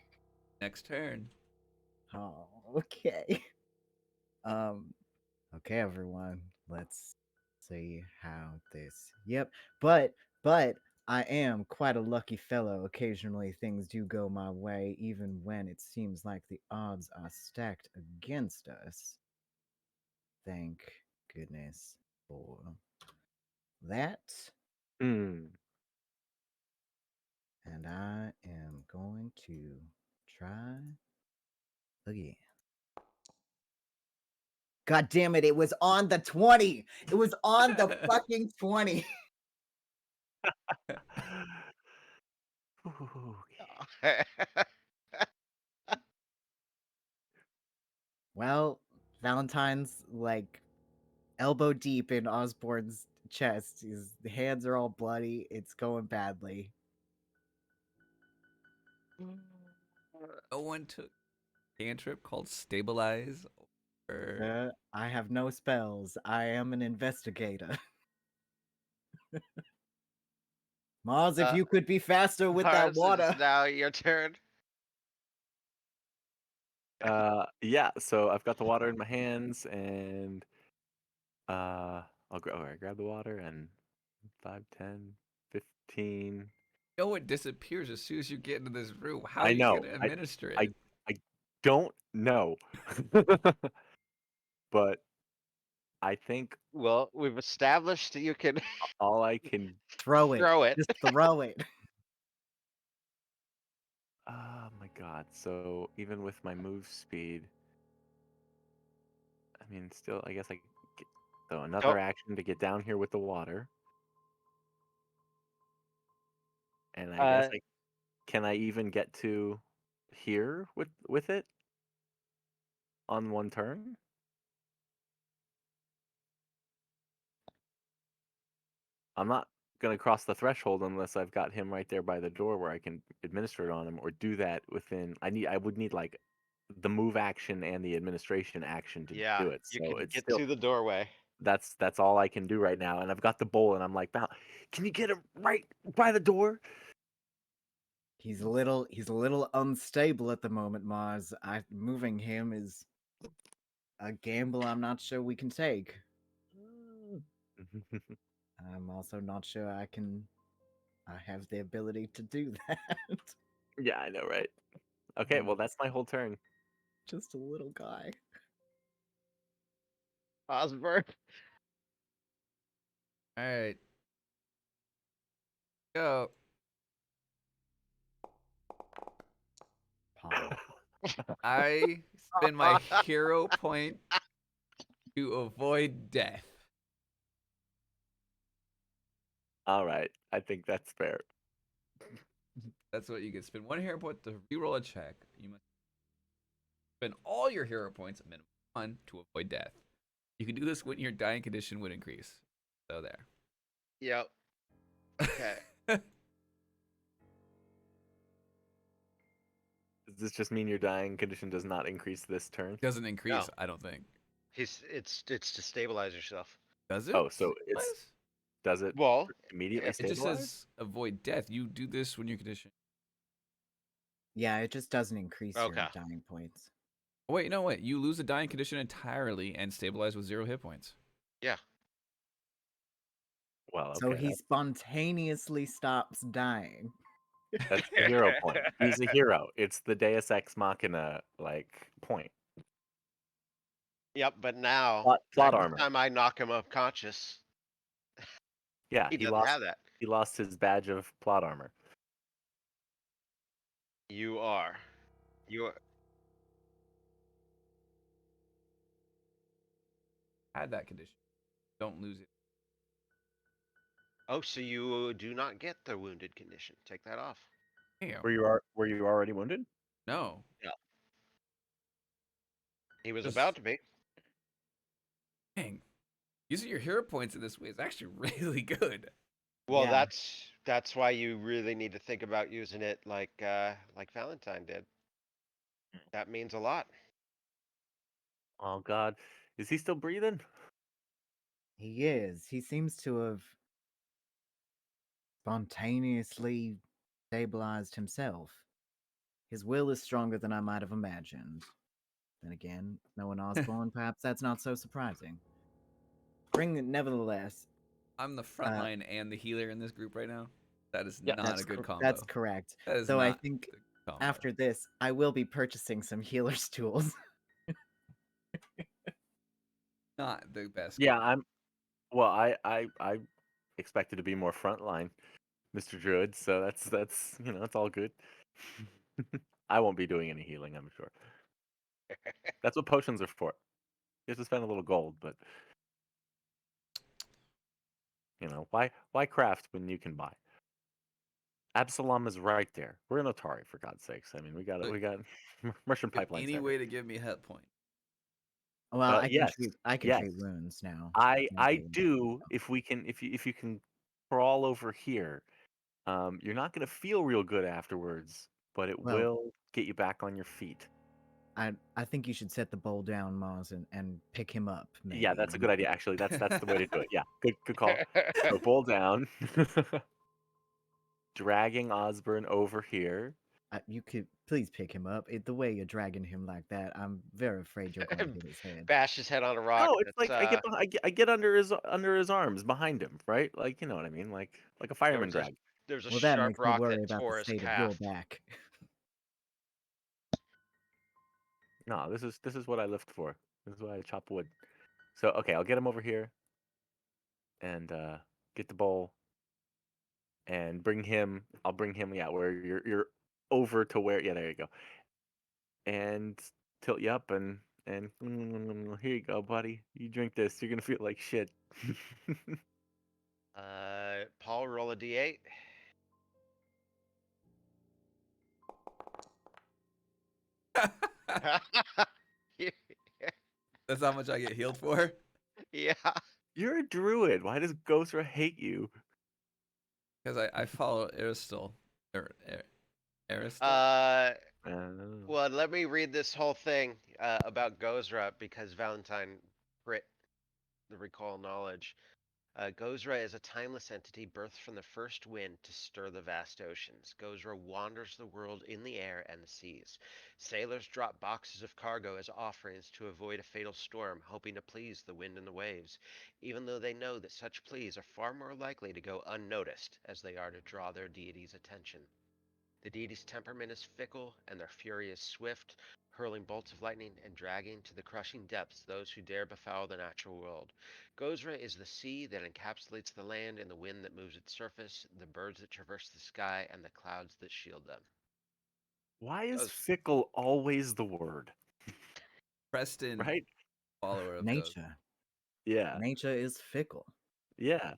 Next turn. Oh, okay. Okay, everyone. Let's see how this. Yep. But I am quite a lucky fellow. Occasionally things do go my way, even when it seems like the odds are stacked against us. Thank goodness for that. Hmm. And I am going to try again. God damn it, it was on the 20. It was on the fucking 20. Okay. Well, Valentine's like elbow deep in Osborne's chest. His hands are all bloody. It's going badly. No one took cantrip called Stabilize. Or... I have no spells. I am an investigator. Mars, if you could be faster with that Mars, water. it's now your turn. Yeah, so I've got the water in my hands and I grab the water and 5, 10, 15. You know it disappears as soon as you get into this room. How are I you know. going to administer it? I don't know. But I think Well, we've established that you can all I can Throw it. throw it. Just throw it. oh my God. So even with my move speed, I mean still I guess I get so another action to get down here with the water. And I guess can I even get to here with it on one turn? I'm not gonna cross the threshold unless I've got him right there by the door where I can administer it on him or do that within. I would need like the move action and the administration action to Yeah, do it. you So can it's get still to the doorway. that's all I can do right now. And I've got the bowl, and I'm like, Val, can you get him right by the door? He's a little unstable at the moment, Mars. Moving him is a gamble I'm not sure we can take. I'm also not sure I have the ability to do that. Yeah, I know, right? Okay, well that's my whole turn. Just a little guy. Osborne. All right. Go. Paul. I spend my hero point to avoid death. All right, I think that's fair. That's what you get. Spend 1 hero point to reroll a check. You must spend all your hero points, a minimum 1, to avoid death. You can do this when your dying condition would increase. So there. Yep. Okay. Does this just mean your dying condition does not increase this turn? Doesn't increase, No. I don't think. It's to stabilize yourself. Does it? Oh, so does it Well, immediately it It just stabilize? says avoid death. You do this when your condition. Yeah, it just doesn't increase your Okay. dying points. Wait, no, wait. You lose a dying condition entirely and stabilize with 0 hit points. Yeah. Well, So okay, he spontaneously stops dying. that's the hero point. He's a hero. It's the Deus Ex Machina point. Yep, but now Plot next armor. time I knock him unconscious, Yeah, he he doesn't lost. have that. He lost his badge of plot armor. You are. You are. Had that condition. Don't lose it. Oh, so you do not get the wounded condition. Take that off. Damn. Were you already wounded? No. Yeah. He was Just- about to be. Dang. Using your hero points in this way is actually really good. Well, Yeah. that's why you really need to think about using it like Valentine did. That means a lot. Oh God, is he still breathing? He is. He seems to have spontaneously stabilized himself. His will is stronger than I might have imagined. Then again, knowing Osborne, perhaps that's not so surprising. Nevertheless, I'm the frontline and the healer in this group right now. That is Yep. not a good combo. that's correct. That is Though I not think a good combo. after this, I will be purchasing some healer's tools. Not the best. Yeah, combo. I'm. Well, I expected to be more frontline, Mr. Druid. So that's it's all good. I won't be doing any healing, I'm sure. That's what potions are for. You have to spend a little gold, but why craft when you can buy? Absalom is right there. We're in Otari, for God's sakes. I mean, we got merchant Good pipelines any there. way to give me a hit point. Well, Yes, I can yes. treat wounds now. I Can't do. If you can crawl over here, you're not gonna feel real good afterwards, but it Well, will get you back on your feet. I think you should set the bowl down, Mars, and pick him up. Maybe. Yeah, that's a good idea. Actually, that's the way to do it. Yeah, good call. So bowl down, dragging Osborne over here. You could please pick him up. The way you're dragging him like that, I'm very afraid you're going to hit his head. Bash his head on a rock. No, it's That's, like I get under his arms behind him, right? Like you know what I mean, like a there fireman was a drag. there was a Well, that sharp makes me rock worry that about the tore his state of calf. your back. No, this is what I lift for. This is why I chop wood. So okay, I'll get him over here and get the bowl and bring him. I'll bring him. Yeah, where you're over to where. Yeah, there you go. And tilt you up and here you go, buddy. You drink this. You're gonna feel like shit. Paul, roll a d8. That's how much I get healed for. Yeah. You're a druid. Why does Ghostra hate you? Because I follow Aristotle. Aristotle. Well, let me read this whole thing about Gozra because Valentine crit the recall knowledge. Gozra is a timeless entity birthed from the first wind to stir the vast oceans. Gozra wanders the world in the air and the seas. Sailors drop boxes of cargo as offerings to avoid a fatal storm, hoping to please the wind and the waves, even though they know that such pleas are far more likely to go unnoticed as they are to draw their deity's attention. The deity's temperament is fickle, and their fury is swift, hurling bolts of lightning and dragging to the crushing depths those who dare befoul the natural world. Gozra is the sea that encapsulates the land and the wind that moves its surface, the birds that traverse the sky, and the clouds that shield them. Why is Goz- fickle always the word? Preston, Right? follower of Ghost. Nature. Yeah. Nature is fickle. Yeah.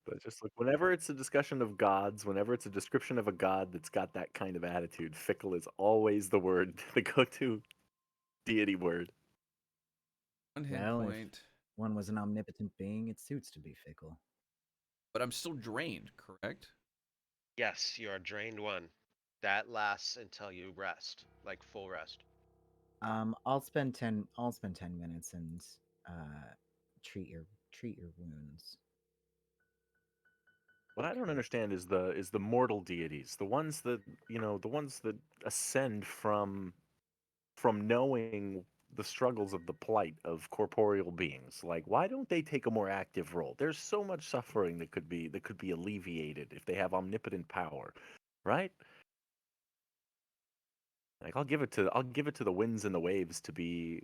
But just like whenever it's a discussion of gods, whenever it's a description of a god that's got that kind of attitude, fickle is always the word, the go-to deity word. 1 hit Well, if point. one was an omnipotent being, it suits to be fickle. But I'm still drained, correct? Yes, you are drained one. That lasts until you rest, like full rest. I'll spend 10 minutes and treat your wounds. What I don't understand is the mortal deities, the ones that the ones that ascend from knowing the struggles of the plight of corporeal beings. Like, why don't they take a more active role? There's so much suffering that could be alleviated if they have omnipotent power, right? Like, I'll give it to the winds and the waves to be.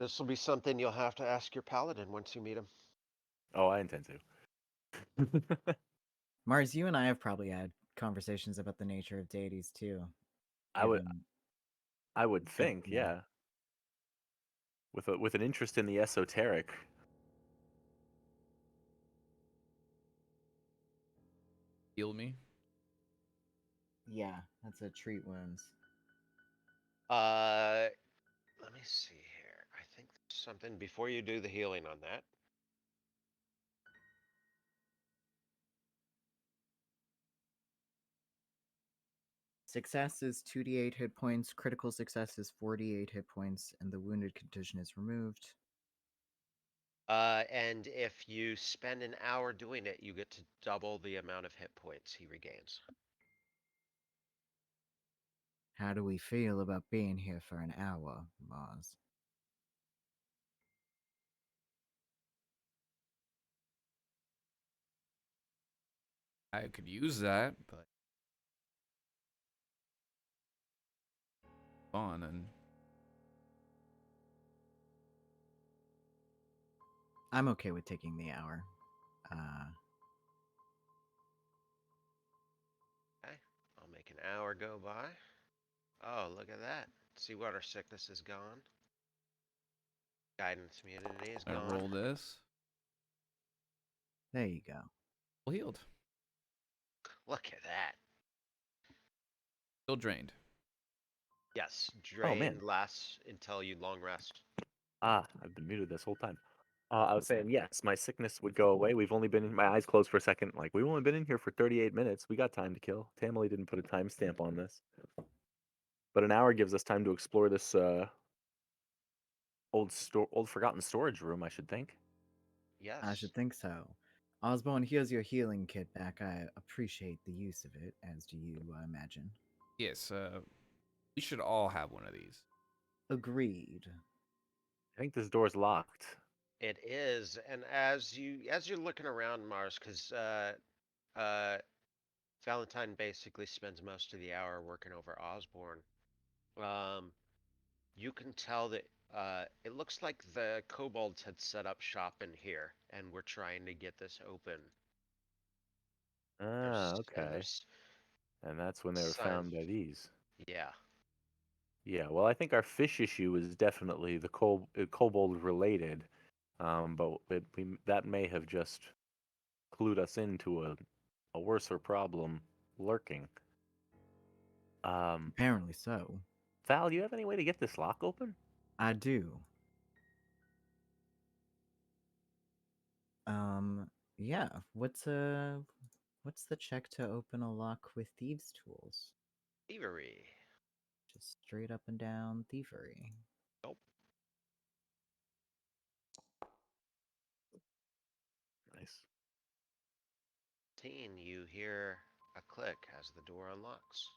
This will be something you'll have to ask your paladin once you meet him. Oh, I intend to. Mars, you and I have probably had conversations about the nature of deities too. I would given I would think, everything. yeah, with an interest in the esoteric. Heal me. Yeah, that's a treat wounds. Let me see here. I think there's something before you do the healing on that. Success is 2d8 hit points, critical success is 48 hit points, and the wounded condition is removed. And if you spend an hour doing it, you get to double the amount of hit points he regains. How do we feel about being here for an hour, Mars? I could use that, but fun and I'm okay with taking the hour. Okay, I'll make an hour go by. Oh, look at that. Sea water sickness is gone. Guidance immunity is I gone. roll this. There you go. Well, healed. Look at that. Still drained. Yes, Oh, man. drain lasts until you long rest. I've been muted this whole time. I was saying, yes, my sickness would go away. We've only been in my eyes closed for a second. Like, we've only been in here for 38 minutes. We got time to kill. Tamily didn't put a timestamp on this. But an hour gives us time to explore this old forgotten storage room, I should think. Yes. I should think so. Osborne, here's your healing kit back. I appreciate the use of it, as do you, I imagine. Yes, we should all have one of these. Agreed. I think this door's locked. It is, and as you're looking around, Mars, because Valentine basically spends most of the hour working over Osborne. You can tell that it looks like the kobolds had set up shop in here, and we're trying to get this open. Okay. There's And that's when they were signs. found by these. Yeah. Yeah, well, I think our fish issue is definitely the kobold related, but that may have just clued us into a worser problem lurking. Apparently so. Val, you have any way to get this lock open? I do. Yeah. What's the check to open a lock with thieves' tools? Thievery. Just straight up and down thievery. Nope. Nice. You hear a click as the door unlocks.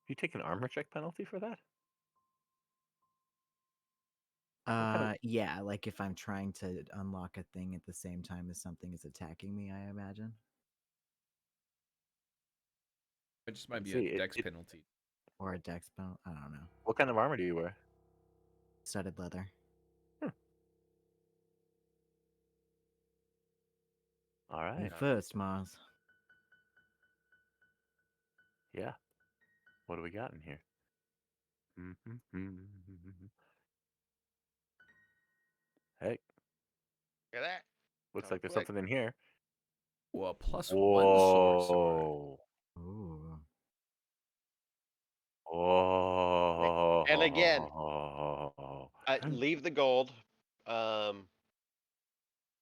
You take an armor check penalty for that? kind of- Yeah, like if I'm trying to unlock a thing at the same time as something is attacking me, I imagine. It just might be See, a dex penalty. Or a dex bow. I don't know. What kind of armor do you wear? Studded leather. All You right. first, Mars. Yeah. What do we got in here? Hey, Look at that. looks Double like there's click. something in here. Well, a +1 sword sword. Whoa. Ooh. And again, Oh. leave the gold. Um,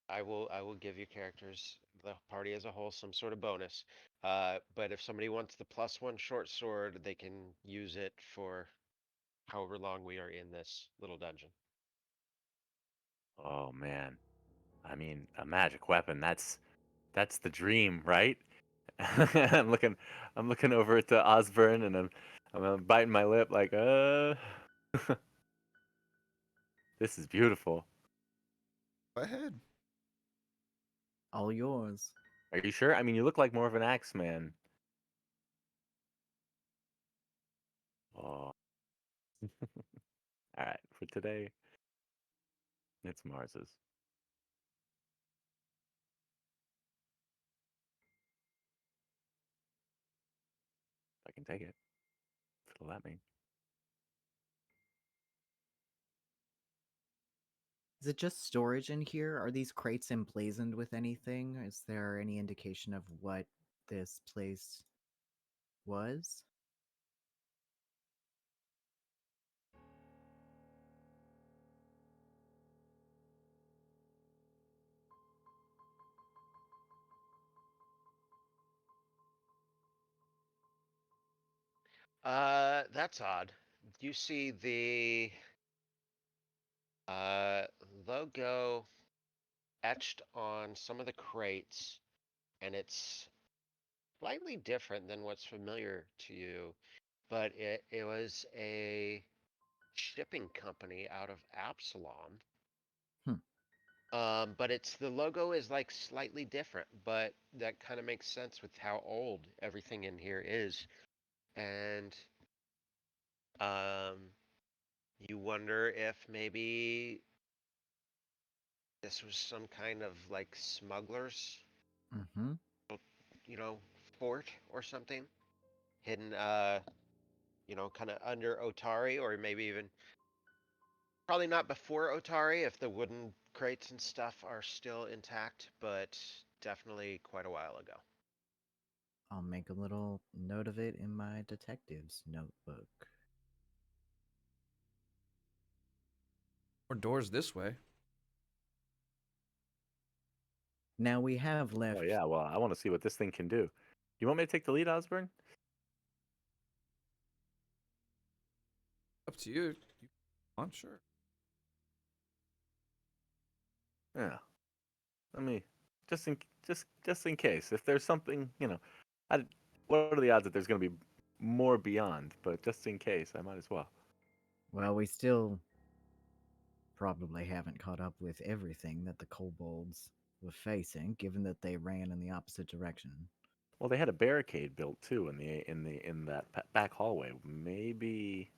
I will give your characters, the party as a whole, some sort of bonus. But if somebody wants the +1 short sword, they can use it for however long we are in this little dungeon. Oh man. I mean, a magic weapon, that's That's the dream, right? I'm looking over to Osborne, and I'm biting my lip like, this is beautiful. Go ahead. All yours. Are you sure? I mean, you look like more of an Axeman. Oh. All right, for today, it's Mars's. If I can take it, if it'll let me. Is it just storage in here? Are these crates emblazoned with anything? Is there any indication of what this place was? That's odd. You see the logo etched on some of the crates, and it's slightly different than what's familiar to you, but it was a shipping company out of Absalom. But the logo is like slightly different, but that kind of makes sense with how old everything in here is. And you wonder if maybe this was some kind of like smugglers, Mm-hmm. you know, fort or something hidden, kind of under Otari, or maybe even probably not before Otari if the wooden crates and stuff are still intact, but definitely quite a while ago. I'll make a little note of it in my detective's notebook. Or doors this way. Now we have left. Oh yeah, well, I want to see what this thing can do. You want me to take the lead, Osborne? Up to you. I'm sure. Yeah. Let me just in case if there's something, what are the odds that there's going to be more beyond? But just in case, I might as well. Well, we still probably haven't caught up with everything that the kobolds were facing, given that they ran in the opposite direction. Well, they had a barricade built too in that back hallway. Maybe.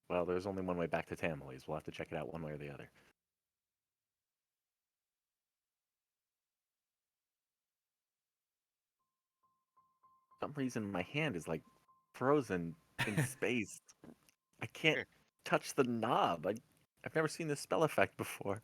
Well, there's only one way back to Tamales. We'll have to check it out one way or the other. For some reason, my hand is like frozen in space. I can't touch the knob. I've never seen this spell effect before.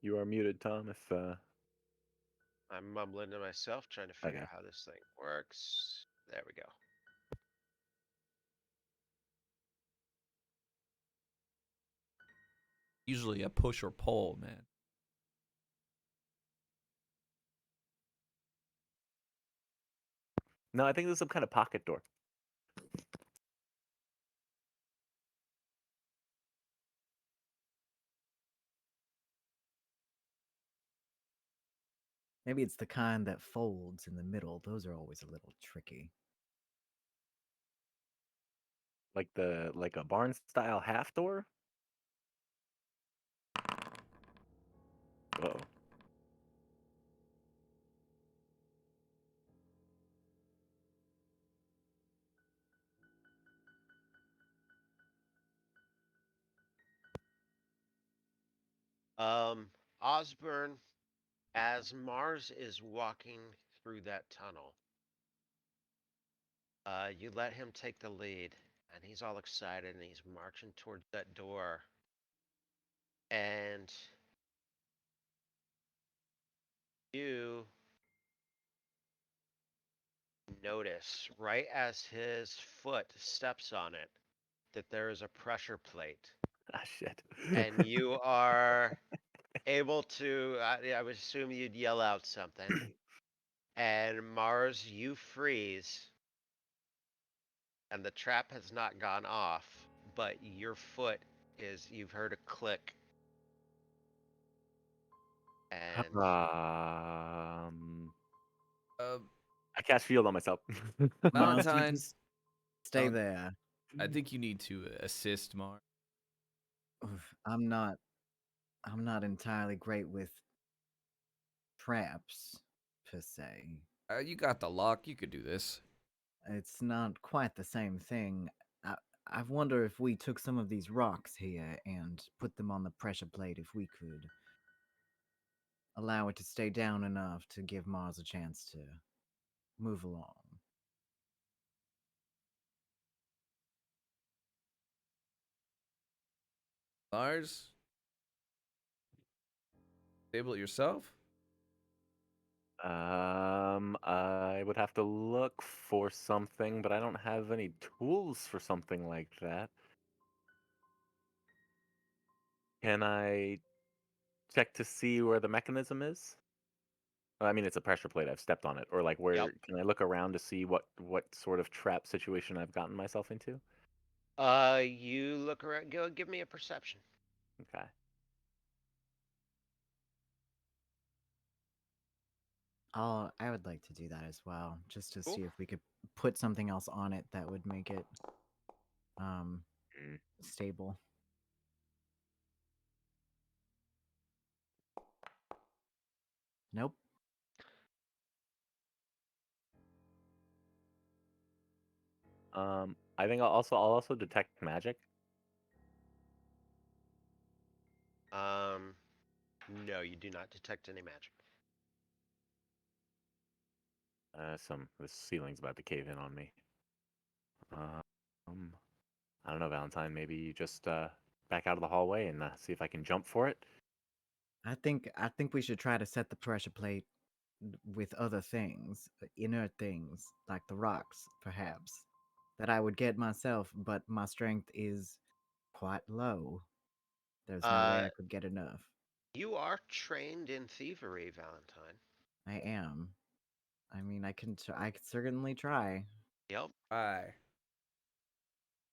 You are muted, Tom. If I'm mumbling to myself, trying to figure okay. out how this thing works. There we go. Usually a push or pull, man. No, I think this is some kind of pocket door. Maybe it's the kind that folds in the middle. Those are always a little tricky. Like a barn style half door. Oh. Osborne, as Mars is walking through that tunnel, you let him take the lead, and he's all excited, and he's marching towards that door. And you notice, right as his foot steps on it, that there is a pressure plate. Ah, shit. And you are able to. I would assume you'd yell out something, and Mars, you freeze, and the trap has not gone off, but your foot is. You've heard a click, and Um, Uh, I cast shield on myself. Mars, you Valentine, just stay Val- there. I think you need to assist Mar. Oof, I'm not entirely great with traps per se. You got the lock. You could do this. It's not quite the same thing. I, I wonder if we took some of these rocks here and put them on the pressure plate, if we could allow it to stay down enough to give Mars a chance to move along. Lars, stable it yourself. I would have to look for something, but I don't have any tools for something like that. Can I check to see where the mechanism is? I mean, it's a pressure plate. I've stepped on it. Or like, yep. where can I look around to see what sort of trap situation I've gotten myself into? You look around. Go, give me a perception. Okay. I would like to do that as well, just to Cool. see if we could put something else on it that would make it um Mm. stable. Nope. I think I'll also detect magic. No, you do not detect any magic. The ceiling's about to cave in on me. Um, I don't know, Valentine. Maybe you just back out of the hallway and see if I can jump for it. I think we should try to set the pressure plate with other things, inert things like the rocks, perhaps, that I would get myself, but my strength is quite low. There's no way Uh, I could get enough. you are trained in thievery, Valentine. I am. I mean, I could certainly try, Yep. Aye.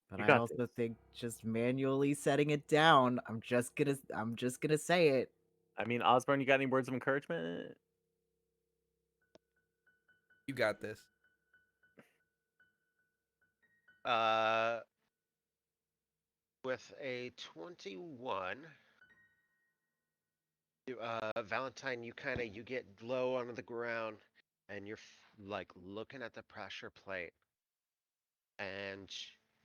but You I got also this. think just manually setting it down. I'm just gonna say it. I mean, Osborne, you got any words of encouragement? You got this. Uh, with a 21, Valentine, you get low onto the ground, and you're like looking at the pressure plate, and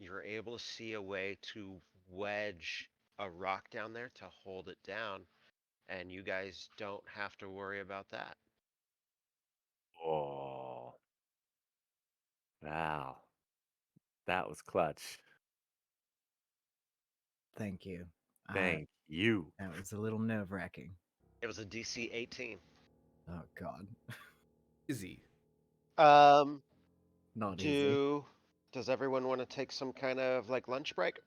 you're able to see a way to wedge a rock down there to hold it down, and you guys don't have to worry about that. Oh, wow, that was clutch. Thank you. Thank you. That was a little nerve-wracking. It was a DC 18. Oh God, Easy. Um, not easy. does everyone want to take some kind of like lunch break?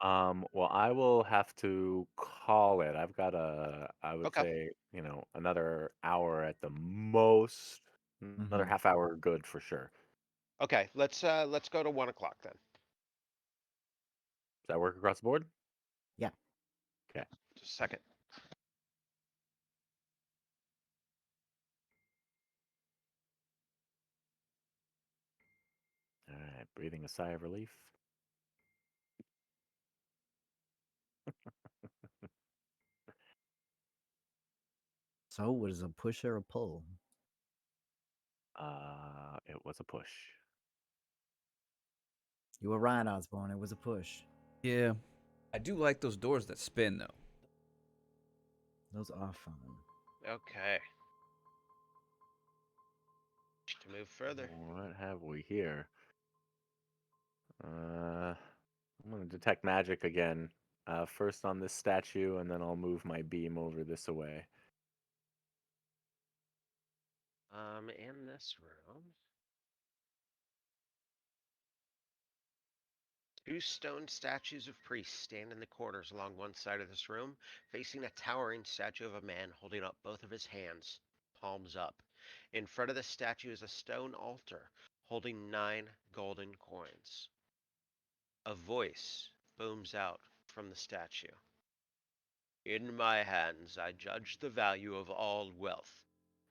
Well, I will have to call it. I've got I would Okay. say, another hour at the most, another Hmm. half hour good for sure. Okay, let's go to 1 o'clock then. Does that work across the board? Yeah. Okay. Just a second. All right, breathing a sigh of relief. So was a push or a pull? It was a push. You were right, Osborne. It was a push. Yeah. I do like those doors that spin though. Those are fun. Okay. To move further. What have we here? I'm gonna detect magic again. First on this statue, and then I'll move my beam over this away. In this room. Two stone statues of priests stand in the corners along one side of this room, facing a towering statue of a man holding up both of his hands, palms up. In front of the statue is a stone altar holding 9 golden coins. A voice booms out from the statue. In my hands I judge the value of all wealth,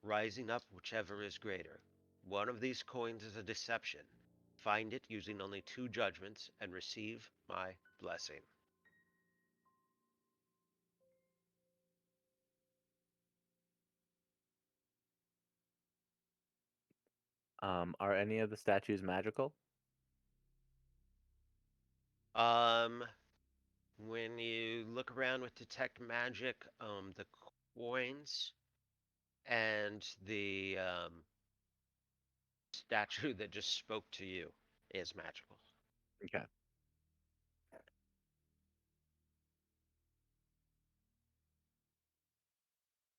rising up whichever is greater. One of these coins is a deception. Find it using only 2 judgments and receive my blessing. Are any of the statues magical? Um, when you look around with detect magic, the coins and the statue that just spoke to you is magical. Okay.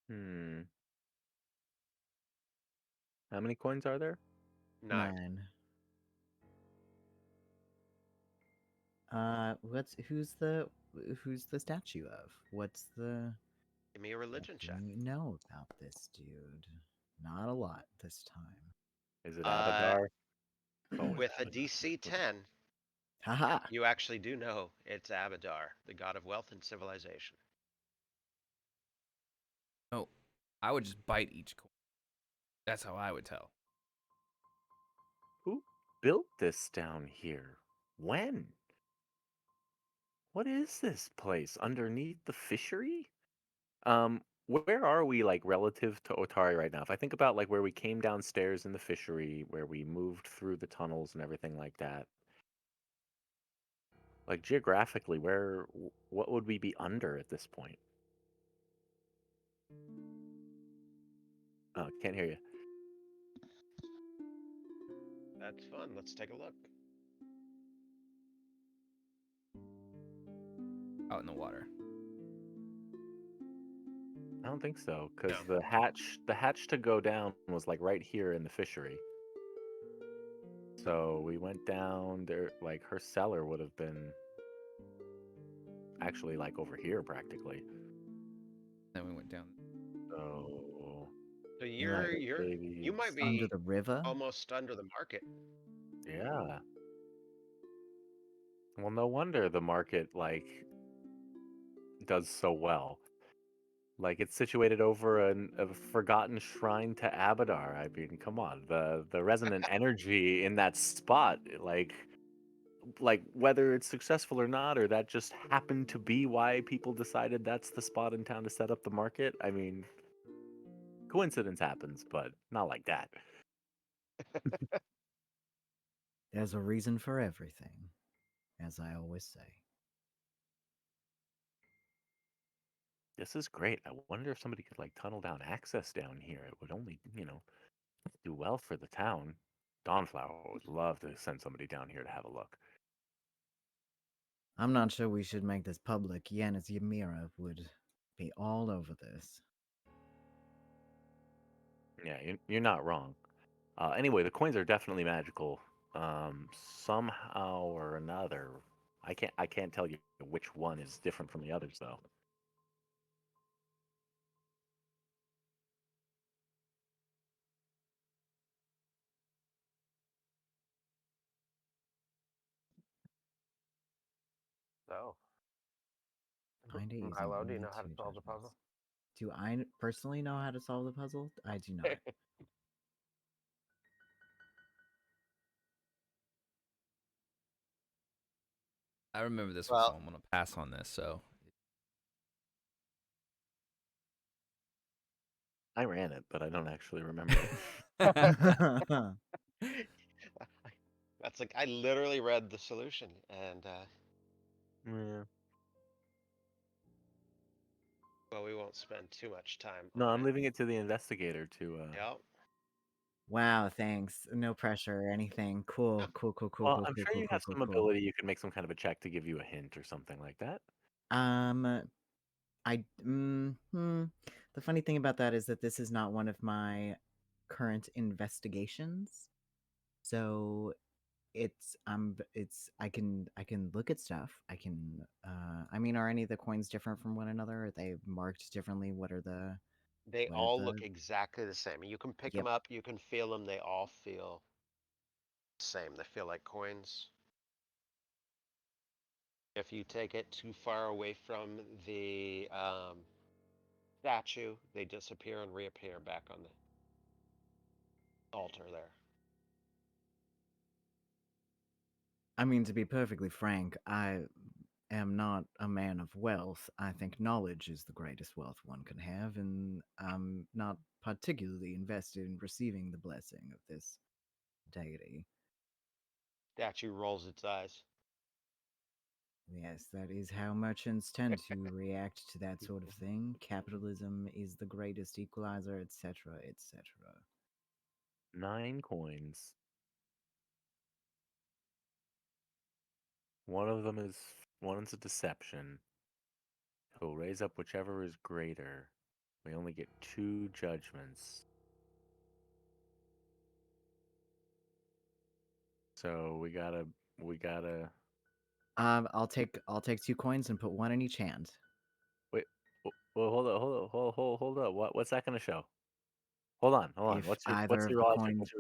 Hmm. How many coins are there? 9. 9. Who's the statue of? What's the Give me a what religion do check. we know about this dude? Not a lot this time. Is it Uh, Abadar? Oh, it's with a Abadar. DC 10, Haha. you actually do know it's Abadar, the god of wealth and civilization. Oh, I would just bite each coin. That's how I would tell. Who built this down here? When? What is this place underneath the fishery? Where are we like relative to Otari right now? If I think about like where we came downstairs in the fishery, where we moved through the tunnels and everything like that, like geographically, what would we be under at this point? Oh, can't hear you. That's fun. Let's take a look. Out in the water. I don't think so, No. because the hatch to go down was like right here in the fishery. So we went down there, like her cellar would have been actually like over here practically. Then we went down. So So You're like you might under be the river? almost under the market. yeah. Well, no wonder the market like does so well. Like it's situated over a forgotten shrine to Abadar. I mean, come on, the resonant energy in that spot, like whether it's successful or not, or that just happened to be why people decided that's the spot in town to set up the market. I mean, coincidence happens, but not like that. There's a reason for everything, as I always say. This is great. I wonder if somebody could like tunnel down access down here. It would only, do well for the town. Dawnflower would love to send somebody down here to have a look. I'm not sure we should make this public. Yanis Ymira would be all over this. Yeah, you're not wrong. Anyway, the coins are definitely magical. Somehow or another, I can't tell you which one is different from the others though. So, Find it using Milo, do you only know how to 2 solve the judgments. puzzle? Do I personally know how to solve the puzzle? I do not. I remember this one, so Well, I'm gonna pass on this. So I ran it, but I don't actually remember it. That's like I literally read the solution, and Yeah. well, we won't spend too much time No, on I'm it. leaving it to the investigator to. Yep. Wow, thanks. No pressure or anything. Cool, Yeah. cool, cool, cool, Well, cool, I'm cool, sure cool, you cool, have cool, some cool. ability. You can make some kind of a check to give you a hint or something like that. Um, the funny thing about that is that this is not one of my current investigations. So I can look at stuff. I can I mean, are any of the coins different from one another? Are they marked differently? They what are all look the exactly the same. You can pick them Yep. up, you can feel them. They all feel the same. They feel like coins. If you take it too far away from the statue, they disappear and reappear back on the altar there. I mean, to be perfectly frank, I am not a man of wealth. I think knowledge is the greatest wealth one can have, and I'm not particularly invested in receiving the blessing of this deity. Statue rolls its eyes. Yes, that is how merchants tend to react to that sort of thing. Capitalism is the greatest equalizer, etc., etc. 9 coins. One's a deception. He'll raise up whichever is greater. We only get 2 judgments. So we gotta I'll take 2 coins and put one in each hand. wait. Well, hold up. What's that gonna show? Hold on. If What's either of your the logic? coins,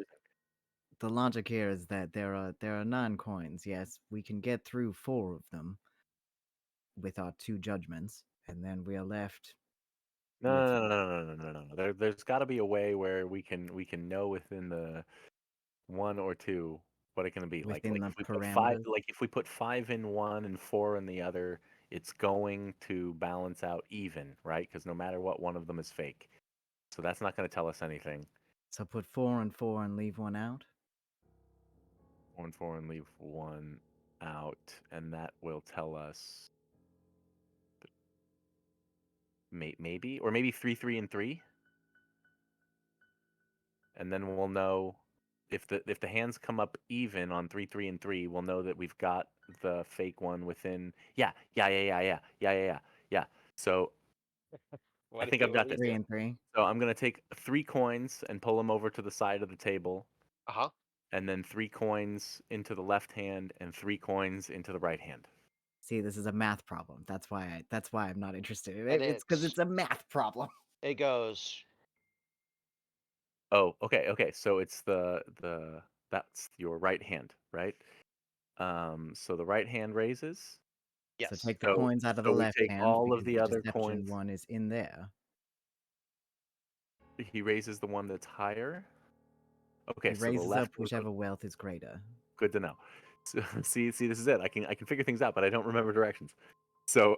the logic here is that there are 9 coins. Yes, we can get through 4 of them with our 2 judgments, and then we are left No, with no, no, no, no, no, no, no, no. There's got to be a way where we can know within the 1 or 2 what it can be. within Like the if we put 5, parameters. like if we put 5 in one and 4 in the other, it's going to balance out even, right? Because no matter what, one of them is fake. So that's not going to tell us anything. So put 4 and 4 and leave one out. 4 and 4 and leave one out, and that will tell us maybe, or maybe 3, 3, and 3, and then we'll know if the hands come up even on 3, 3, and 3, we'll know that we've got the fake one within. Yeah. So I think I've What got do you this. 3 do? and 3. So I'm gonna take 3 coins and pull them over to the side of the table, Uh-huh. and then 3 coins into the left hand and 3 coins into the right hand. See, this is a math problem. That's why I'm not interested in And it. It's because it's a math problem. it goes, Oh, okay. So it's the that's your right hand, right? So the right hand raises. So yes. take the So coins out of the so we left take hand all of because the the other deception coins. one is in there. He raises the one that's higher. Okay, He so the raises up left one. whichever wealth is greater. Good to know. So, see, this is it. I can figure things out, but I don't remember directions. So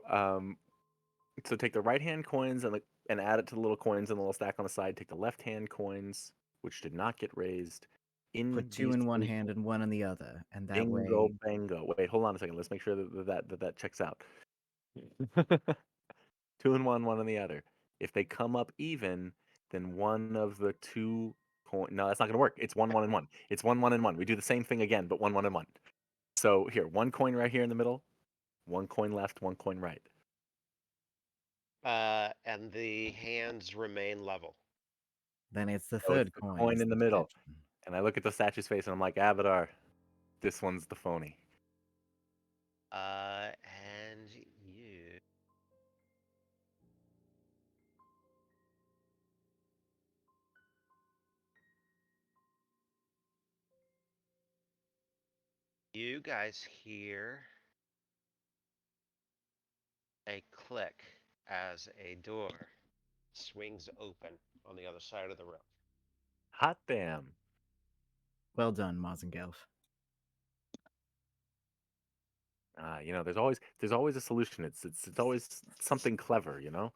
so take the right hand coins and add it to the little coins in the little stack on the side. Take the left hand coins, which did not get raised, in Put 2 these in one 3. hand and 1 in the other, and that Bingo, way bango. Wait, hold on a second. Let's make sure that checks out. 2 in one in the other. If they come up even, then one of the 2 coin. No, that's not going to work. It's 1, 1, and 1. It's 1, 1, and 1. We do the same thing again, but 1, 1, and 1. So here, 1 coin right here in the middle, 1 coin left, 1 coin right. And the hands remain level. then it's the So it's third the coin coin is in the the middle. deception. And I look at the statue's face and I'm like, Abadar, this one's the phony. And you guys hear a click as a door swings open on the other side of the room. Hot damn. Well done, Mazengelf. There's always a solution. It's always something clever, you know?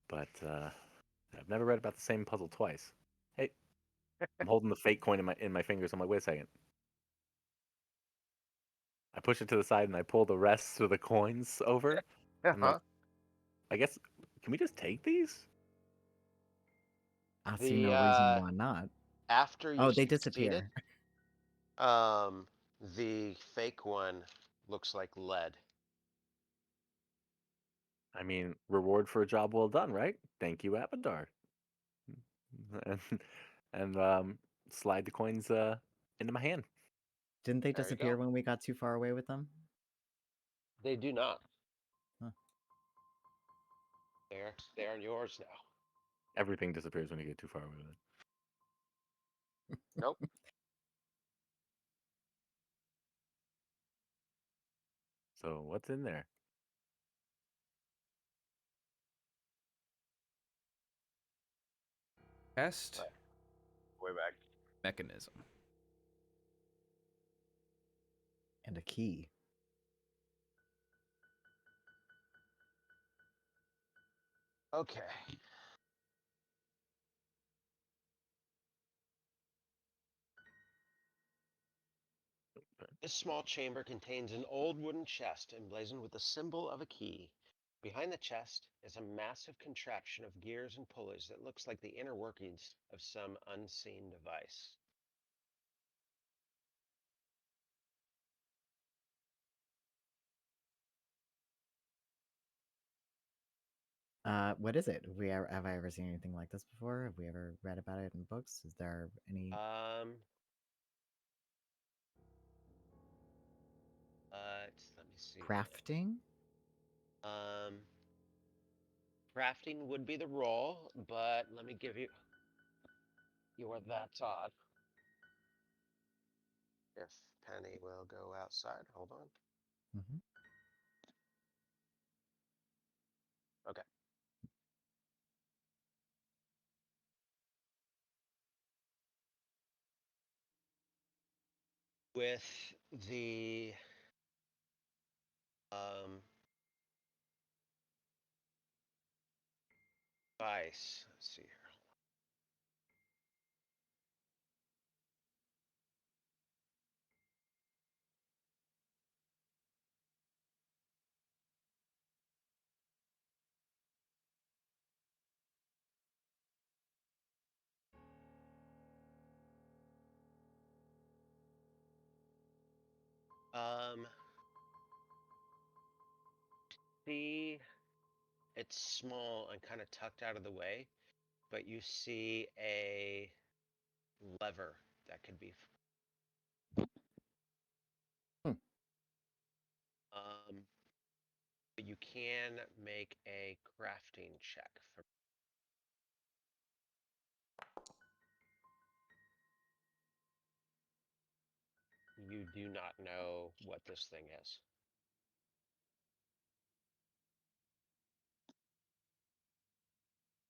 But I've never read about the same puzzle twice. Hey, I'm holding the fake coin in my fingers. I'm like, wait a second. I push it to the side and I pull the rest of the coins over. I'm like, I guess, can we just take these? I see The no reason why not. after you Oh, they succeeded, disappear. the fake one looks like lead. I mean, reward for a job well done, right? Thank you, Abadar. And, and slide the coins into my hand. Didn't they There you disappear go. when we got too far away with them? They do not. Huh. They're yours now. Everything disappears when you get too far away with it. Nope. So what's in there? Test Way back. mechanism. And a key. Okay. This small chamber contains an old wooden chest emblazoned with the symbol of a key. Behind the chest is a massive contraption of gears and pulleys that looks like the inner workings of some unseen device. What is it? Have I ever seen anything like this before? Have we ever read about it in books? Is there any Let me see. crafting? Crafting would be the role, but let me give you. You are that odd. If Penny will go outside, hold on. Mm-hmm. Okay. With the device, let's see here. See, it's small and kind of tucked out of the way, but you see a lever that could be. Hmm. But you can make a crafting check for. You do not know what this thing is.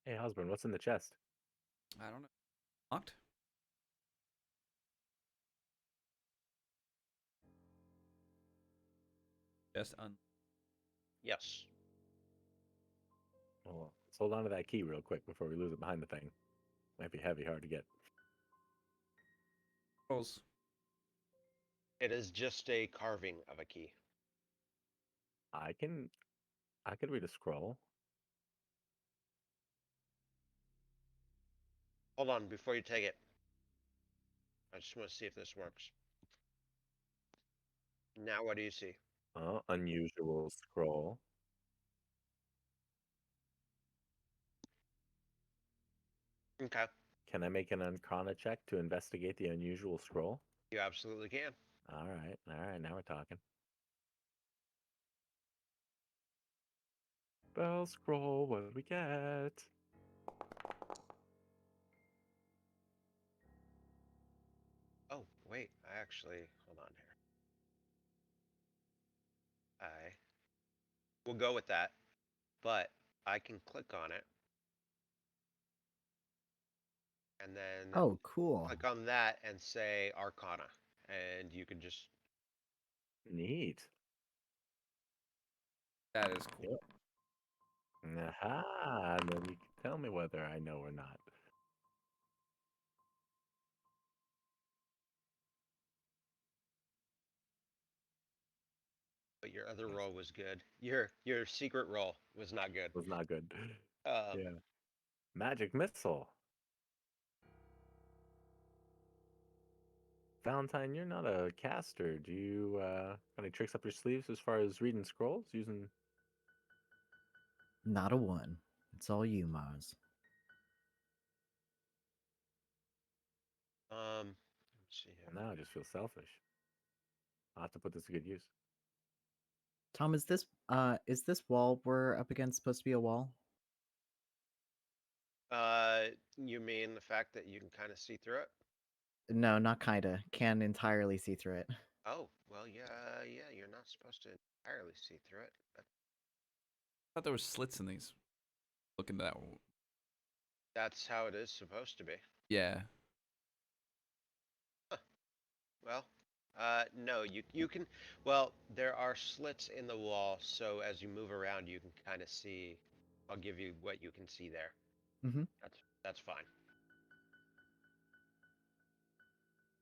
Hey, husband, what's in the chest? I don't know. Locked? Just Yes. Well, let's hold on to that key real quick before we lose it behind the thing. Might be heavy, hard to get. Rolls. It is just a carving of a key. I can read a scroll. Hold on, before you take it. I just want to see if this works. Now, what do you see? Oh, unusual scroll. Okay. Can I make an Arcana check to investigate the unusual scroll? You absolutely can. All right, now we're talking. Spell scroll, what do we get? Oh, wait. I actually, hold on here. I will go with that, but I can click on it and then Oh, cool. click on that and say Arcana, and you can just. Neat. That is cool. Yep. Aha, and then you can tell me whether I know or not. But your other roll was good. Your secret roll was not good. Was not good. Um, Yeah. Magic missile. Valentine, you're not a caster. Do you got any tricks up your sleeves as far as reading scrolls using? Not a one. It's all you, Mars. Let's see Well, here. now I just feel selfish. I'll have to put this to good use. Tom, is this wall we're up against supposed to be a wall? You mean the fact that you can kind of see through it? No, not kinda. Can entirely see through it. Oh, well, yeah, yeah. You're not supposed to entirely see through it. I thought there were slits in these. Look into that. That's how it is supposed to be. Yeah. Well, no, you can. Well, there are slits in the wall, so as you move around, you can kind of see. I'll give you what you can see there. Mm-hmm. That's fine.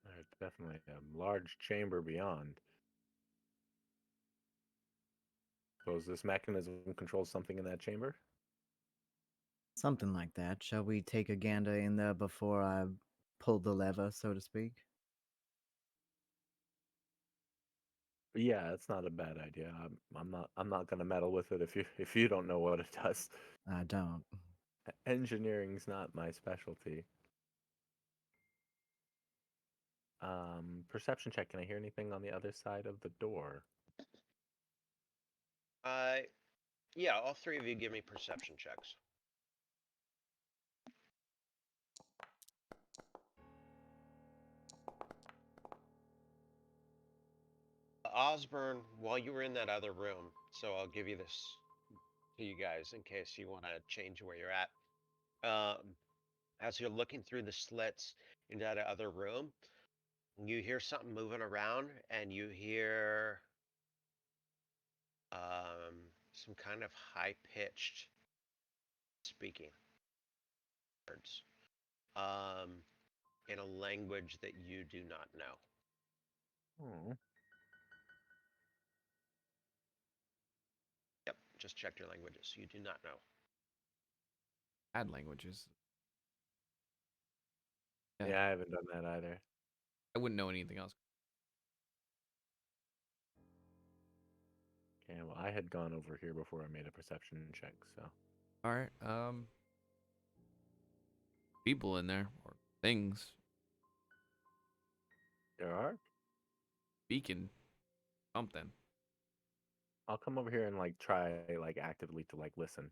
There's definitely a large chamber beyond. Suppose this mechanism controls something in that chamber? Something like that. Shall we take a gander in there before I pull the lever, so to speak? Yeah, it's not a bad idea. I'm not gonna meddle with it if you don't know what it does. I don't. Engineering's not my specialty. Perception check. Can I hear anything on the other side of the door? Uh, yeah. All three of you give me perception checks. Osborne, while you were in that other room, so I'll give you this to you guys in case you want to change where you're at. As you're looking through the slits into that other room, you hear something moving around, and you hear some kind of high-pitched speaking words in a language that you do not know. Oh. Yep, just check your languages. You do not know. Add languages. Yeah, I haven't done that either. I wouldn't know anything else. Yeah, well, I had gone over here before I made a perception check, so. All right. People in there or things There are? speaking something. I'll come over here and like try like actively to like listen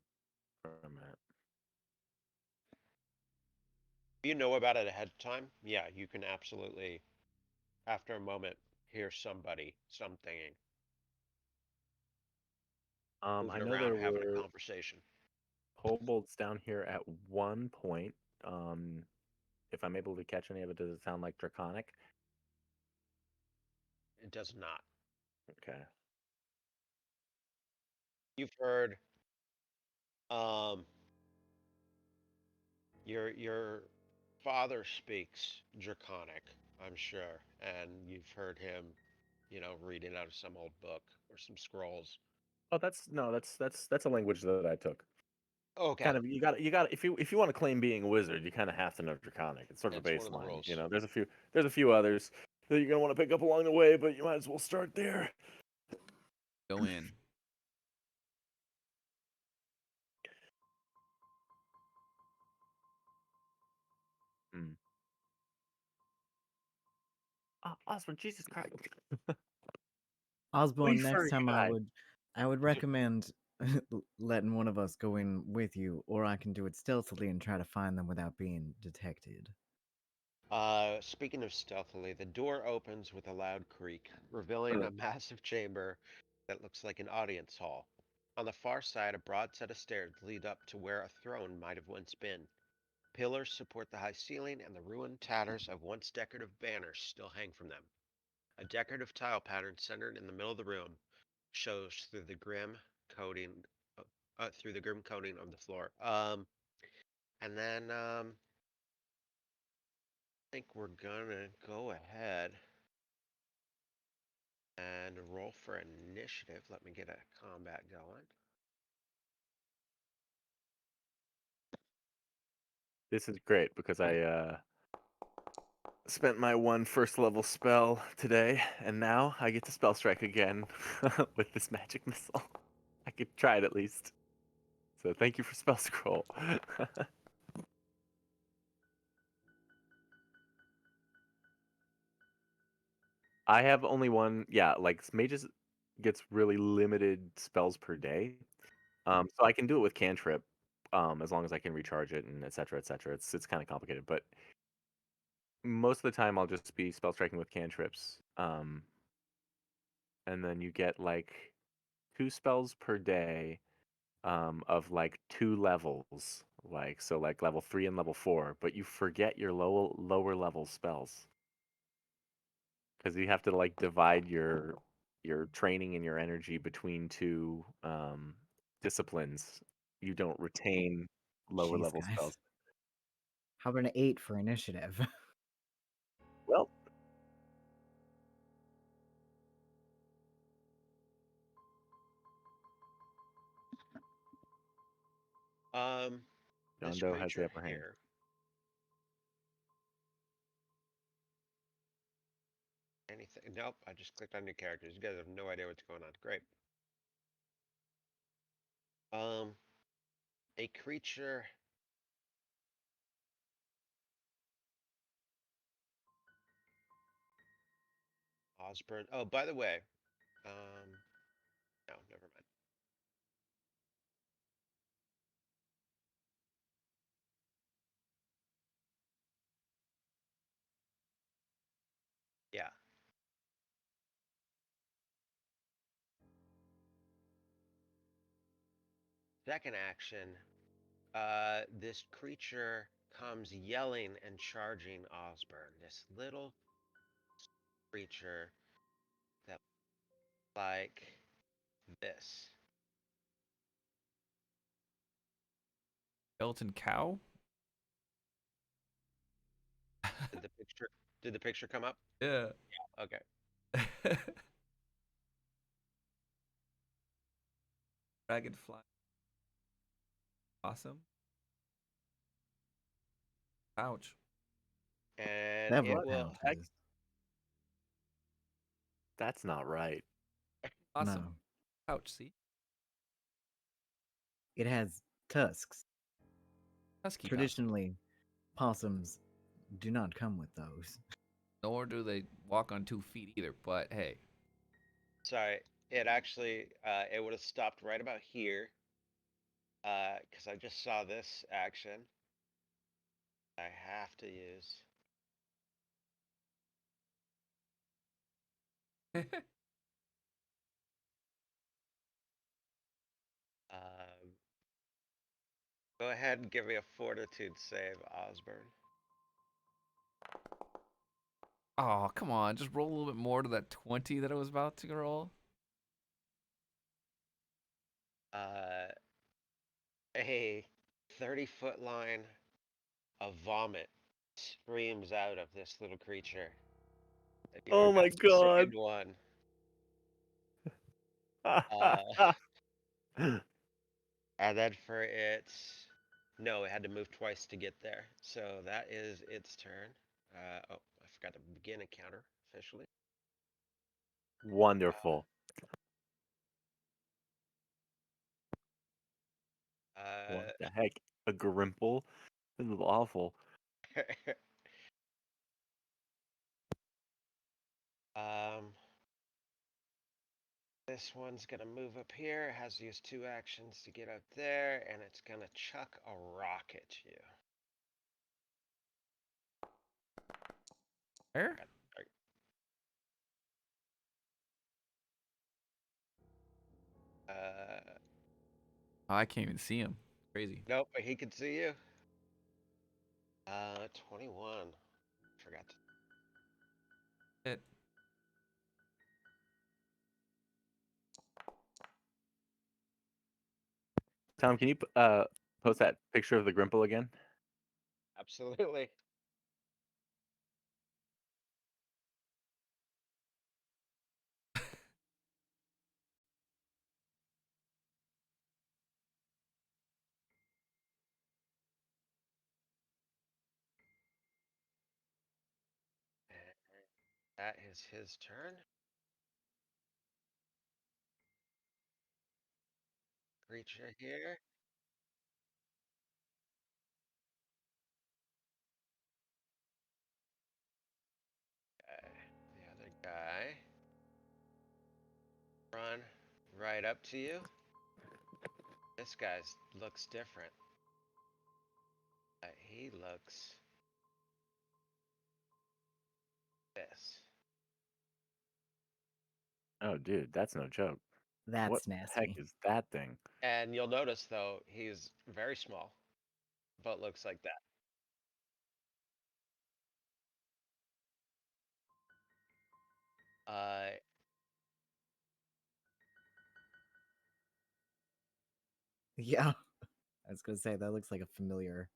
for a minute. You know about it ahead of time? Yeah, you can absolutely, after a moment, hear somebody, something I moving know around, there having a were conversation. kobolds down here at one point. If I'm able to catch any of it, does it sound like draconic? It does not. Okay. You've heard um your father speaks Draconic, I'm sure, and you've heard him, reading out of some old book or some scrolls. Oh, that's a language that I took. Okay, Kind of you got if you want to claim being a wizard, you kind of have to know draconic. It's sort of a it's one of the baseline. rules. You know, there's a few others that you're gonna want to pick up along the way, but you might as well start there. Go in. Hmm. Osmond, Jesus Christ. Osborne, next furry time guy. I would recommend letting one of us go in with you, or I can do it stealthily and try to find them without being detected. Speaking of stealthily, the door opens with a loud creak, revealing a massive chamber that looks like an audience hall. On the far side, a broad set of stairs lead up to where a throne might have once been. Pillars support the high ceiling, and the ruined tatters of once decorative banners still hang from them. A decorative tile pattern centered in the middle of the room shows through the grim coating of the floor. And then I think we're gonna go ahead and roll for initiative. Let me get a combat going. This is great because I spent my one first level spell today, and now I get to spell strike again with this magic missile. I could try it at least. So thank you for spell scroll. I have only one. Yeah, like mages gets really limited spells per day. So I can do it with cantrip, as long as I can recharge it and et cetera, et cetera. It's kind of complicated, but most of the time I'll just be spell striking with cantrips. And then you get like 2 spells per day, of like 2 levels, like so like level 3 and level 4, but you forget your lower level spells because you have to like divide your training and your energy between two disciplines. You don't retain lower Jeez, level guys. spells. How about an 8 for initiative? Well, This John Doe has the creature upper hand. here. Anything? Nope. I just clicked on new characters. You guys have no idea what's going on. Great. A creature. Osborne. Oh, by the way. No, never mind. Yeah. Second action. This creature comes yelling and charging Osborne. This little creature that like this. Skeleton cow? Did the picture? Did the picture come up? Yeah. Okay. Dragonfly. Awesome. Ouch. And Several it What will. the heck? pouches. That's not right. Awesome. No, Ouch, see? it has tusks. Husky tusks. Traditionally, possums do not come with those. Nor do they walk on 2 feet either, but hey. Sorry. It actually. It would have stopped right about here. Because I just saw this action. I have to use. Um, Go ahead and give me a fortitude save, Osborne. Oh, come on. Just roll a little bit more to that 20 that I was about to roll. Uh, a 30-foot line of vomit streams out of this little creature. And you are Oh now my god. 2-1. Uh, and then for its, no, it had to move twice to get there. So that is its turn. Oh, I forgot to begin a counter officially. Wonderful. What the heck? A Grimple? This is awful. um, this one's gonna move up here. It has to use 2 actions to get up there, and it's gonna chuck a rock at you. Where? Uh, Oh, I can't even see him. Crazy. nope, but he can see you. 21. Forgot to. It. Tom, can you post that picture of the Grimple again? Absolutely. That is his turn. Creature here. The other guy. right up to you. This guy looks different. He looks this. Oh, dude, that's no joke. What That's the heck nasty. is that thing? And you'll notice though, he's very small, but looks like that. Uh, Yeah, I was gonna say that looks like a familiar,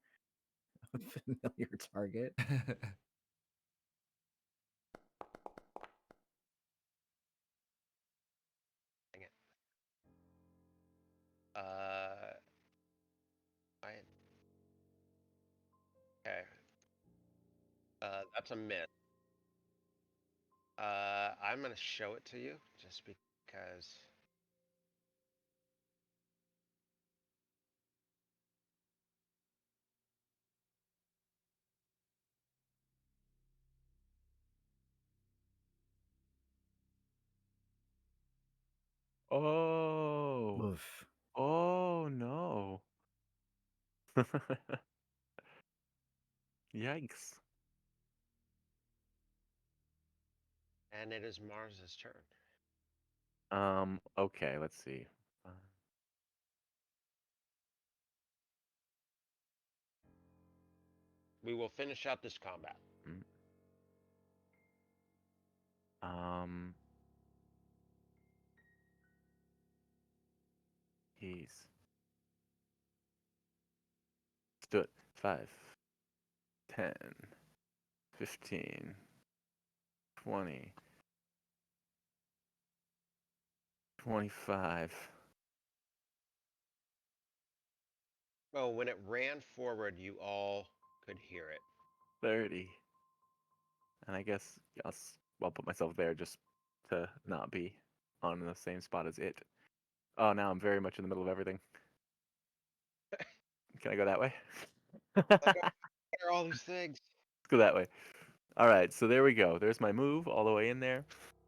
a familiar target. dang it. Uh, I, okay. That's a miss. I'm gonna show it to you just because. Oh, Oof. oh no. Yikes. And it is Mars's turn. Okay, let's see. We will finish out this combat. Mm. Um, he's stood 5, 10, 15, 20, 25, Oh, when it ran forward, you all could hear it. 30. And I guess I'll put myself there just to not be on the same spot as it. Oh, now I'm very much in the middle of everything. Can I go that way? Like, what are all these things? Let's go that way. All right, so there we go. There's my move all the way in there,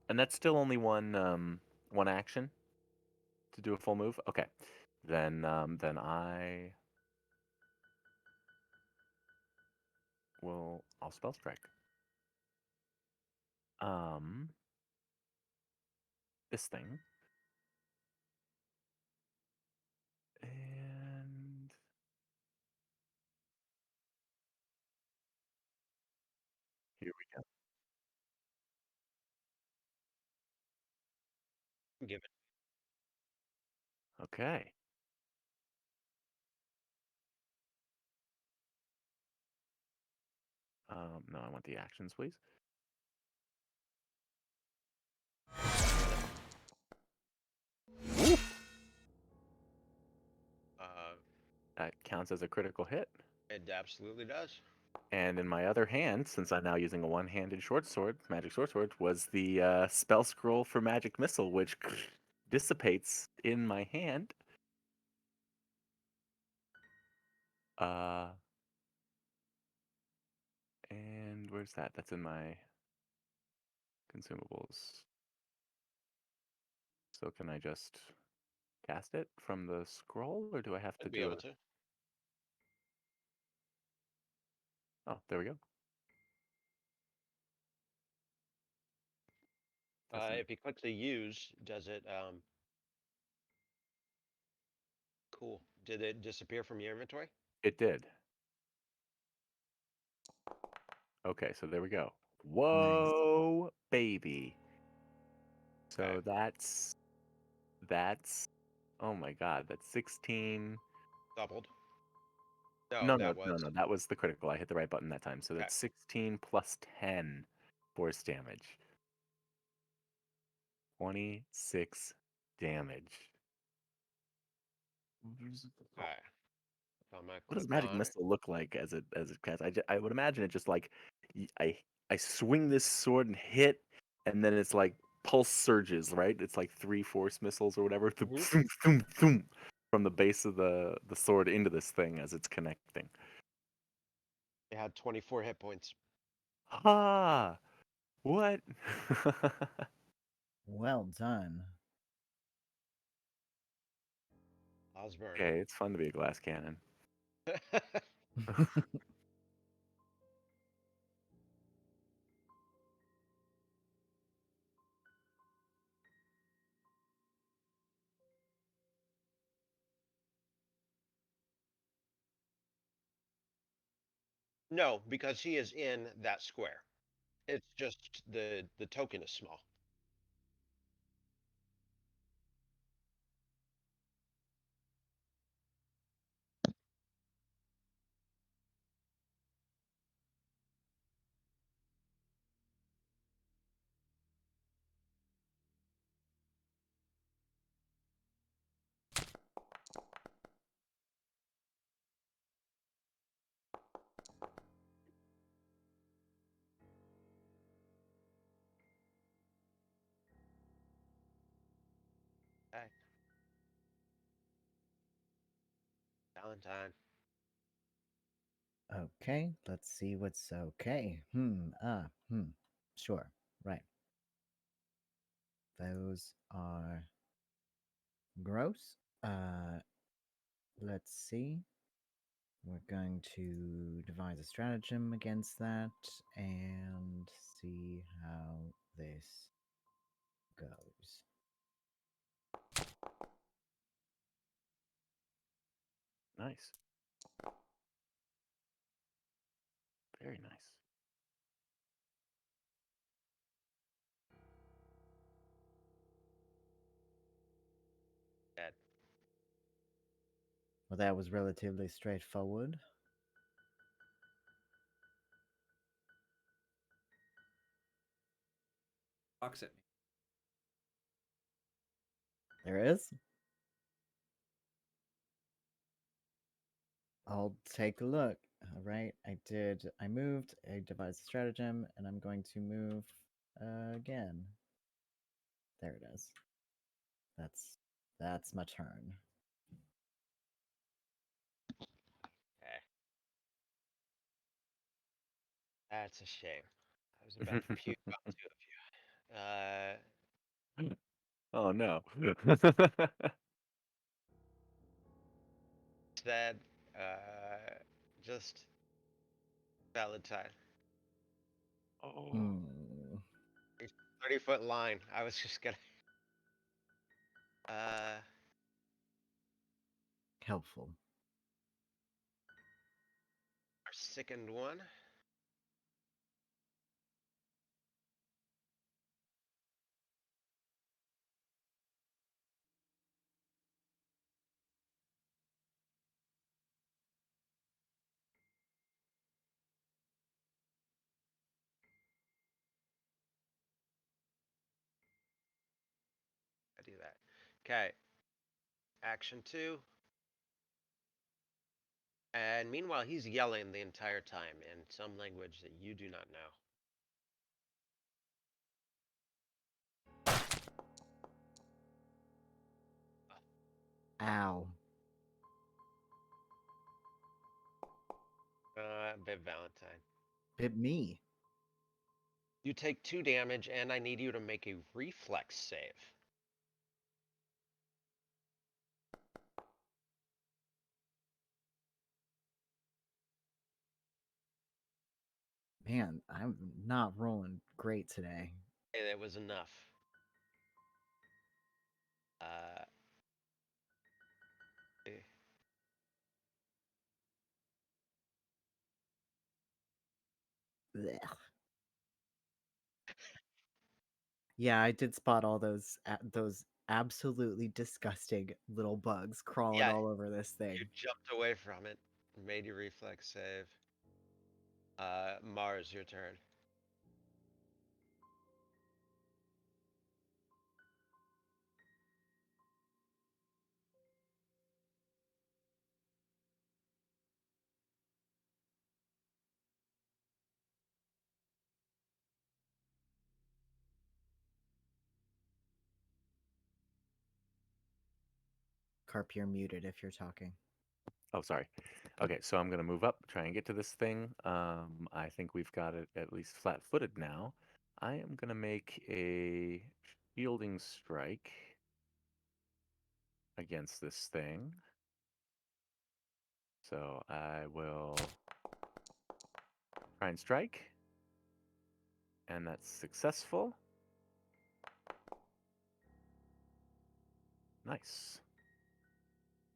and that's still only one action to do a full move. Okay, then I'll spell strike. This thing, and here we go. Give it. Okay. No, I want the actions, please. Uh, That counts as a critical hit. it absolutely does. And in my other hand, since I'm now using a one-handed short sword, magic short sword, was the spell scroll for magic missile, which dissipates in my hand. And where's that? That's in my consumables. So can I just cast it from the scroll, or do I have to I'd be do able it? to. Oh, there we go. If you click the use, does it? Cool. Did it disappear from your inventory? It did. Okay, so there we go. Nice. Whoa, baby. So Okay. that's oh my god, that's 16. Doubled. No, No, no, that no, was no. That was the critical. I hit the right button that time. So okay. that's 16 plus 10 force damage. 26 damage. All right. So I'm gonna What does click magic on. missile look like as it casts? I would imagine it just like I swing this sword and hit, and then it's like pulse surges, right? It's like 3 force missiles or whatever, Mhm. thum, thum, thum, from the base of the sword into this thing as it's connecting. It had 24 hit points. Ah, what? Well done. Osborne. Okay, it's fun to be a glass cannon. No, because he is in that square. It's just the token is small. Okay. Valentine. Okay, let's see what's okay. Sure, right. Those are gross. Let's see. We're going to devise a stratagem against that and see how this goes. Nice. Very nice. Dead. Well, that was relatively straightforward. Box at me. There is. I'll take a look. All right, I moved, I devised a stratagem, and I'm going to move again. There it is. That's my turn. Okay. That's a shame. I was about to puke on two of you. Oh no. That just Valentine. Oh. Hmm. 30-foot line. I was just gonna uh Helpful. our sickened one. I do that. Okay. Action 2. And meanwhile, he's yelling the entire time in some language that you do not know. Ow. Bit Valentine. Bit me. You take 2 damage, and I need you to make a reflex save. Man, I'm not rolling great today. Hey, that was enough. Uh, eh, Blech. Yeah, I did spot all those absolutely disgusting little bugs crawling yeah, all over this you thing. jumped away from it, made your reflex save. Mars, your turn. Carp, you're muted if you're talking. Oh, sorry. Okay, so I'm gonna move up, try and get to this thing. I think we've got it at least flat-footed now. I am gonna make a shielding strike against this thing. So I will try and strike, and that's successful. Nice.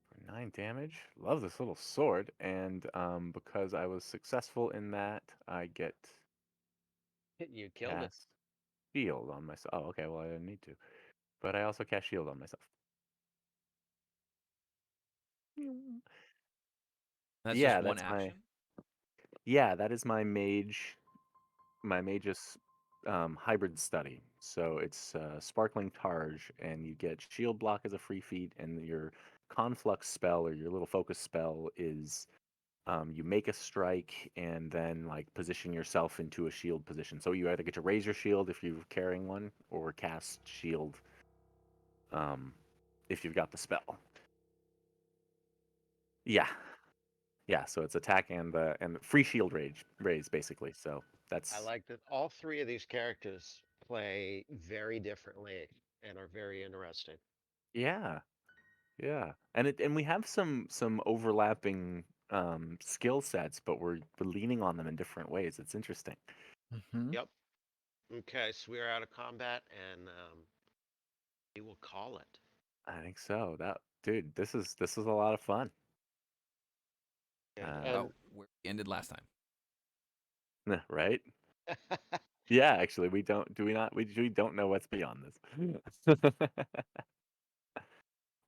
For 9 damage. Love this little sword, and because I was successful in that, I get You killed it. cast shield on myself. Oh, okay. Well, I didn't need to, but I also cast shield on myself. That's Yeah, just one that's my action. that is my mage's hybrid study. So it's Sparkling Targe, and you get shield block as a free feat, and your conflux spell or your little focus spell is you make a strike and then like position yourself into a shield position. So you either get to raise your shield if you're carrying one, or cast shield if you've got the spell. Yeah, yeah. So it's attack and free shield raise basically. So I that's like that all three of these characters play very differently and are very interesting. yeah. Yeah, and we have some overlapping skill sets, but we're leaning on them in different ways. It's interesting. Mm-hmm. Yep. Okay, so we are out of combat, and we will call it. I think so. That dude, this is a lot of fun. Yeah, Uh, About where we ended last time. right? and Yeah, actually, we don't. Do we not? We don't know what's beyond this.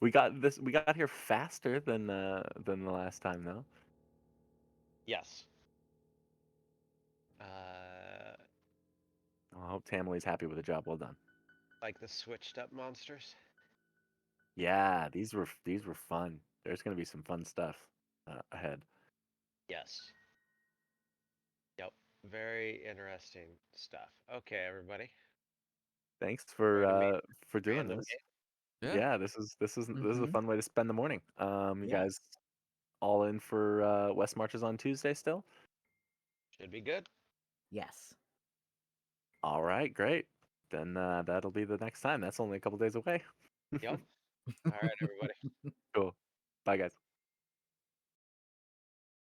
We got this. We got here faster than the last time, though. yes. I hope Tamile's happy with the job well done. Like the switched up monsters. Yeah, these were fun. There's gonna be some fun stuff ahead. Yes. Yep. Very interesting stuff. Okay, everybody. Thanks Ready to make for doing random this. game? Yeah. Yeah, this is a Mm-hmm. fun way to spend the morning. You Yeah. guys all in for West Marches on Tuesday still? Should be good. Yes. All right, great. Then that'll be the next time. That's only a couple days away. Yep. All right, everybody. Cool. Bye, guys.